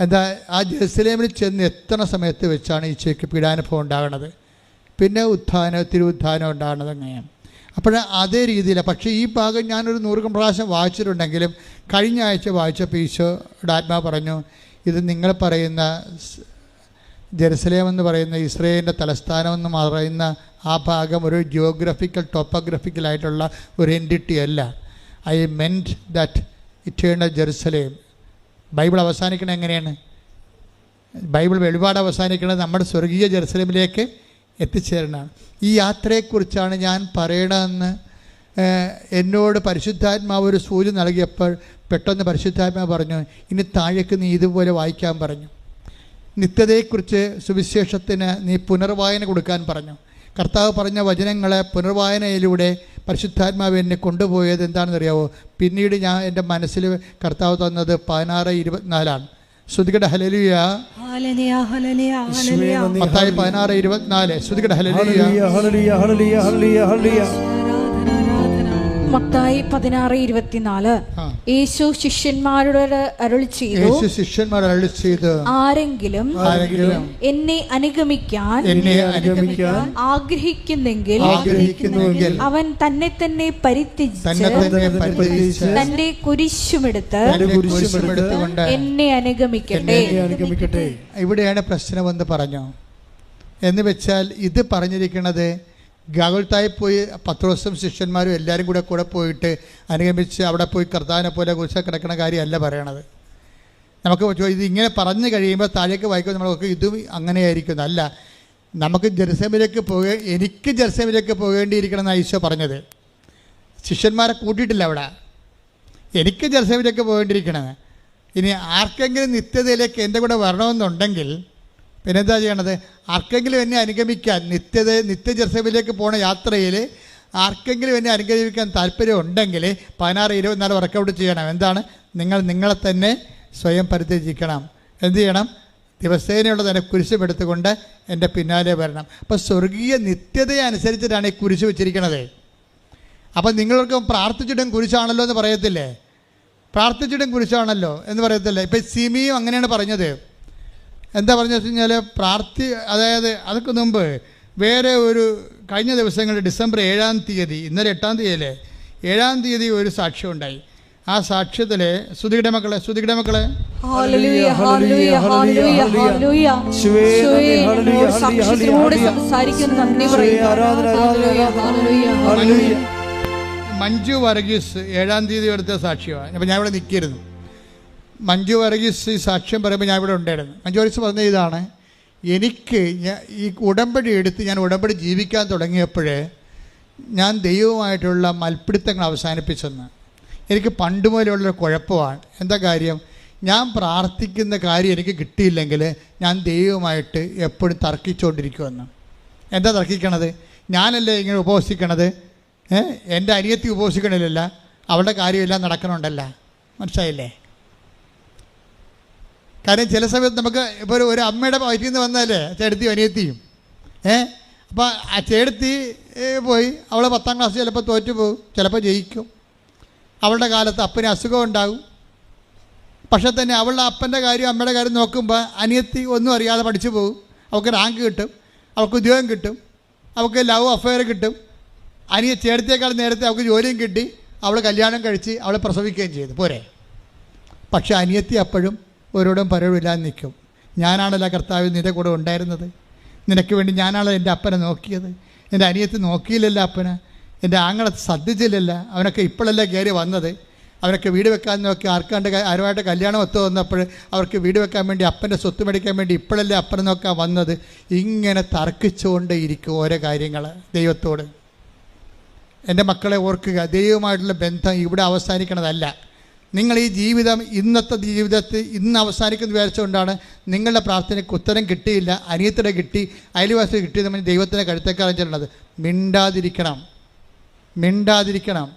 എന്താ ആ ജെറുസലേമിൽ ചെന്ന് എത്തുന്ന സമയത്ത് വെച്ചാണ് ഈശോയ്ക്ക് പീഡാനുഭവം ഉണ്ടാകുന്നത്. പിന്നെ തിരുവുത്ഥാനം ഉണ്ടാകുന്നത് അങ്ങനെയാണ്. അപ്പോൾ അതേ രീതിയിലാണ്. പക്ഷേ ഈ ഭാഗം ഞാനൊരു 100 പ്രാവശ്യം വായിച്ചിട്ടുണ്ടെങ്കിലും കഴിഞ്ഞ ആഴ്ച വായിച്ചപ്പോൾ ഈശോയുടെ ആത്മാവ് പറഞ്ഞു, ഇത് നിങ്ങൾ പറയുന്ന ജെറുസലേം എന്ന് പറയുന്ന ഇസ്രയേലിൻ്റെ തലസ്ഥാനം എന്ന് പറയുന്ന ആ ഭാഗം ഒരു ടോപ്പോഗ്രഫിക്കലായിട്ടുള്ള ഒരു എൻറ്റിറ്റി അല്ല. I meant that eternal Jerusalem. Bible അവസാനിക്കണത് എങ്ങനെയാണ്? ബൈബിൾ വെളിപാട് അവസാനിക്കുന്നത് നമ്മുടെ സ്വർഗീയ ജെറുസലേമിലേക്ക് എത്തിച്ചേരണമാണ്. ഈ യാത്രയെക്കുറിച്ചാണ് ഞാൻ പറയണമെന്ന് എന്നോട് പരിശുദ്ധാത്മാവ് ഒരു സൂചന നൽകിയപ്പോൾ പെട്ടെന്ന് പരിശുദ്ധാത്മാവ് പറഞ്ഞു, ഇനി താഴേക്ക് നീ ഇതുപോലെ വായിക്കാൻ പറഞ്ഞു. നിത്യതയെക്കുറിച്ച് സുവിശേഷത്തിന് നീ പുനർവായന കൊടുക്കാൻ പറഞ്ഞു. കർത്താവ് പറഞ്ഞ വചനങ്ങളെ പുനർവായനയിലൂടെ പരിശുദ്ധാത്മാവ് എന്നെ കൊണ്ടുപോയത് എന്താണെന്നറിയാവോ? പിന്നീട് ഞാൻ എൻ്റെ മനസ്സിൽ കർത്താവ് തന്നത് 16:24. ശ്രുതികട ഹല്ലേലൂയ. മത്തായി 16:24. ശ്രുതികട ഹല്ലേലൂയ. മത്തായി 16:24. യേശു ശിഷ്യന്മാരോട് അരുളി ചെയ്തു, ആരെങ്കിലും എന്നെ അനുഗമിക്കാൻ ആഗ്രഹിക്കുന്നെങ്കിൽ അവൻ തന്നെ തന്നെ പരിത്യജിച്ച് തന്റെ കുരിശുമെടുത്ത് എന്നെ അനുഗമിക്കട്ടെ. ഇവിടെയാണ് പ്രശ്നമെന്ന് പറഞ്ഞു. എന്ന് വെച്ചാൽ ഇത് പറഞ്ഞിരിക്കുന്നത് ഗാഗുൽത്തായി പോയി പത്രോസും ശിഷ്യന്മാരും എല്ലാവരും കൂടെ പോയിട്ട് അനുഗമിച്ച് അവിടെ പോയി കർത്താവിനെ പോലെ കുരിശ കിടക്കുന്ന കാര്യമല്ല പറയണത്. നമുക്ക് ഇത് ഇങ്ങനെ പറഞ്ഞു കഴിയുമ്പോൾ താഴേക്ക് വായിക്കുമ്പോൾ നമ്മളൊക്കെ ഇതും അങ്ങനെയായിരിക്കുന്നു. അല്ല, നമുക്ക് എനിക്ക് ജെറുസലേമിലേക്ക് പോകേണ്ടിയിരിക്കണം എന്നാണ് ഈശോ പറഞ്ഞത്. ശിഷ്യന്മാരെ കൂട്ടിയിട്ടില്ല അവിടെ. എനിക്ക് ജെറുസലേമിലേക്ക് പോകേണ്ടിയിരിക്കണത്. ഇനി ആർക്കെങ്കിലും നിത്യതയിലേക്ക് എൻ്റെ കൂടെ വരണമെന്നുണ്ടെങ്കിൽ പിന്നെന്താ ചെയ്യണത്? ആർക്കെങ്കിലും എന്നെ അനുഗമിക്കാൻ നിത്യ ജെറുസലേമിലേക്ക് പോണ യാത്രയിൽ ആർക്കെങ്കിലും എന്നെ അനുഗമിക്കാൻ താല്പര്യം ഉണ്ടെങ്കിൽ 16:24 വർക്കൗട്ട് ചെയ്യണം. എന്താണ്? നിങ്ങളെ തന്നെ സ്വയം പരിത്യജിക്കണം. എന്ത് ചെയ്യണം? ദിവസേനയുള്ള തന്നെ കുരിശുമെടുത്തുകൊണ്ട് എൻ്റെ പിന്നാലെ വരണം. അപ്പോൾ സ്വർഗീയ നിത്യതയെ അനുസരിച്ചിട്ടാണ് ഈ കുരിശ് വെച്ചിരിക്കണത്. അപ്പം നിങ്ങൾക്ക് പ്രാർത്ഥിച്ചിട്ടും കുരിശാണല്ലോ എന്ന് പറയത്തില്ലേ? പ്രാർത്ഥിച്ചിട്ടും കുരിശാണല്ലോ എന്ന് പറയത്തില്ലേ? ഇപ്പം സിമിയും അങ്ങനെയാണ് പറഞ്ഞത്. എന്താ പറഞ്ഞു വെച്ച് കഴിഞ്ഞാൽ അതായത് അതൊക്കെ മുമ്പ് വേറെ ഒരു കഴിഞ്ഞ ദിവസങ്ങളിൽ ഡിസംബർ 7-ാം തീയതി, ഇന്നലെ 8-ാം തീയതിയല്ലേ, 7-ാം തീയതി ഒരു സാക്ഷ്യം ഉണ്ടായി. ആ സാക്ഷ്യത്തിലെ ശ്രുതിയുടെ മക്കളെ മഞ്ജു വർഗീസ് 7-ാം തീയതി എടുത്ത സാക്ഷ്യമാണ്. അപ്പം ഞാൻ ഇവിടെ നിൽക്കിയിരുന്നു. മഞ്ജു വർഗീസ് ഈ സാക്ഷ്യം പറയുമ്പോൾ ഞാൻ ഇവിടെ ഉണ്ടായിരുന്നു. മഞ്ജു വർഗീസ് പറഞ്ഞ ഇതാണ്, എനിക്ക് ഈ ഉടമ്പടി എടുത്ത് ഞാൻ ഉടമ്പടി ജീവിക്കാൻ തുടങ്ങിയപ്പോൾ ഞാൻ ദൈവവുമായിട്ടുള്ള മൽപ്പിടുത്തങ്ങൾ അവസാനിപ്പിച്ചെന്ന്. എനിക്ക് പണ്ട് മുതലുള്ളൊരു കുഴപ്പമാണ്. എന്താ കാര്യം? ഞാൻ പ്രാർത്ഥിക്കുന്ന കാര്യം എനിക്ക് കിട്ടിയില്ലെങ്കിൽ ഞാൻ ദൈവവുമായിട്ട് എപ്പോഴും തർക്കിച്ചുകൊണ്ടിരിക്കുമെന്ന്. എന്താ തർക്കിക്കണത്? ഞാനല്ലേ ഇങ്ങനെ ഉപവസിക്കണത്, എൻ്റെ അനിയത്തി ഉപവസിക്കണില്ല, അവളുടെ കാര്യമെല്ലാം നടക്കണുണ്ടല്ല. മനസ്സിലായില്ലേ? കാര്യം ചില സമയത്ത് നമുക്ക് ഇപ്പോൾ ഒരു അമ്മയുടെ വയറ്റിൽ നിന്ന് വന്നാലേ ചേട്ടത്തിയും അനിയത്തിയും അപ്പോൾ ആ ചേട്ടത്തി പോയി അവൾ 10-ാം ക്ലാസ് ചിലപ്പോൾ തോറ്റു പോകും, ചിലപ്പോൾ ജയിക്കും. അവളുടെ കാലത്ത് അപ്പന് അസുഖം ഉണ്ടാകും. പക്ഷേ തന്നെ അവളുടെ അപ്പൻ്റെ കാര്യം അമ്മയുടെ കാര്യം നോക്കുമ്പോൾ അനിയത്തി ഒന്നും അറിയാതെ പഠിച്ചു പോകും. അവൾക്ക് റാങ്ക് കിട്ടും, അവൾക്ക് ഉദ്യോഗം കിട്ടും, അവൾക്ക് ലവ് അഫെയർ കിട്ടും. ചേട്ടത്തിയേക്കാൾ നേരത്തെ അവൾക്ക് ജോലിയും കിട്ടി, അവൾ കല്യാണം കഴിച്ച് അവളെ പ്രസവിക്കുകയും ചെയ്തു. പോരെ? പക്ഷേ അനിയത്തി അപ്പോഴും ഒരോടും പരവില്ലാതെ നിൽക്കും. ഞാനാണല്ലോ കർത്താവ് നിൻ്റെ കൂടെ ഉണ്ടായിരുന്നത്, നിനക്ക് വേണ്ടി ഞാനാണല്ലോ എൻ്റെ അപ്പനെ നോക്കിയത്. എൻ്റെ അനിയത്തി നോക്കിയില്ലല്ലോ അപ്പനെ, എൻ്റെ ആങ്ങളെ ശ്രദ്ധിച്ചില്ലല്ലോ, അവനൊക്കെ ഇപ്പോഴല്ലേ കയറി വന്നത്. അവരൊക്കെ വീട് വെക്കാൻ നോക്കി ആരുമായിട്ട് കല്യാണം ഒത്തു വന്നപ്പോൾ അവർക്ക് വീട് വെക്കാൻ വേണ്ടി അപ്പൻ്റെ സ്വത്ത് മേടിക്കാൻ വേണ്ടി ഇപ്പോഴല്ലേ അപ്പനെ നോക്കാൻ വന്നത്. ഇങ്ങനെ തർക്കിച്ചുകൊണ്ടേ ഇരിക്കും ഓരോ കാര്യങ്ങൾ ദൈവത്തോട്. എൻ്റെ മക്കളെ ഓർക്കുക, ദൈവവുമായിട്ടുള്ള ബന്ധം ഇവിടെ അവസാനിക്കണതല്ല. നിങ്ങൾ ഈ ജീവിതം ഇന്നത്തെ ജീവിതത്തിൽ ഇന്ന് അവസാനിക്കുന്ന വിചാരിച്ചുകൊണ്ടാണ് നിങ്ങളുടെ പ്രാർത്ഥനയ്ക്ക് ഉത്തരം കിട്ടിയില്ല, അനിയത്തിടെ കിട്ടി, അയൽവാസി കിട്ടി, നമ്മൾ ദൈവത്തിൻ്റെ കഴുത്തേക്കാളും ചെല്ലുന്നത്. മിണ്ടാതിരിക്കണം.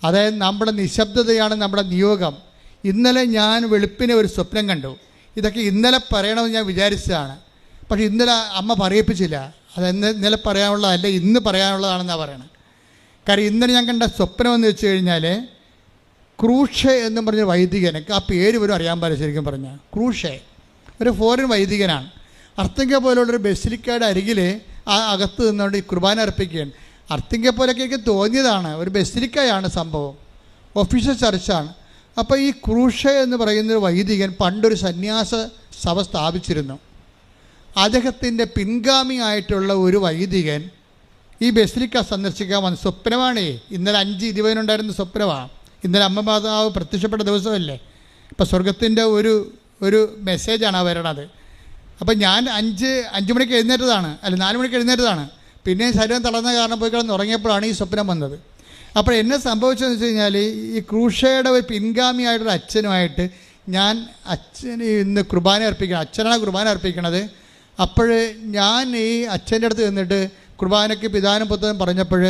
അതായത് നമ്മുടെ നിശബ്ദതയാണ് നമ്മുടെ നിയോഗം. ഇന്നലെ ഞാൻ വെളുപ്പിനെ ഒരു സ്വപ്നം കണ്ടു. ഇതൊക്കെ ഇന്നലെ പറയണമെന്ന് ഞാൻ വിചാരിച്ചതാണ്, പക്ഷേ ഇന്നലെ അമ്മ പറയിപ്പിച്ചില്ല. അത് ഇന്നലെ പറയാനുള്ളതല്ല, ഇന്ന് പറയാനുള്ളതാണെന്നാണ് പറയണത്. കാര്യം ഇന്നലെ ഞാൻ കണ്ട സ്വപ്നം എന്ന് വെച്ച് കഴിഞ്ഞാൽ ക്രൂഷെ എന്നും പറഞ്ഞ വൈദികൻ, എനിക്ക് ആ പേര് പോലും അറിയാൻ പാടില്ല ശരിക്കും പറഞ്ഞാൽ. ക്രൂഷെ ഒരു ഫോറിൻ വൈദികനാണ്. അർത്തിങ്ക പോലുള്ളൊരു ബസിലിക്കയുടെ അരികിൽ ആ അകത്ത് നിന്നുകൊണ്ട് ഈ കുർബാന അർപ്പിക്കുകയാണ്. അർത്തിങ്ക പോലൊക്കെ എനിക്ക് തോന്നിയതാണ്, ഒരു ബസിലിക്കയാണ് സംഭവം, ഒഫീഷ്യൽ ചർച്ചാണ്. അപ്പോൾ ഈ ക്രൂഷ എന്ന് പറയുന്നൊരു വൈദികൻ പണ്ടൊരു സന്യാസ സഭ സ്ഥാപിച്ചിരുന്നു. അദ്ദേഹത്തിൻ്റെ പിൻഗാമിയായിട്ടുള്ള ഒരു വൈദികൻ ഈ ബസിലിക്ക സന്ദർശിക്കാൻ വന്ന സ്വപ്നമാണേ. ഇന്നലെ 5:20 സ്വപ്നമാണ്. ഇന്നലെ അമ്മ മാതാവ് പ്രത്യക്ഷപ്പെട്ട ദിവസമല്ലേ. ഇപ്പം സ്വർഗത്തിൻ്റെ ഒരു മെസ്സേജാണ് ആ വരണത്. അപ്പം ഞാൻ 5 മണിക്ക് എഴുന്നേറ്റതാണ്, 4 മണിക്ക് എഴുന്നേറ്റതാണ്. പിന്നെ ശരീരം തളർന്ന കാരണം പോയി കിടന്ന് ഉറങ്ങിയപ്പോഴാണ് ഈ സ്വപ്നം വന്നത്. അപ്പോൾ എന്നെ സംഭവിച്ചതെന്ന് വെച്ച് കഴിഞ്ഞാൽ ഈ ക്രൂഷയുടെ ഒരു പിൻഗാമിയായിട്ടൊരു അച്ഛനുമായിട്ട് ഞാൻ അച്ഛന് ഇന്ന് കുർബാന അർപ്പിക്കണം, അച്ഛനാണ് കുർബാന അർപ്പിക്കണത്. അപ്പോൾ ഞാൻ ഈ അച്ഛൻ്റെ അടുത്ത് നിന്നിട്ട് കുർബാനയ്ക്ക് പിതാനും പുത്രനും പറഞ്ഞപ്പോൾ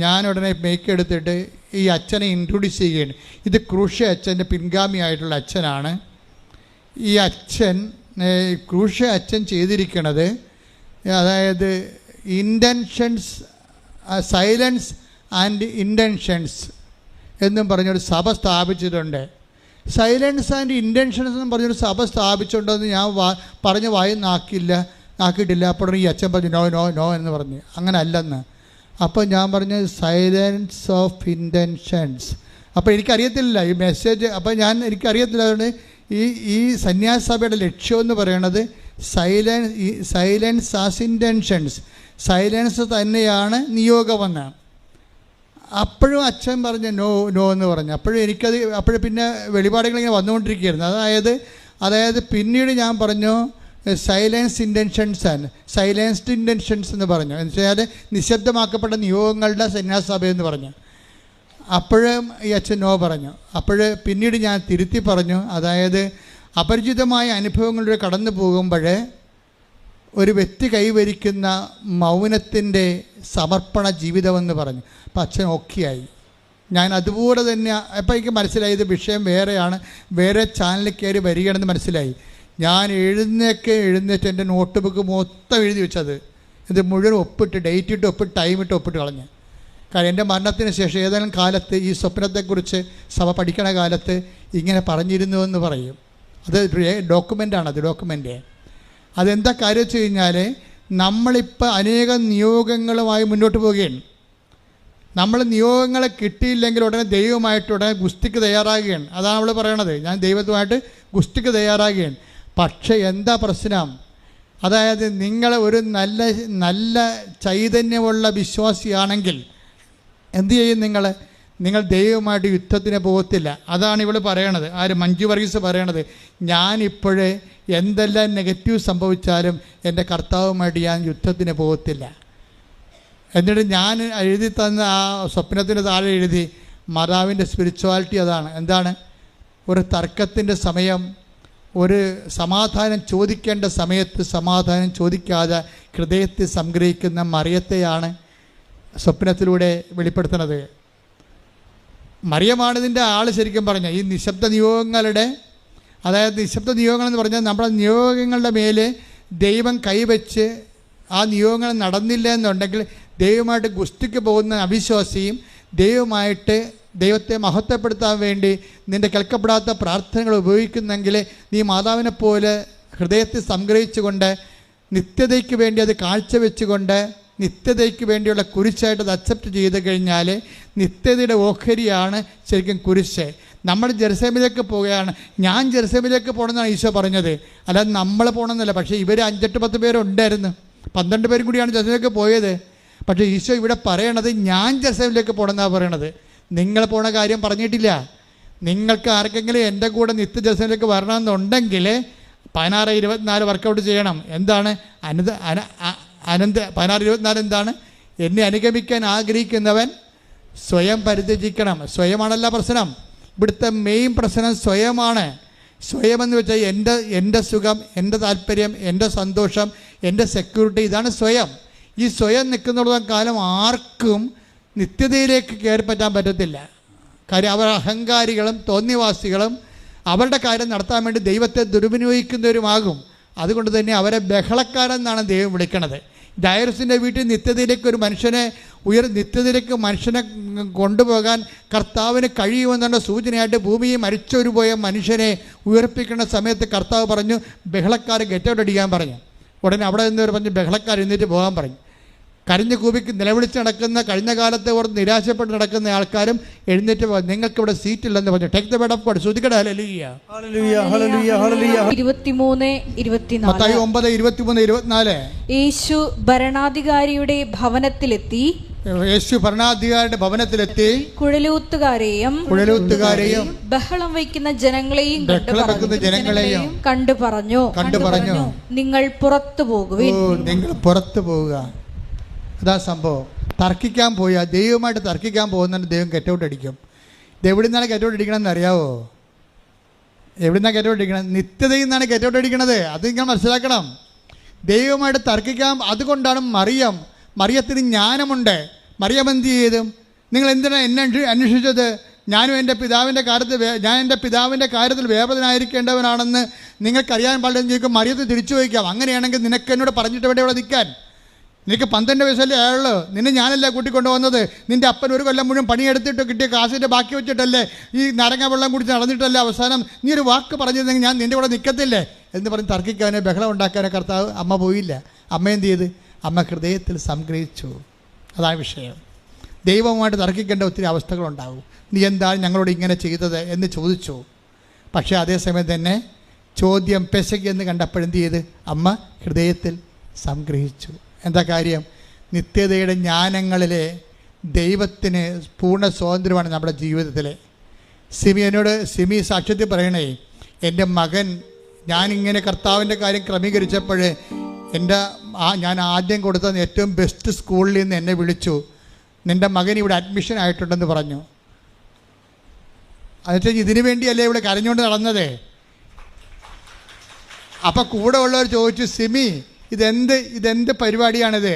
ഞാൻ ഉടനെ മേക്ക് എടുത്തിട്ട് ഈ അച്ഛനെ ഇൻട്രൊഡ്യൂസ് ചെയ്യുകയാണ്. ഇത് ക്രൂഷ അച്ഛൻ്റെ പിൻഗാമിയായിട്ടുള്ള അച്ഛനാണ്. ഈ അച്ഛൻ ക്രൂഷ അച്ഛൻ ചെയ്തിരിക്കണത്, അതായത് ഇൻറ്റൻഷൻസ്, സൈലൻസ് ആൻഡ് ഇൻറ്റൻഷൻസ് എന്നും പറഞ്ഞൊരു സഭ സ്ഥാപിച്ചിട്ടുണ്ട്. സൈലൻസ് ആൻഡ് ഇൻറ്റൻഷൻസ് എന്നും പറഞ്ഞൊരു സഭ സ്ഥാപിച്ചിട്ടുണ്ടെന്ന് ഞാൻ പറഞ്ഞ് നാക്കിയിട്ടില്ല. അപ്പോൾ ഈ അച്ഛൻ പറഞ്ഞു നോ നോ നോ എന്ന് പറഞ്ഞു. അങ്ങനെ അല്ലെന്ന്. അപ്പോൾ ഞാൻ പറഞ്ഞു സൈലൻസ് ഓഫ് ഇൻറ്റൻഷൻസ്. അപ്പോൾ എനിക്കറിയത്തില്ല ഈ മെസ്സേജ്. അപ്പോൾ എനിക്കറിയത്തില്ല. അതുകൊണ്ട് ഈ സന്യാസ സഭയുടെ ലക്ഷ്യം എന്ന് പറയുന്നത് സൈലൻസ് ആസ് ഇൻറ്റൻഷൻസ്, സൈലൻസ് തന്നെയാണ് നിയോഗമെന്ന്. അപ്പോഴും അച്ഛൻ പറഞ്ഞു നോ നോ എന്ന് പറഞ്ഞു. അപ്പോഴും പിന്നെ വെളിപാടുകളിങ്ങനെ വന്നുകൊണ്ടിരിക്കുകയായിരുന്നു. അതായത് പിന്നീട് ഞാൻ പറഞ്ഞു സൈലൻസ്ഡ് ഇൻറ്റൻഷൻസ് എന്ന് പറഞ്ഞു. എന്ന് വെച്ചാൽ നിശബ്ദമാക്കപ്പെട്ട നിയോഗങ്ങളുടെ സന്യാസ എന്ന് പറഞ്ഞു. അപ്പോഴും ഈ അച്ഛൻ നോ പറഞ്ഞു. പിന്നീട് ഞാൻ തിരുത്തി പറഞ്ഞു, അതായത് അപരിചിതമായ അനുഭവങ്ങളിലൂടെ കടന്നു പോകുമ്പോൾ ഒരു വ്യക്തി കൈവരിക്കുന്ന മൗനത്തിൻ്റെ സമർപ്പണ ജീവിതമെന്ന് പറഞ്ഞു. അപ്പം അച്ഛൻ ഓക്കെയായി. ഞാൻ അതുപോലെ തന്നെ അപ്പം എനിക്ക് മനസ്സിലായത് വിഷയം വേറെയാണ്, വേറെ ചാനലിൽ കയറി വരികയാണെന്ന് മനസ്സിലായി. ഞാൻ എഴുന്നേറ്റ് എൻ്റെ നോട്ട് ബുക്ക് മൊത്തം എഴുതി വെച്ചത്, ഇത് മുഴുവൻ ഒപ്പിട്ട്, ഡേറ്റ് ഇട്ട് ഒപ്പിട്ട്, ടൈം ഇട്ട് ഒപ്പിട്ട് കളഞ്ഞ്. കാരണം എൻ്റെ മരണത്തിന് ശേഷം ഏതെങ്കിലും കാലത്ത് ഈ സ്വപ്നത്തെക്കുറിച്ച് സഭ പഠിക്കണ കാലത്ത് ഇങ്ങനെ പറഞ്ഞിരുന്നു എന്ന് പറയും. അത് ഡോക്യുമെൻ്റാണ്, അത് ഡോക്യുമെൻ്റ്. അതെന്താ കാര്യം വെച്ച് കഴിഞ്ഞാൽ നമ്മളിപ്പോൾ അനേകം നിയോഗങ്ങളുമായി മുന്നോട്ട് പോവുകയാണ്. നമ്മൾ നിയോഗങ്ങളെ കിട്ടിയില്ലെങ്കിൽ ഉടനെ ദൈവമായിട്ട് ഉടനെ ഗുസ്തിക്ക് തയ്യാറാകുകയാണ്. അതാണ് അവൾ പറയണത്, ഞാൻ ദൈവത്തുമായിട്ട് ഗുസ്തിക്ക് തയ്യാറാകുകയാണ്. പക്ഷേ എന്താ പ്രശ്നം? അതായത് നിങ്ങൾ ഒരു നല്ല ചൈതന്യമുള്ള വിശ്വാസിയാണെങ്കിൽ എന്തു ചെയ്യും? നിങ്ങൾ ദൈവമായിട്ട് യുദ്ധത്തിന് പോകത്തില്ല. അതാണ് ഇവൾ പറയണത്. മഞ്ജു വർഗീസ് പറയണത്, ഞാനിപ്പോഴേ എന്തെല്ലാം നെഗറ്റീവ് സംഭവിച്ചാലും എൻ്റെ കർത്താവുമായിട്ട് ഞാൻ യുദ്ധത്തിന് പോകത്തില്ല. എന്നിട്ട് ഞാൻ എഴുതി തന്ന ആ സ്വപ്നത്തിൻ്റെ താഴെ എഴുതി മാതാവിൻ്റെ സ്പിരിച്വാലിറ്റി അതാണ്. എന്താണ്? ഒരു തർക്കത്തിൻ്റെ സമയം, ഒരു സമാധാനം ചോദിക്കേണ്ട സമയത്ത് സമാധാനം ചോദിക്കാതെ ഹൃദയത്തിൽ സംഗ്രഹിക്കുന്ന മറിയത്തെയാണ് സ്വപ്നത്തിലൂടെ വെളിപ്പെടുത്തുന്നത്. മറിയമാണിതിൻ്റെ ആൾ. ശരിക്കും പറഞ്ഞാൽ ഈ നിശബ്ദ നിയോഗങ്ങളുടെ, അതായത് നിശബ്ദ നിയോഗങ്ങളെന്ന് പറഞ്ഞാൽ നമ്മുടെ നിയോഗങ്ങളുടെ മേലെ ദൈവം കൈവച്ച് ആ നിയോഗങ്ങൾ നടന്നില്ല എന്നുണ്ടെങ്കിൽ ദൈവമായിട്ട് ഗുസ്തിക്ക് പോകുന്ന അവിശ്വാസിയും ദൈവത്തെ മഹത്വപ്പെടുത്താൻ വേണ്ടി നിൻ്റെ കേൾക്കപ്പെടാത്ത പ്രാർത്ഥനകൾ ഉപയോഗിക്കുന്നെങ്കിൽ നീ മാതാവിനെ പോലെ ഹൃദയത്തിൽ സംഗ്രഹിച്ചുകൊണ്ട് നിത്യതയ്ക്ക് വേണ്ടി അത് കാഴ്ചവെച്ചുകൊണ്ട് നിത്യതയ്ക്ക് വേണ്ടിയുള്ള കുരിശായിട്ട് അത് അക്സെപ്റ്റ് ചെയ്ത് കഴിഞ്ഞാൽ നിത്യതയുടെ ഓഹരിയാണ് ശരിക്കും കുരിശ്. നമ്മൾ ജെറുസലേമിലേക്ക് പോവുകയാണ്. ഞാൻ ജെറുസലേമിലേക്ക് പോകണമെന്നാണ് ഈശോ പറഞ്ഞത്, അല്ലാതെ നമ്മൾ പോകണമെന്നല്ല. പക്ഷേ ഇവർ 5-10 പേരുണ്ടായിരുന്നു, 12 പേരും കൂടിയാണ് ജെറുസലേമിലേക്ക് പോയത്. പക്ഷേ ഈശോ ഇവിടെ പറയണത് ഞാൻ ജെറുസലേമിലേക്ക് പോകണമെന്നാണ് പറയണത്. നിങ്ങൾ പോണ കാര്യം പറഞ്ഞിട്ടില്ല. നിങ്ങൾക്ക് ആർക്കെങ്കിലും എൻ്റെ കൂടെ നിത്യ ജെറുസലേമിലേക്ക് വരണമെന്നുണ്ടെങ്കിൽ 16-24 വർക്കൗട്ട് ചെയ്യണം. എന്താണ് 16-24 എന്താണ്? എന്നെ അനുഗമിക്കാൻ ആഗ്രഹിക്കുന്നവൻ സ്വയം പരിത്യജിക്കണം. സ്വയമാണല്ല പ്രശ്നം. ഇവിടുത്തെ മെയിൻ പ്രശ്നം സ്വയമാണ്. സ്വയമെന്ന് വെച്ചാൽ എൻ്റെ സുഖം, എൻ്റെ താല്പര്യം, എൻ്റെ സന്തോഷം, എൻ്റെ സെക്യൂരിറ്റി, ഇതാണ് സ്വയം. ഈ സ്വയം നിൽക്കുന്നിടത്തോളം കാലം ആർക്കും നിത്യതയിലേക്ക് കയറി പറ്റാൻ പറ്റത്തില്ല. കാര്യം അവർ അഹങ്കാരികളും തോന്നിവാസികളും അവരുടെ കാര്യം നടത്താൻ വേണ്ടി ദൈവത്തെ ദുർവിനിയോഗിക്കുന്നവരുമാകും. അതുകൊണ്ട് തന്നെ അവരെ ബഹളക്കാരെന്നാണ് ദൈവം വിളിക്കണത്. ജായിറസിൻ്റെ വീട്ടിൽ നിത്യതയിലേക്ക് ഒരു മനുഷ്യനെ നിത്യതയിലേക്ക് മനുഷ്യനെ കൊണ്ടുപോകാൻ കർത്താവിന് കഴിയുമെന്നുള്ള സൂചനയായിട്ട് ഭൂമിയിൽ മരിച്ചൊരു പോയ മനുഷ്യനെ ഉയർപ്പിക്കുന്ന സമയത്ത് കർത്താവ് പറഞ്ഞു ബഹളക്കാർ ഗെറ്റ് ഔട്ട് അടിക്കാൻ പറഞ്ഞു. ഉടനെ അവിടെ നിന്ന് പറഞ്ഞു ബഹളക്കാർ എഴുന്നേറ്റ് പോകാൻ പറഞ്ഞു. കരഞ്ഞു കൂപിക്ക് നിലവിളിച്ച് നടക്കുന്ന, കഴിഞ്ഞ കാലത്തെ ഓർത്ത് നിരാശപ്പെട്ട് നടക്കുന്ന ആൾക്കാരും എഴുന്നേറ്റ് പോകാൻ, നിങ്ങൾക്കിവിടെ സീറ്റില്ലെന്ന് പറഞ്ഞു. Take the bed of God. ശ്രുതിക്കട്ടെ ഹല്ലേലൂയ. മത്തായി 9:23-24. യേശു ഭരണാധികാരിയുടെ ഭവനത്തിലെത്തി കുഴലൂത്തുകാരെയും ബഹളം വയ്ക്കുന്ന ജനങ്ങളെയും കണ്ടു പറഞ്ഞു, നിങ്ങൾ പുറത്തു പോകുവിൻ. നിങ്ങൾ പുറത്തു പോവുക. അതാ സംഭവം. തർക്കിക്കാൻ പോയാൽ, ദൈവമായിട്ട് തർക്കിക്കാൻ പോകുന്നതിന് ദൈവം ഗെറ്റ് ഔട്ട് അടിക്കും. ഇത് എവിടെ നിന്നാണ് ഗെറ്റ് ഔട്ട് അടിക്കണമെന്ന് അറിയാവോ? എവിടെ നിന്നാണ് ഗെറ്റ് ഔട്ട് അടിക്കണം? നിത്യതയിൽ നിന്നാണ് ഗെറ്റ് ഔട്ട് അടിക്കണത്. അത് നിങ്ങൾ മനസ്സിലാക്കണം. ദൈവമായിട്ട് തർക്കിക്കാൻ. അതുകൊണ്ടാണ് മറിയത്തിന് ജ്ഞാനമുണ്ട്. മറിയം എന്ത് ചെയ്തു? നിങ്ങൾ എന്തിനാണ് എന്നെ അന്വേഷിച്ചത്? ഞാൻ എൻ്റെ പിതാവിൻ്റെ കാര്യത്തിൽ വേദനായിരിക്കേണ്ടവനാണെന്ന് നിങ്ങൾക്കറിയാൻ പാടില്ലെന്ന് ചോദിക്കും. മറിയത്ത് തിരിച്ചു ചോദിക്കാം, അങ്ങനെയാണെങ്കിൽ നിനക്ക് എന്നോട് പറഞ്ഞിട്ട് വേണ്ടി ഇവിടെ നിൽക്കാൻ? നിനക്ക് 12 വയസ്സല്ലേ ആയുള്ളൂ. നിന്നെ ഞാനല്ല കൂട്ടിക്കൊണ്ടു വന്നത്. നിൻ്റെ അപ്പൻ ഒരു കൊല്ലം മുഴുവൻ പണിയെടുത്തിട്ട് കിട്ടിയ കാശിൻ്റെ ബാക്കി വെച്ചിട്ടല്ലേ, ഈ നാരങ്ങ വെള്ളം കുടിച്ച് നടന്നിട്ടല്ലേ അവസാനം നീ ഒരു വാക്ക് പറഞ്ഞിരുന്നെങ്കിൽ ഞാൻ നിൻ്റെ കൂടെ നിൽക്കത്തില്ലേ എന്ന് പറഞ്ഞ് തർക്കിക്കാനോ ബഹളം ഉണ്ടാക്കാനോ കർത്താവ് അമ്മ പോയില്ല. അമ്മ എന്ത് ചെയ്ത്? അമ്മ ഹൃദയത്തിൽ സംഗ്രഹിച്ചു. അതാണ് വിഷയം. ദൈവവുമായിട്ട് തർക്കിക്കേണ്ട ഒത്തിരി അവസ്ഥകളുണ്ടാകും. നീ എന്താണ് ഞങ്ങളോട് ഇങ്ങനെ ചെയ്തത് എന്ന് ചോദിച്ചു. പക്ഷേ അതേസമയം തന്നെ ചോദ്യം പെശകി എന്ന് കണ്ടപ്പോഴെന്ത് ചെയ്ത്? അമ്മ ഹൃദയത്തിൽ സംഗ്രഹിച്ചു. എന്താ കാര്യം? നിത്യതയുടെ ജ്ഞാനങ്ങളിലെ ദൈവത്തിന് പൂർണ്ണ സ്വാതന്ത്ര്യമാണ് നമ്മുടെ ജീവിതത്തിൽ. സിമി സാക്ഷ്യത്തിൽ പറയണേ, എൻ്റെ മകൻ ഞാനിങ്ങനെ കർത്താവിൻ്റെ കാര്യം ക്രമീകരിച്ചപ്പോൾ ഞാൻ ആദ്യം കൊടുത്ത ഏറ്റവും ബെസ്റ്റ് സ്കൂളിൽ നിന്ന് എന്നെ വിളിച്ചു. നിൻ്റെ മകൻ ഇവിടെ അഡ്മിഷൻ ആയിട്ടുണ്ടെന്ന് പറഞ്ഞു. എന്നുവെച്ചാൽ ഇതിനു വേണ്ടിയല്ലേ ഇവിടെ കരഞ്ഞുകൊണ്ട് നടന്നത്. അപ്പം കൂടെ ഉള്ളവർ ചോദിച്ചു, സിമി ഇതെന്ത് പരിപാടിയാണിത്?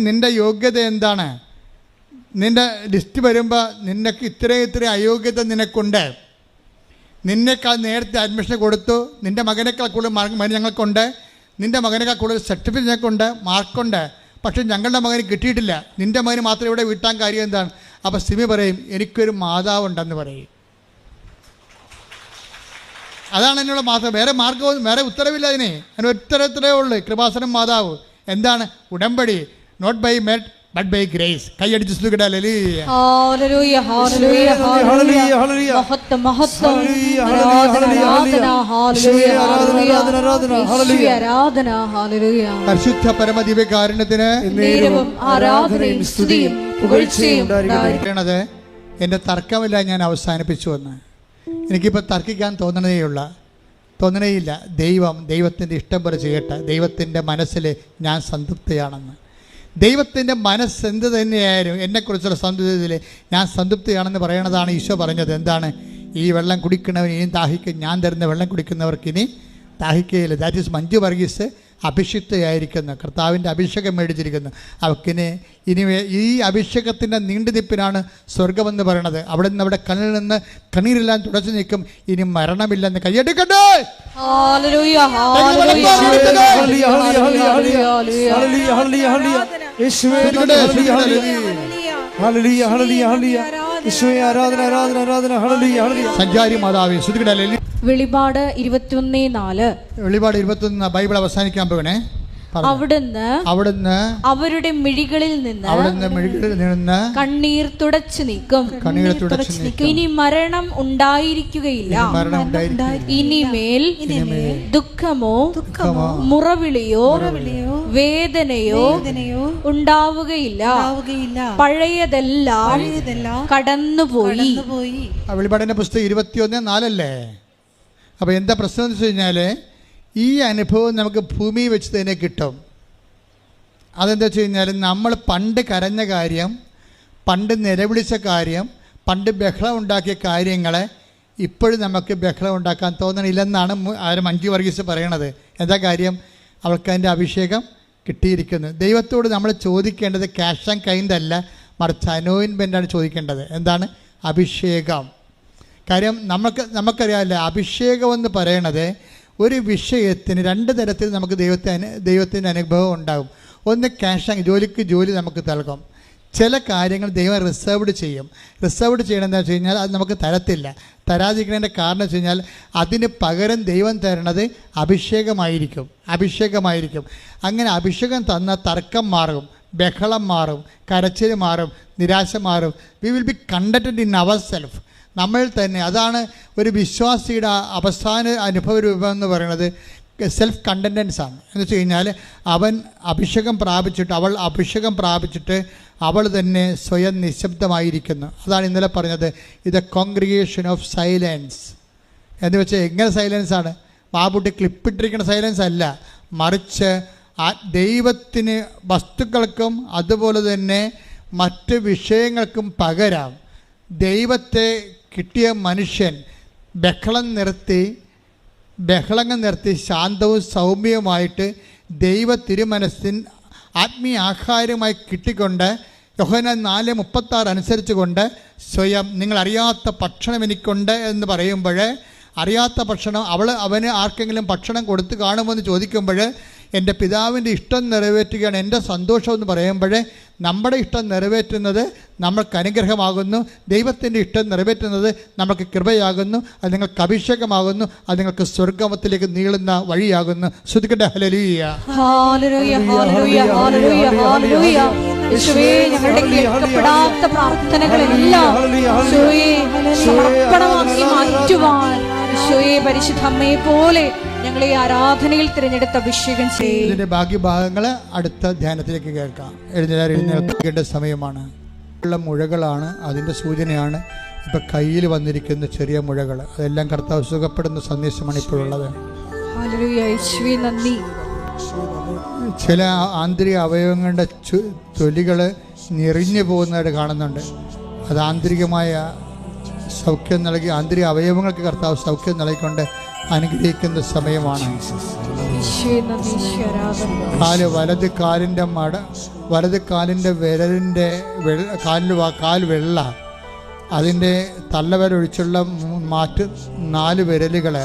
നിൻ്റെ യോഗ്യത എന്താണ്? നിൻ്റെ ലിസ്റ്റ് വരുമ്പോൾ നിനക്ക് ഇത്രയും അയോഗ്യത നിനക്കുണ്ട്. നിന്നേക്കാൾ നേരത്തെ അഡ്മിഷൻ കൊടുത്തു. നിൻ്റെ മകനേക്കാൾ കൂടുതൽ മാർക്ക് ഞങ്ങൾക്കുണ്ട്. നിൻ്റെ മകനേക്കാൾ കൂടുതൽ സർട്ടിഫിക്കറ്റ് ഞങ്ങൾക്കുണ്ട്, മാർക്കുണ്ട്. പക്ഷേ ഞങ്ങളുടെ മകന് കിട്ടിയിട്ടില്ല. നിൻ്റെ മകന് മാത്രം ഇവിടെ വിട്ടാൻ കാര്യം എന്താണ്? അപ്പോൾ സിമി പറയും, എനിക്കൊരു മാതാവുണ്ടെന്ന് പറയും. അതാണ് എന്നോട് മാസം. വേറെ മാർഗവും വേറെ ഉത്തരവില്ല അതിന്. അതിന് ഉത്തരത്തിലേ ഉള്ളൂ, കൃപാസനം മാതാവ്. എന്താണ്? ഉടമ്പടി. Not by might but by grace. കൈയടിച്ച് സ്തുതിക്കട്ടെ. ഹല്ലേലൂയ. ഹല്ലേലൂയ. ഹല്ലേലൂയ. ഹല്ലേലൂയ. ഹല്ലേലൂയ. മഹത്വം മഹത്വം. ആരാധന ഹല്ലേലൂയ. ഹല്ലേലൂയ. ആരാധന ഹല്ലേലൂയ. പരിശുദ്ധ പരമദിവ്യകാരുണ്യത്തിന് നേരവും ആരാധനയും സ്തുതിയും പുകഴ്ചയും ഉണ്ടായിരിക്കണത്. എൻ്റെ തർക്കമില്ല, ഞാൻ അവസാനിപ്പിച്ചു എന്ന്. എനിക്കിപ്പോൾ തർക്കിക്കാൻ തോന്നണേയില്ല. ദൈവത്തിൻ്റെ ഇഷ്ടം പോലെ ചെയ്യട്ടെ. ദൈവത്തിൻ്റെ മനസ്സിൽ ഞാൻ സംതൃപ്തിയാണെന്ന്. ദൈവത്തിൻ്റെ മനസ്സെന്ത് തന്നെയായാലും എന്നെക്കുറിച്ചുള്ള സംതൃപ്തിയിൽ ഞാൻ സംതൃപ്തിയാണെന്ന് പറയണതാണ് ഈശോ പറഞ്ഞത്. എന്താണ്? ഈ വെള്ളം കുടിക്കുന്നവന് ഇനിയും ദാഹിക്കും, ഞാൻ തരുന്ന വെള്ളം കുടിക്കുന്നവർക്ക് ഇനി ദാഹിക്കുകയില്ല. ദാറ്റ് ഈസ് മഞ്ജു വർഗീസ് അഭിഷിക്തയായിരിക്കുന്നു. കർത്താവിൻ്റെ അഭിഷേകം മേടിച്ചിരിക്കുന്നു. അവക്കിന് ഇനി ഈ അഭിഷേകത്തിൻ്റെ നീണ്ടുനിപ്പിനാണ് സ്വർഗമെന്ന് പറയണത്. അവിടെ നിന്ന് അവിടെ കണ്ണിൽ നിന്ന് കണ്ണീരെല്ലാം തുടച്ചു നിൽക്കും. ഇനി മരണമില്ലെന്ന് കൈയ്യടിക്കട്ടെ. സഞ്ചാരി മാതാവേ ശ്രുതിക്കട്ടെ. വെളിപാട് 21:4. വെളിപാട് 21 ബൈബിൾ അവസാനിക്കാൻ പോകണേ. അവിടുന്ന് അവരുടെ മിഴികളിൽ നിന്ന് കണ്ണീർ തുടച്ചു നീക്കും. ഇനി മരണം ഉണ്ടായിരിക്കുകയില്ല. ഇനിമേൽ ദുഃഖമോ മുറവിളിയോ വേദനയോ ഉണ്ടാവുകയില്ല. പഴയതെല്ലാം കടന്നുപോയി. വെളിപാടിന്റെ പുസ്തകം 21:4 അപ്പോൾ എന്താ പ്രശ്നം എന്ന് വെച്ച് കഴിഞ്ഞാൽ, ഈ അനുഭവം നമുക്ക് ഭൂമി വെച്ച് തന്നെ കിട്ടും. അതെന്താ വെച്ച് കഴിഞ്ഞാൽ, നമ്മൾ പണ്ട് കരഞ്ഞ കാര്യം, പണ്ട് നിലവിളിച്ച കാര്യം, പണ്ട് ബഹളം ഉണ്ടാക്കിയ കാര്യങ്ങളെ ഇപ്പോഴും നമുക്ക് ബഹളം ഉണ്ടാക്കാൻ തോന്നണില്ലെന്നാണ് മഞ്ജു വർഗീസ് പറയണത്. എന്താ കാര്യം? അവൾക്ക് അതിൻ്റെ അഭിഷേകം കിട്ടിയിരിക്കുന്നു. ദൈവത്തോട് നമ്മൾ ചോദിക്കേണ്ടത് ക്യാഷ് ആൻഡ് കൈൻഡ് അല്ല, മറിച്ച് അനോയിൻമെൻ്റാണ് ചോദിക്കേണ്ടത്. എന്താണ്? അഭിഷേകം. കാര്യം നമുക്കറിയാമല്ലോ, അഭിഷേകം എന്ന് പറയണത് ഒരു വിഷയത്തിന് രണ്ട് തരത്തിൽ നമുക്ക് ദൈവത്തിൻ്റെ അനുഭവം ഉണ്ടാകും. ഒന്ന് ക്യാഷ്, ജോലി നമുക്ക് നൽകും. ചില കാര്യങ്ങൾ ദൈവം റിസർവ്ഡ് ചെയ്യും. റിസർവ്ഡ് ചെയ്യണമെന്ന് വെച്ച് കഴിഞ്ഞാൽ അത് നമുക്ക് തരാതിരിക്കുന്നതിൻ്റെ കാരണം വെച്ച് കഴിഞ്ഞാൽ അതിന് പകരം ദൈവം തരണത് അഭിഷേകമായിരിക്കും. അങ്ങനെ അഭിഷേകം തന്ന തർക്കം മാറും, ബഹളം മാറും, കരച്ചിൽ മാറും, നിരാശ മാറും. We will be contented in our self, നമ്മൾ തന്നെ. അതാണ് ഒരു വിശ്വാസിയുടെ അവസാന അനുഭവ രൂപം എന്ന് പറയുന്നത്. സെൽഫ് കണ്ടൻറ്റൻസ് ആണ്. എന്ന് വെച്ച് കഴിഞ്ഞാൽ അവൾ അഭിഷേകം പ്രാപിച്ചിട്ട് അവൾ തന്നെ സ്വയം നിശബ്ദമായിരിക്കുന്നു. അതാണ് ഇന്നലെ പറഞ്ഞത്, ഇത് കോൺഗ്രിഗേഷൻ ഓഫ് സൈലൻസ് എന്ന് വെച്ചാൽ എങ്ങനെ സൈലൻസാണ്? ബാബുട്ടി ക്ലിപ്പിട്ടിരിക്കുന്ന സൈലൻസ് അല്ല, മറിച്ച് ദൈവത്തിന് വസ്തുക്കൾക്കും അതുപോലെ തന്നെ മറ്റ് വിഷയങ്ങൾക്കും പകരം ദൈവത്തെ കിട്ടിയ മനുഷ്യൻ ബഹളങ്ങൾ നിർത്തി ശാന്തവും സൗമ്യവുമായിട്ട് ദൈവ തിരുമനസ്സിൻ ആത്മീയ ആഹാരമായി കിട്ടിക്കൊണ്ട് യോഹന്നാൻ 4:36 അനുസരിച്ച് കൊണ്ട് സ്വയം നിങ്ങളറിയാത്ത ഭക്ഷണം എനിക്കുണ്ട് എന്ന് പറയുമ്പോൾ, അറിയാത്ത ഭക്ഷണം അവന് ആർക്കെങ്കിലും ഭക്ഷണം കൊടുത്ത് കാണുമെന്ന് ചോദിക്കുമ്പോൾ എൻ്റെ പിതാവിൻ്റെ ഇഷ്ടം നിറവേറ്റുകയാണ് എൻ്റെ സന്തോഷം എന്ന് പറയുമ്പോൾ, നമ്മുടെ ഇഷ്ടം നിറവേറ്റുന്നത് നമ്മൾക്ക് അനുഗ്രഹമാകുന്നു, ദൈവത്തിൻ്റെ ഇഷ്ടം നിറവേറ്റുന്നത് നമുക്ക് കൃപയാകുന്നു, അത് നിങ്ങൾക്ക് അഭിഷേകമാകുന്നു, അത് നിങ്ങൾക്ക് സ്വർഗ്ഗത്തിലേക്ക് നീളുന്ന വഴിയാകുന്നു. ശ്രുതിക്കട്ടെ ഹല്ലേലൂയ. ഞങ്ങളുടെ കേൾക്കപ്പെടാത്ത പ്രാർത്ഥനകളെല്ലാം സമർപ്പണമാക്കി മാറ്റുവാൻ പരിശുദ്ധ അമ്മയെ പോലെ ഞങ്ങളെ ആരാധനയിൽ തിരഞ്ഞെടുത്ത അഭിഷേകം ചെയ്യും. ഇതിന്റെ ബാക്കി ഭാഗങ്ങൾ അടുത്ത ധ്യാനത്തിലേക്ക് കേൾക്കാം. എഴുന്നേൽക്കേണ്ട സമയമാണ്. ഉള്ള മുഴകളാണ് അതിൻ്റെ സൂചനയാണ്. ഇപ്പം കയ്യിൽ വന്നിരിക്കുന്ന ചെറിയ മുഴകൾ, അതെല്ലാം കർത്താവ് സുഖപ്പെടുന്ന സന്ദേശമാണ് ഇപ്പോഴുള്ളത്. ചില ആന്തരിക അവയവങ്ങളുടെ തൊലികൾ ഞെറിഞ്ഞു പോകുന്നതായിട്ട് കാണുന്നുണ്ട്. അത് ആന്തരികമായ സൗഖ്യം നൽകി, ആന്തരിക അവയവങ്ങൾക്ക് കർത്താവ് സൗഖ്യം നൽകിക്കൊണ്ട് അനുഗ്രഹിക്കുന്ന സമയമാണ്. വലത് കാലിൻ്റെ വിരലിൻ്റെ കാൽ വെള്ള, അതിൻ്റെ തള്ളവിരലൊഴിച്ചുള്ള 4 വിരലുകൾ,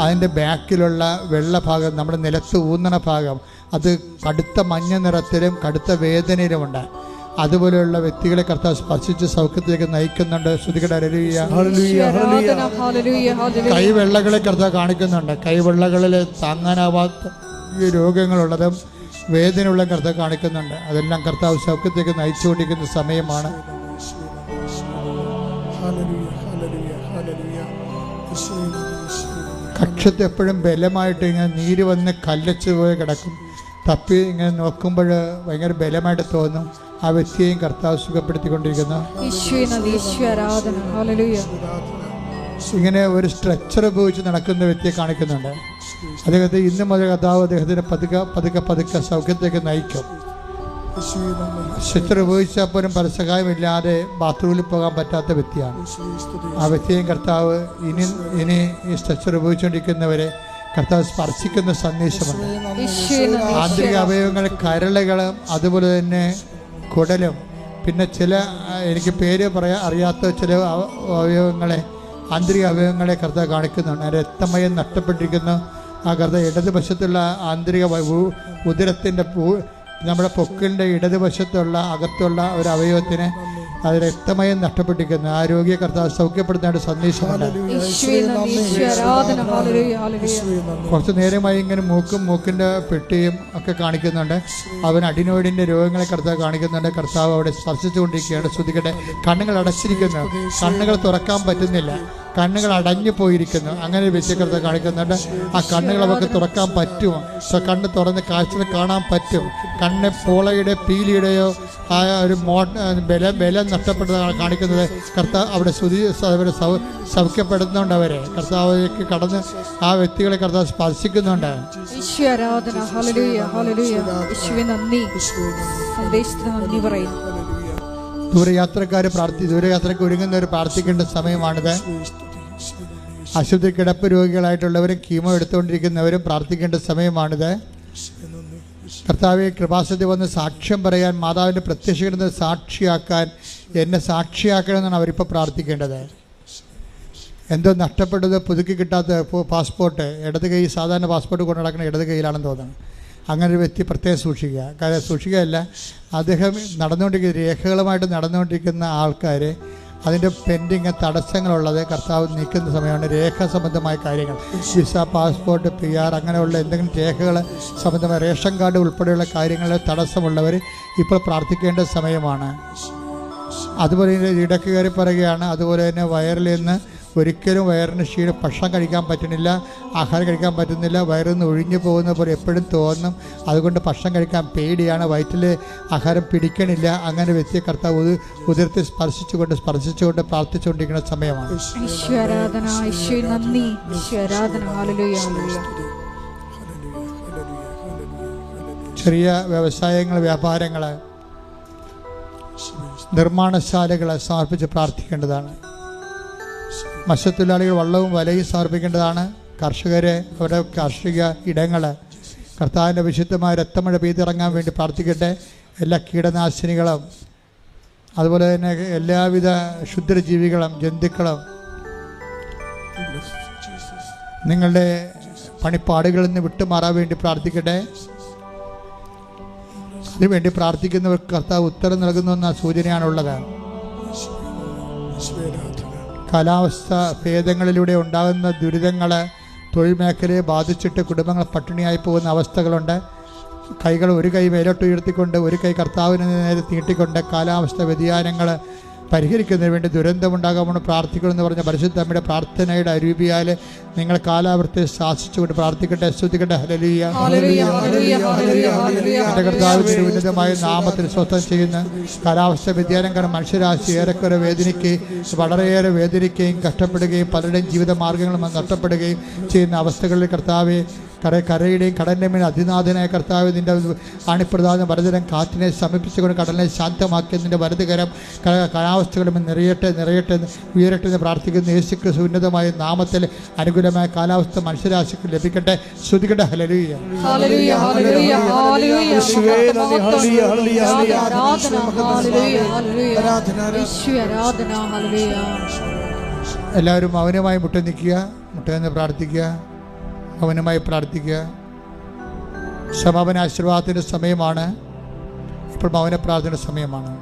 അതിൻ്റെ ബാക്കിലുള്ള വെള്ള ഭാഗം, നമ്മുടെ നിലത്ത് ഊന്നണ ഭാഗം, അത് കടുത്ത മഞ്ഞ നിറത്തിലും കടുത്ത വേദനയിലുമുണ്ട്. അതുപോലെയുള്ള വ്യക്തികളെ കർത്താവ് സ്പർശിച്ച് സൗഖ്യത്തിലേക്ക് നയിക്കുന്നുണ്ട്. ശ്രുതികട കൈവെള്ളകളെ കർത്താവ് കാണിക്കുന്നുണ്ട്. കൈവെള്ളകളിൽ താങ്ങാനാവാത്ത രോഗങ്ങളുള്ളതും വേദനയുള്ള കർത്താവ് കാണിക്കുന്നുണ്ട്. അതെല്ലാം കർത്താവ് സൗഖ്യത്തിലേക്ക് നയിച്ചുകൊണ്ടിരിക്കുന്ന സമയമാണ്. കക്ഷത്ത് എപ്പോഴും ബലമായിട്ട് ഇങ്ങനെ നീര് വന്ന് കല്ലച്ച് പോയി കിടക്കും. തപ്പി ഇങ്ങനെ നോക്കുമ്പോൾ ഭയങ്കര ബലമായിട്ട് തോന്നും. ആ വ്യക്തിയെയും കർത്താവ് സുഖപ്പെടുത്തിക്കൊണ്ടിരിക്കുന്നു. ഇങ്ങനെ ഒരു സ്ട്രെച്ചർ ഉപയോഗിച്ച് നടക്കുന്ന വ്യക്തിയെ കാണിക്കുന്നുണ്ട്. അദ്ദേഹത്തെ ഇന്ന് മുതൽ കർത്താവ് അദ്ദേഹത്തിന് പതുക്കെ സൗഖ്യത്തേക്ക് നയിക്കും. സ്ട്രെച്ചർ ഉപയോഗിച്ചാൽ പോലും പരസഹായമില്ലാതെ ബാത്റൂമിൽ പോകാൻ പറ്റാത്ത വ്യക്തിയാണ്. ആ വ്യക്തിയെയും കർത്താവ് ഇനി ഈ സ്ട്രെച്ചർ ഉപയോഗിച്ചുകൊണ്ടിരിക്കുന്നവരെ കർത്താവ് സ്പർശിക്കുന്ന സന്ദേശമുണ്ട്. ആന്തരിക അവയവങ്ങൾ, കരളുകളും അതുപോലെ തന്നെ കുടലും, പിന്നെ ചില എനിക്ക് പേര് അറിയാത്ത ചില അവയവങ്ങളെ, ആന്തരിക അവയവങ്ങളെ കർത്താവ് കാണിക്കുന്നുണ്ട്. രക്തമയം നഷ്ടപ്പെട്ടിരിക്കുന്നു. ആ കർത്താവ് ഇടതുവശത്തുള്ള ആന്തരിക ഉദരത്തിൻ്റെ നമ്മുടെ പൊക്കിളിൻ്റെ ഇടതുവശത്തുള്ള അകത്തുള്ള ഒരു അവയവത്തിന് അത് രക്തമയം നഷ്ടപ്പെട്ടിരിക്കുന്നു. ആ രോഗിയെ കർത്താവ് സൗഖ്യപ്പെടുന്നതായിട്ട് സന്ദേശമുണ്ട്. കുറച്ച് നേരമായി ഇങ്ങനെ മൂക്കിൻ്റെ പെട്ടിയും ഒക്കെ കാണിക്കുന്നുണ്ട്. അവൻ അഡിനോയിഡിൻ്റെ രോഗങ്ങളെ കർത്താവ് കാണിക്കുന്നുണ്ട്. കർത്താവ് അവിടെ സ്പർശിച്ചുകൊണ്ടിരിക്കുകയാണ്. ശ്രുതിക്കട്ടെ. കണ്ണുകൾ അടച്ചിരിക്കുന്നു, കണ്ണുകൾ തുറക്കാൻ പറ്റുന്നില്ല, കണ്ണുകൾ അടഞ്ഞു പോയിരിക്കുന്നു. അങ്ങനെ വ്യക്തി കർത്താവ് കാണിക്കുന്നുണ്ട്. ആ കണ്ണുകൾ അവർക്ക് തുറക്കാൻ പറ്റുമോ? കണ്ണ് തുറന്ന് കാഴ്ചകൾ കാണാൻ പറ്റും. കണ്ണ് പോളയുടെ പീലിയുടെയോ ആ ഒരു ബലം നഷ്ടപ്പെട്ടതാണ് കാണിക്കുന്നത്. കർത്താവ് അവിടെ സൗഖ്യപ്പെടുന്നുണ്ട്. അവരെ കർത്താവിലേക്ക് കടന്ന് ആ വ്യക്തികളെ കർത്താവ് സ്പർശിക്കുന്നുണ്ട്. ദൂരയാത്രയ്ക്ക് ഒരുങ്ങുന്നവർ പ്രാർത്ഥിക്കേണ്ട സമയമാണിത്. ആശുപത്രി കിടപ്പ് രോഗികളായിട്ടുള്ളവരും കീമോ എടുത്തുകൊണ്ടിരിക്കുന്നവരും പ്രാർത്ഥിക്കേണ്ട സമയമാണിത്. കർത്താവെ കൃപാസനത്തിൽ വന്ന് സാക്ഷ്യം പറയാൻ, മാതാവിൻ്റെ പ്രത്യക്ഷപ്പെടുന്ന സാക്ഷിയാക്കാൻ, എന്നെ സാക്ഷിയാക്കണമെന്നാണ് അവരിപ്പോൾ പ്രാർത്ഥിക്കേണ്ടത്. എന്തോ നഷ്ടപ്പെട്ടത്, പുതുക്കി കിട്ടാത്ത പാസ്പോർട്ട്, ഇടത് കൈ, സാധാരണ പാസ്പോർട്ട് കൊണ്ട് നടക്കുന്ന ഇടത് കൈയിലാണെന്ന് തോന്നുന്നു. അങ്ങനെ ഒരു വ്യക്തി പ്രത്യേകം സൂക്ഷിക്കുക. കാര്യം സൂക്ഷിക്കുകയല്ല, അദ്ദേഹം നടന്നുകൊണ്ടിരിക്കുന്ന രേഖകളുമായിട്ട് നടന്നുകൊണ്ടിരിക്കുന്ന ആൾക്കാർ അതിൻ്റെ പെൻഡിങ് തടസ്സങ്ങളുള്ളത് കർത്താവ് നീക്കുന്ന സമയമാണ്. രേഖ സംബന്ധമായ കാര്യങ്ങൾ, വിസ, പാസ്പോർട്ട്, PR അങ്ങനെയുള്ള എന്തെങ്കിലും രേഖകൾ സംബന്ധമായ റേഷൻ കാർഡ് ഉൾപ്പെടെയുള്ള കാര്യങ്ങളിൽ തടസ്സമുള്ളവർ ഇപ്പോൾ പ്രാർത്ഥിക്കേണ്ട സമയമാണ്. അതുപോലെ ഇടയ്ക്ക് കയറി പറയുകയാണ്. അതുപോലെ തന്നെ വയറിൽ നിന്ന് ഒരിക്കലും വയറിന് ക്ഷീണം, ഭക്ഷണം കഴിക്കാൻ പറ്റുന്നില്ല, ആഹാരം കഴിക്കാൻ പറ്റുന്നില്ല, വയറിൽ നിന്ന് ഒഴിഞ്ഞു പോകുന്ന പോലെ എപ്പോഴും തോന്നും. അതുകൊണ്ട് ഭക്ഷണം കഴിക്കാൻ പേടിയാണ്, വയറ്റിൽ ആഹാരം പിടിക്കണില്ല. അങ്ങനെ വ്യക്തിയെ കർത്താവ് ഉദരത്തെ സ്പർശിച്ചുകൊണ്ട് പ്രാർത്ഥിച്ചുകൊണ്ടിരിക്കുന്ന സമയമാണ്. ചെറിയ വ്യവസായങ്ങൾ, വ്യാപാരങ്ങൾ, നിർമ്മാണശാലകളെ സമർപ്പിച്ച് പ്രാർത്ഥിക്കേണ്ടതാണ്. മത്സ്യത്തൊഴിലാളികൾ വള്ളവും വലയും സമർപ്പിക്കേണ്ടതാണ്. കർഷകരെ അവരുടെ കാർഷിക ഇടങ്ങൾ കർത്താവിൻ്റെ വിശുദ്ധമായ രക്തമഴ പെയ്തിറങ്ങാൻ വേണ്ടി പ്രാർത്ഥിക്കട്ടെ. എല്ലാ കീടനാശിനികളും അതുപോലെ തന്നെ എല്ലാവിധ ക്ഷുദ്രജീവികളും ജന്തുക്കളും നിങ്ങളുടെ പണിപ്പാടുകളിൽ നിന്ന് വിട്ടുമാറാൻ വേണ്ടി പ്രാർത്ഥിക്കട്ടെ. അതിനുവേണ്ടി പ്രാർത്ഥിക്കുന്നവർക്ക് കർത്താവ് ഉത്തരം നൽകുന്ന സൂചനയാണുള്ളത്. കാലാവസ്ഥ ഭേദങ്ങളിലൂടെ ഉണ്ടാകുന്ന ദുരിതങ്ങൾ തൊഴിൽ മേഖലയെ ബാധിച്ചിട്ട് കുടുംബങ്ങൾ പട്ടിണിയായി പോകുന്ന അവസ്ഥകളുണ്ട്. കൈകൾ ഒരു കൈ മേലോട്ട് ഉയർത്തിക്കൊണ്ട് ഒരു കൈ കർത്താവിന് നേരെ നീട്ടിക്കൊണ്ട് കാലാവസ്ഥ വ്യതിയാനങ്ങൾ പരിഹരിക്കുന്നതിന് വേണ്ടി ദുരന്തമുണ്ടാകാമെന്ന് പ്രാർത്ഥിക്കണമെന്ന് പറഞ്ഞ പരിശുദ്ധ അമ്മയുടെ പ്രാർത്ഥനയുടെ അരൂപിയാൽ നിങ്ങൾ കാലാവസ്ഥയെ ശാസിച്ചുകൊണ്ട് പ്രാർത്ഥിക്കട്ടെ, സ്തുതിക്കട്ടെ. ഹല്ലേലൂയ, എൻ്റെ കർത്താവിൻ്റെ ഉന്നതമായ നാമത്തിൽ സ്വസ്ഥം ചെയ്യുന്ന കാലാവസ്ഥ വ്യതിയാനം കാരണം മനുഷ്യരാശി ഏറെക്കുറെ വളരെയേറെ വേദനിക്കുകയും കഷ്ടപ്പെടുകയും പലരുടെയും ജീവിത മാർഗങ്ങളും നഷ്ടപ്പെടുകയും ചെയ്യുന്ന അവസ്ഥകളിൽ കർത്താവെ കരയുടെയും കടലിൻ്റെ മേൽ അതിനാഥനായ കർത്താവ് നിൻ്റെ ആണിപ്രധാന വലതുകരം കാറ്റിനെ സമീപിച്ചുകൊണ്ട് കടലിനെ ശാന്തമാക്കിയതിൻ്റെ വലതുകരം കാലാവസ്ഥകളും നിറയട്ടെ ഉയരട്ടെ എന്ന് പ്രാർത്ഥിക്കുന്ന യേശുക്രിസ്തു ഉന്നതമായ നാമത്തിൽ അനുകൂലമായ കാലാവസ്ഥ മനുഷ്യരാശിക്ക് ലഭിക്കട്ടെ. ശ്രുതിക്കട്ടെ. ഹല്ലേലൂയ. എല്ലാവരും മൗനമായി മുട്ടുനിന്ന് പ്രാർത്ഥിക്കുക. മൗനമായി പ്രാർത്ഥിക്കുക. സമാപന ആശീർവാദത്തിൻ്റെ സമയമാണ്. ഇപ്പോൾ മൗന പ്രാർത്ഥന സമയമാണ്.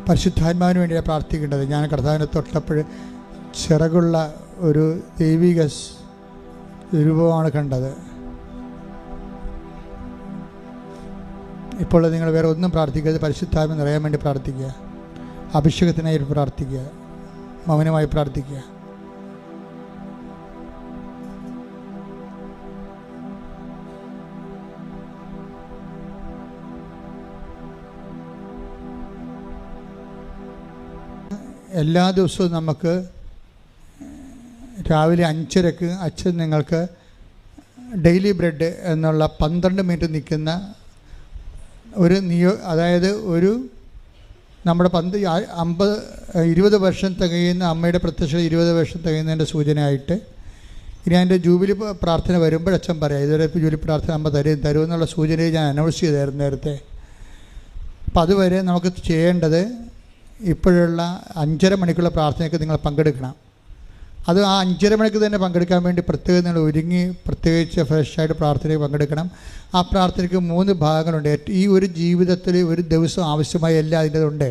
പരിശുദ്ധാത്മാവിന് വേണ്ടിയാണ് പ്രാർത്ഥിക്കേണ്ടത്. ഞാൻ കർത്താവിനെ തൊട്ടപ്പോൾ ചിറകുള്ള ഒരു ദൈവിക രൂപമാണ് കണ്ടത്. ഇപ്പോൾ നിങ്ങൾ വേറെ ഒന്നും പ്രാർത്ഥിക്കരുത്. പരിശുദ്ധാത്മ നിറയാൻ വേണ്ടി പ്രാർത്ഥിക്കുക. അഭിഷേകത്തിനായി പ്രാർത്ഥിക്കുക. മൗനമായി പ്രാർത്ഥിക്കുക. എല്ലാ ദിവസവും നമുക്ക് രാവിലെ 5:30 അച്ഛൻ നിങ്ങൾക്ക് ഡെയിലി ബ്രെഡ് എന്നുള്ള 12 മിനിറ്റ് നിൽക്കുന്ന ഒരു അതായത് ഒരു നമ്മുടെ 20 വർഷം തികയുന്ന അമ്മയുടെ പ്രത്യക്ഷത 20 വർഷം തികയുന്നതിൻ്റെ സൂചനയായിട്ട് ഇനി അതിൻ്റെ ജൂബിലി പ്രാർത്ഥന വരുമ്പോൾ അച്ഛൻ പറയാം ഇതുവരെ ജൂബിലി പ്രാർത്ഥന അമ്മ തരുമെന്നുള്ള സൂചനയെ ഞാൻ അനൗൺസ് ചെയ്തായിരുന്നു നേരത്തെ. അപ്പം അതുവരെ നമുക്ക് ചെയ്യേണ്ടത് ഇപ്പോഴുള്ള 5:30 മണിക്കുള്ള പ്രാർത്ഥനയ്ക്ക് നിങ്ങൾ പങ്കെടുക്കണം. അത് ആ 5:30 മണിക്ക് തന്നെ പങ്കെടുക്കാൻ വേണ്ടി പ്രത്യേകം നിങ്ങൾ ഒരുങ്ങി പ്രത്യേകിച്ച് ഫ്രഷായിട്ട് പ്രാർത്ഥനയ്ക്ക് പങ്കെടുക്കണം. ആ പ്രാർത്ഥനയ്ക്ക് 3 ഭാഗങ്ങളുണ്ട്. ഈ ഒരു ജീവിതത്തിൽ ഒരു ദിവസം ആവശ്യമായ എല്ലാം അതിൻ്റെ ഉണ്ട്.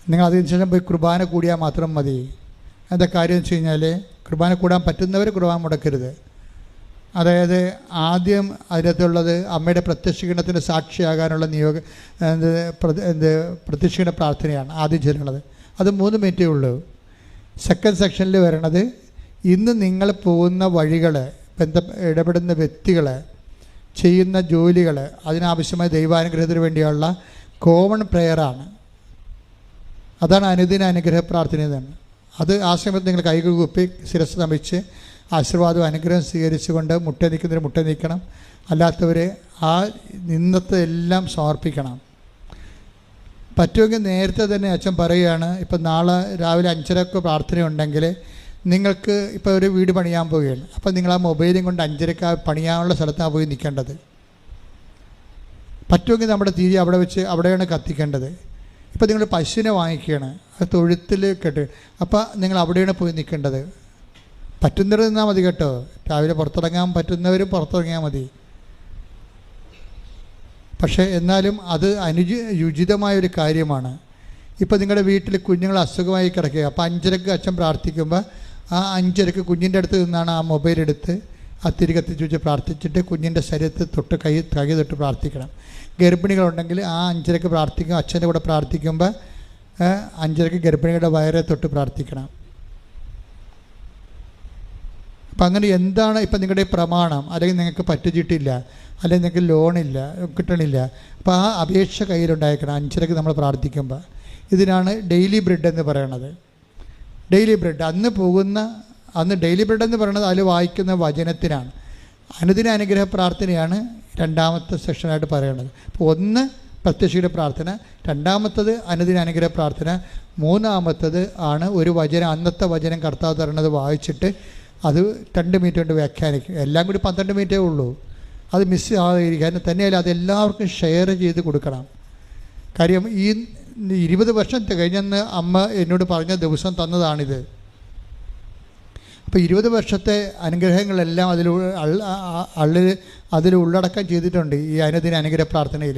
നിങ്ങൾ അതിനുശേഷം പോയി കുർബാന കൂടിയാൽ മാത്രം മതി. എന്താ കാര്യം വെച്ച് കഴിഞ്ഞാൽ കുർബാന കൂടാൻ പറ്റുന്നവർ കുർബാന മുടക്കരുത്. അതായത് ആദ്യം അതിനകത്തുള്ളത് അമ്മയുടെ പ്രത്യക്ഷീകരണത്തിൻ്റെ സാക്ഷിയാകാനുള്ള പ്രത്യക്ഷീകരണ പ്രാർത്ഥനയാണ് ആദ്യം ചെല്ലുന്നത്. അത് 3 മിനിറ്റേ ഉള്ളൂ. സെക്കൻഡ് സെക്ഷനിൽ വരണത് ഇന്ന് നിങ്ങൾ പോകുന്ന വഴികൾ, ഇടപെടുന്ന വ്യക്തികൾ, ചെയ്യുന്ന ജോലികൾ, അതിനാവശ്യമായ ദൈവാനുഗ്രഹത്തിന് വേണ്ടിയുള്ള കോമൺ പ്രെയറാണ്. അതാണ് അനുദിന അനുഗ്രഹ പ്രാർത്ഥന എന്നാണ്. അത് ആ സമയത്ത് നിങ്ങൾ കൈകൾ കുപ്പി ശിരസ് നമിച്ച് ആശീർവാദവും അനുഗ്രഹം സ്വീകരിച്ചുകൊണ്ട് മുട്ട നീക്കണം. അല്ലാത്തവരെ ആ നിന്നത്തെ എല്ലാം സമർപ്പിക്കണം. പറ്റുമെങ്കിൽ നേരത്തെ തന്നെ അച്ഛൻ പറയുകയാണ്, ഇപ്പം നാളെ രാവിലെ 5:30 പ്രാർത്ഥനയുണ്ടെങ്കിൽ നിങ്ങൾക്ക് ഇപ്പോൾ ഒരു വീട് പണിയാൻ പോവുകയാണ്. അപ്പം നിങ്ങൾ ആ മൊബൈലും കൊണ്ട് 5:30 പണിയാനുള്ള സ്ഥലത്താണ് പോയി നിൽക്കേണ്ടത്. പറ്റുമെങ്കിൽ നമ്മുടെ തിരി അവിടെ വെച്ച് അവിടെയാണ് കത്തിക്കേണ്ടത്. ഇപ്പോൾ നിങ്ങൾ പശുവിനെ വാങ്ങിക്കുകയാണ്, അത് തൊഴുത്തിൽ കേട്ട്, അപ്പോൾ നിങ്ങൾ അവിടെയാണ് പോയി നിൽക്കേണ്ടത്. പറ്റുന്നവർ നിന്നാൽ മതി കേട്ടോ. രാവിലെ പുറത്തിറങ്ങാൻ പറ്റുന്നവരും പുറത്തിറങ്ങിയാൽ മതി. പക്ഷേ എന്നാലും അത് യുചിതമായൊരു കാര്യമാണ്. ഇപ്പോൾ നിങ്ങളുടെ വീട്ടിൽ കുഞ്ഞുങ്ങൾ അസുഖമായി കിടക്കുക, അപ്പോൾ 5:30 അച്ഛൻ പ്രാർത്ഥിക്കുമ്പോൾ ആ 5:30 കുഞ്ഞിൻ്റെ അടുത്ത് നിന്നാണ് ആ മൊബൈൽ എടുത്ത് ആ തിരി കത്തിച്ച് വെച്ച് പ്രാർത്ഥിച്ചിട്ട് കുഞ്ഞിൻ്റെ ശരീരത്തിൽ തൊട്ട് കൈ തൊട്ട് പ്രാർത്ഥിക്കണം. ഗർഭിണികളുണ്ടെങ്കിൽ ആ 5:30 പ്രാർത്ഥിക്കും. അച്ഛൻ്റെ കൂടെ പ്രാർത്ഥിക്കുമ്പോൾ 5:30 ഗർഭിണികളുടെ വയറെ തൊട്ട് പ്രാർത്ഥിക്കണം. അപ്പം അങ്ങനെ എന്താണ് ഇപ്പം നിങ്ങളുടെ പ്രമാണം? അല്ലെങ്കിൽ നിങ്ങൾക്ക് പറ്റുചീട്ടില്ല, അല്ലെങ്കിൽ നിങ്ങൾക്ക് ലോണില്ല, കിട്ടണില്ല, അപ്പോൾ ആ അപേക്ഷ കയ്യിലുണ്ടായിരിക്കണം 5:30 നമ്മൾ പ്രാർത്ഥിക്കുമ്പോൾ. ഇതിനാണ് ഡെയിലി ബ്രെഡ് എന്ന് പറയണത്. ഡെയിലി ബ്രെഡ് അന്ന് ഡെയിലി ബ്രെഡ് എന്ന് പറയുന്നത് അതിൽ വായിക്കുന്ന വചനത്തിനാണ്. അനുദിന അനുഗ്രഹ പ്രാർത്ഥനയാണ് രണ്ടാമത്തെ സെക്ഷനായിട്ട് പറയണത്. അപ്പോൾ ഒന്ന് പ്രത്യക്ഷയുടെ പ്രാർത്ഥന, രണ്ടാമത്തത് അനുദിന അനുഗ്രഹ പ്രാർത്ഥന, മൂന്നാമത്തത് ആണ് ഒരു വചനം, അന്നത്തെ വചനം കർത്താവ് തരണത് വായിച്ചിട്ട് അത് 2 മിനിറ്റ് കൊണ്ട് വ്യാഖ്യാനിക്കും. എല്ലാം കൂടി 12 മിനിറ്റേ ഉള്ളൂ. അത് മിസ് ആകാതിരിക്കാൻ തന്നെയല്ല, അത് എല്ലാവർക്കും ഷെയർ ചെയ്ത് കൊടുക്കണം. കാര്യം ഈ 20 വർഷം കഴിഞ്ഞെന്ന് അമ്മ എന്നോട് പറഞ്ഞ ദിവസം തന്നതാണിത്. അപ്പോൾ 20 വർഷത്തെ അനുഗ്രഹങ്ങളെല്ലാം അതിൽ ഉള്ളടക്കം ചെയ്തിട്ടുണ്ട് ഈ അനുദിന അനുഗ്രഹ പ്രാർത്ഥനയിൽ.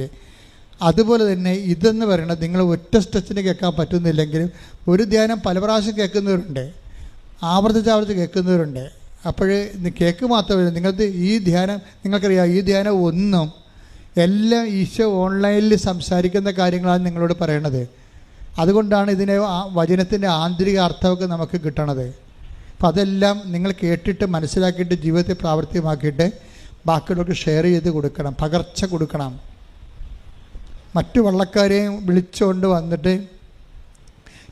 അതുപോലെ തന്നെ ഇതെന്ന് പറയുന്നത് നിങ്ങൾ ഒറ്റ സ്ട്രെച്ചിന് കേൾക്കാൻ പറ്റുന്നില്ലെങ്കിലും ഒരു ധ്യാനം പല പ്രാവശ്യം കേൾക്കുന്നവരുണ്ട്, ആവർത്തിച്ച് കേൾക്കുന്നവരുണ്ട്. അപ്പോൾ കേൾക്ക് മാത്രമല്ല, നിങ്ങൾക്ക് ഈ ധ്യാനം, നിങ്ങൾക്കറിയാം ഈ ധ്യാനം ഒന്നും എല്ലാം ഈശോ ഓൺലൈനിൽ സംസാരിക്കുന്ന കാര്യങ്ങളാണ് നിങ്ങളോട് പറയണത്. അതുകൊണ്ടാണ് ഇതിനെ വചനത്തിൻ്റെ ആന്തരിക അർത്ഥമൊക്കെ നമുക്ക് കിട്ടണത്. അപ്പം അതെല്ലാം നിങ്ങൾ കേട്ടിട്ട് മനസ്സിലാക്കിയിട്ട് ജീവിതത്തെ പ്രാവർത്തികമാക്കിയിട്ട് ബാക്കിയുള്ളവർക്ക് ഷെയർ ചെയ്ത് കൊടുക്കണം, പകർച്ച കൊടുക്കണം. മറ്റു വള്ളക്കാരെയും വിളിച്ചുകൊണ്ട് വന്നിട്ട്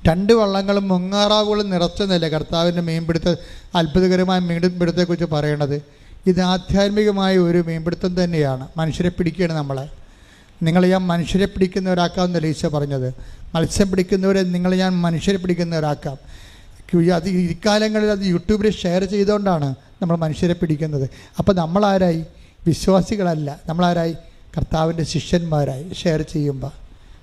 2 വള്ളങ്ങളും മുങ്ങാറാവുകളും നിറച്ചെന്നല്ല കർത്താവിൻ്റെ അത്ഭുതകരമായ മീൻപിടുത്തത്തെക്കുറിച്ച് പറയണത്. ഇത് ആധ്യാത്മികമായ ഒരു മീൻപിടുത്തം തന്നെയാണ്. മനുഷ്യരെ പിടിക്കുകയാണ് നമ്മളെ. നിങ്ങളെ ഞാൻ മനുഷ്യരെ പിടിക്കുന്നവരാക്കാമെന്നല്ല ഈശോ പറഞ്ഞത്. മത്സ്യം പിടിക്കുന്നവരെ നിങ്ങളെ ഞാൻ മനുഷ്യരെ പിടിക്കുന്നവരാക്കാം. അത് ഇക്കാലങ്ങളിൽ അത് യൂട്യൂബിൽ ഷെയർ ചെയ്തുകൊണ്ടാണ് നമ്മൾ മനുഷ്യരെ പിടിക്കുന്നത്. അപ്പോൾ നമ്മളാരായി? വിശ്വാസികളല്ല, നമ്മളാരായി? കർത്താവിൻ്റെ ശിഷ്യന്മാരായി ഷെയർ ചെയ്യുമ്പോൾ.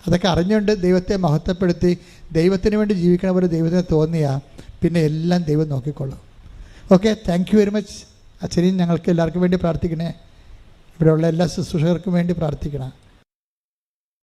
അതൊക്കെ അറിഞ്ഞുകൊണ്ട് ദൈവത്തെ മഹത്വപ്പെടുത്തി ദൈവത്തിന് വേണ്ടി ജീവിക്കണ പോലെ ദൈവത്തിന് തോന്നിയാൽ പിന്നെ എല്ലാം ദൈവം നോക്കിക്കൊള്ളും. Okay, thank you very much. അച്ഛനെയും ഞങ്ങൾക്ക് എല്ലാവർക്കും വേണ്ടി പ്രാർത്ഥിക്കണേ. ഇവിടെയുള്ള എല്ലാ ശുശ്രൂഷകർക്കും വേണ്ടി പ്രാർത്ഥിക്കണം.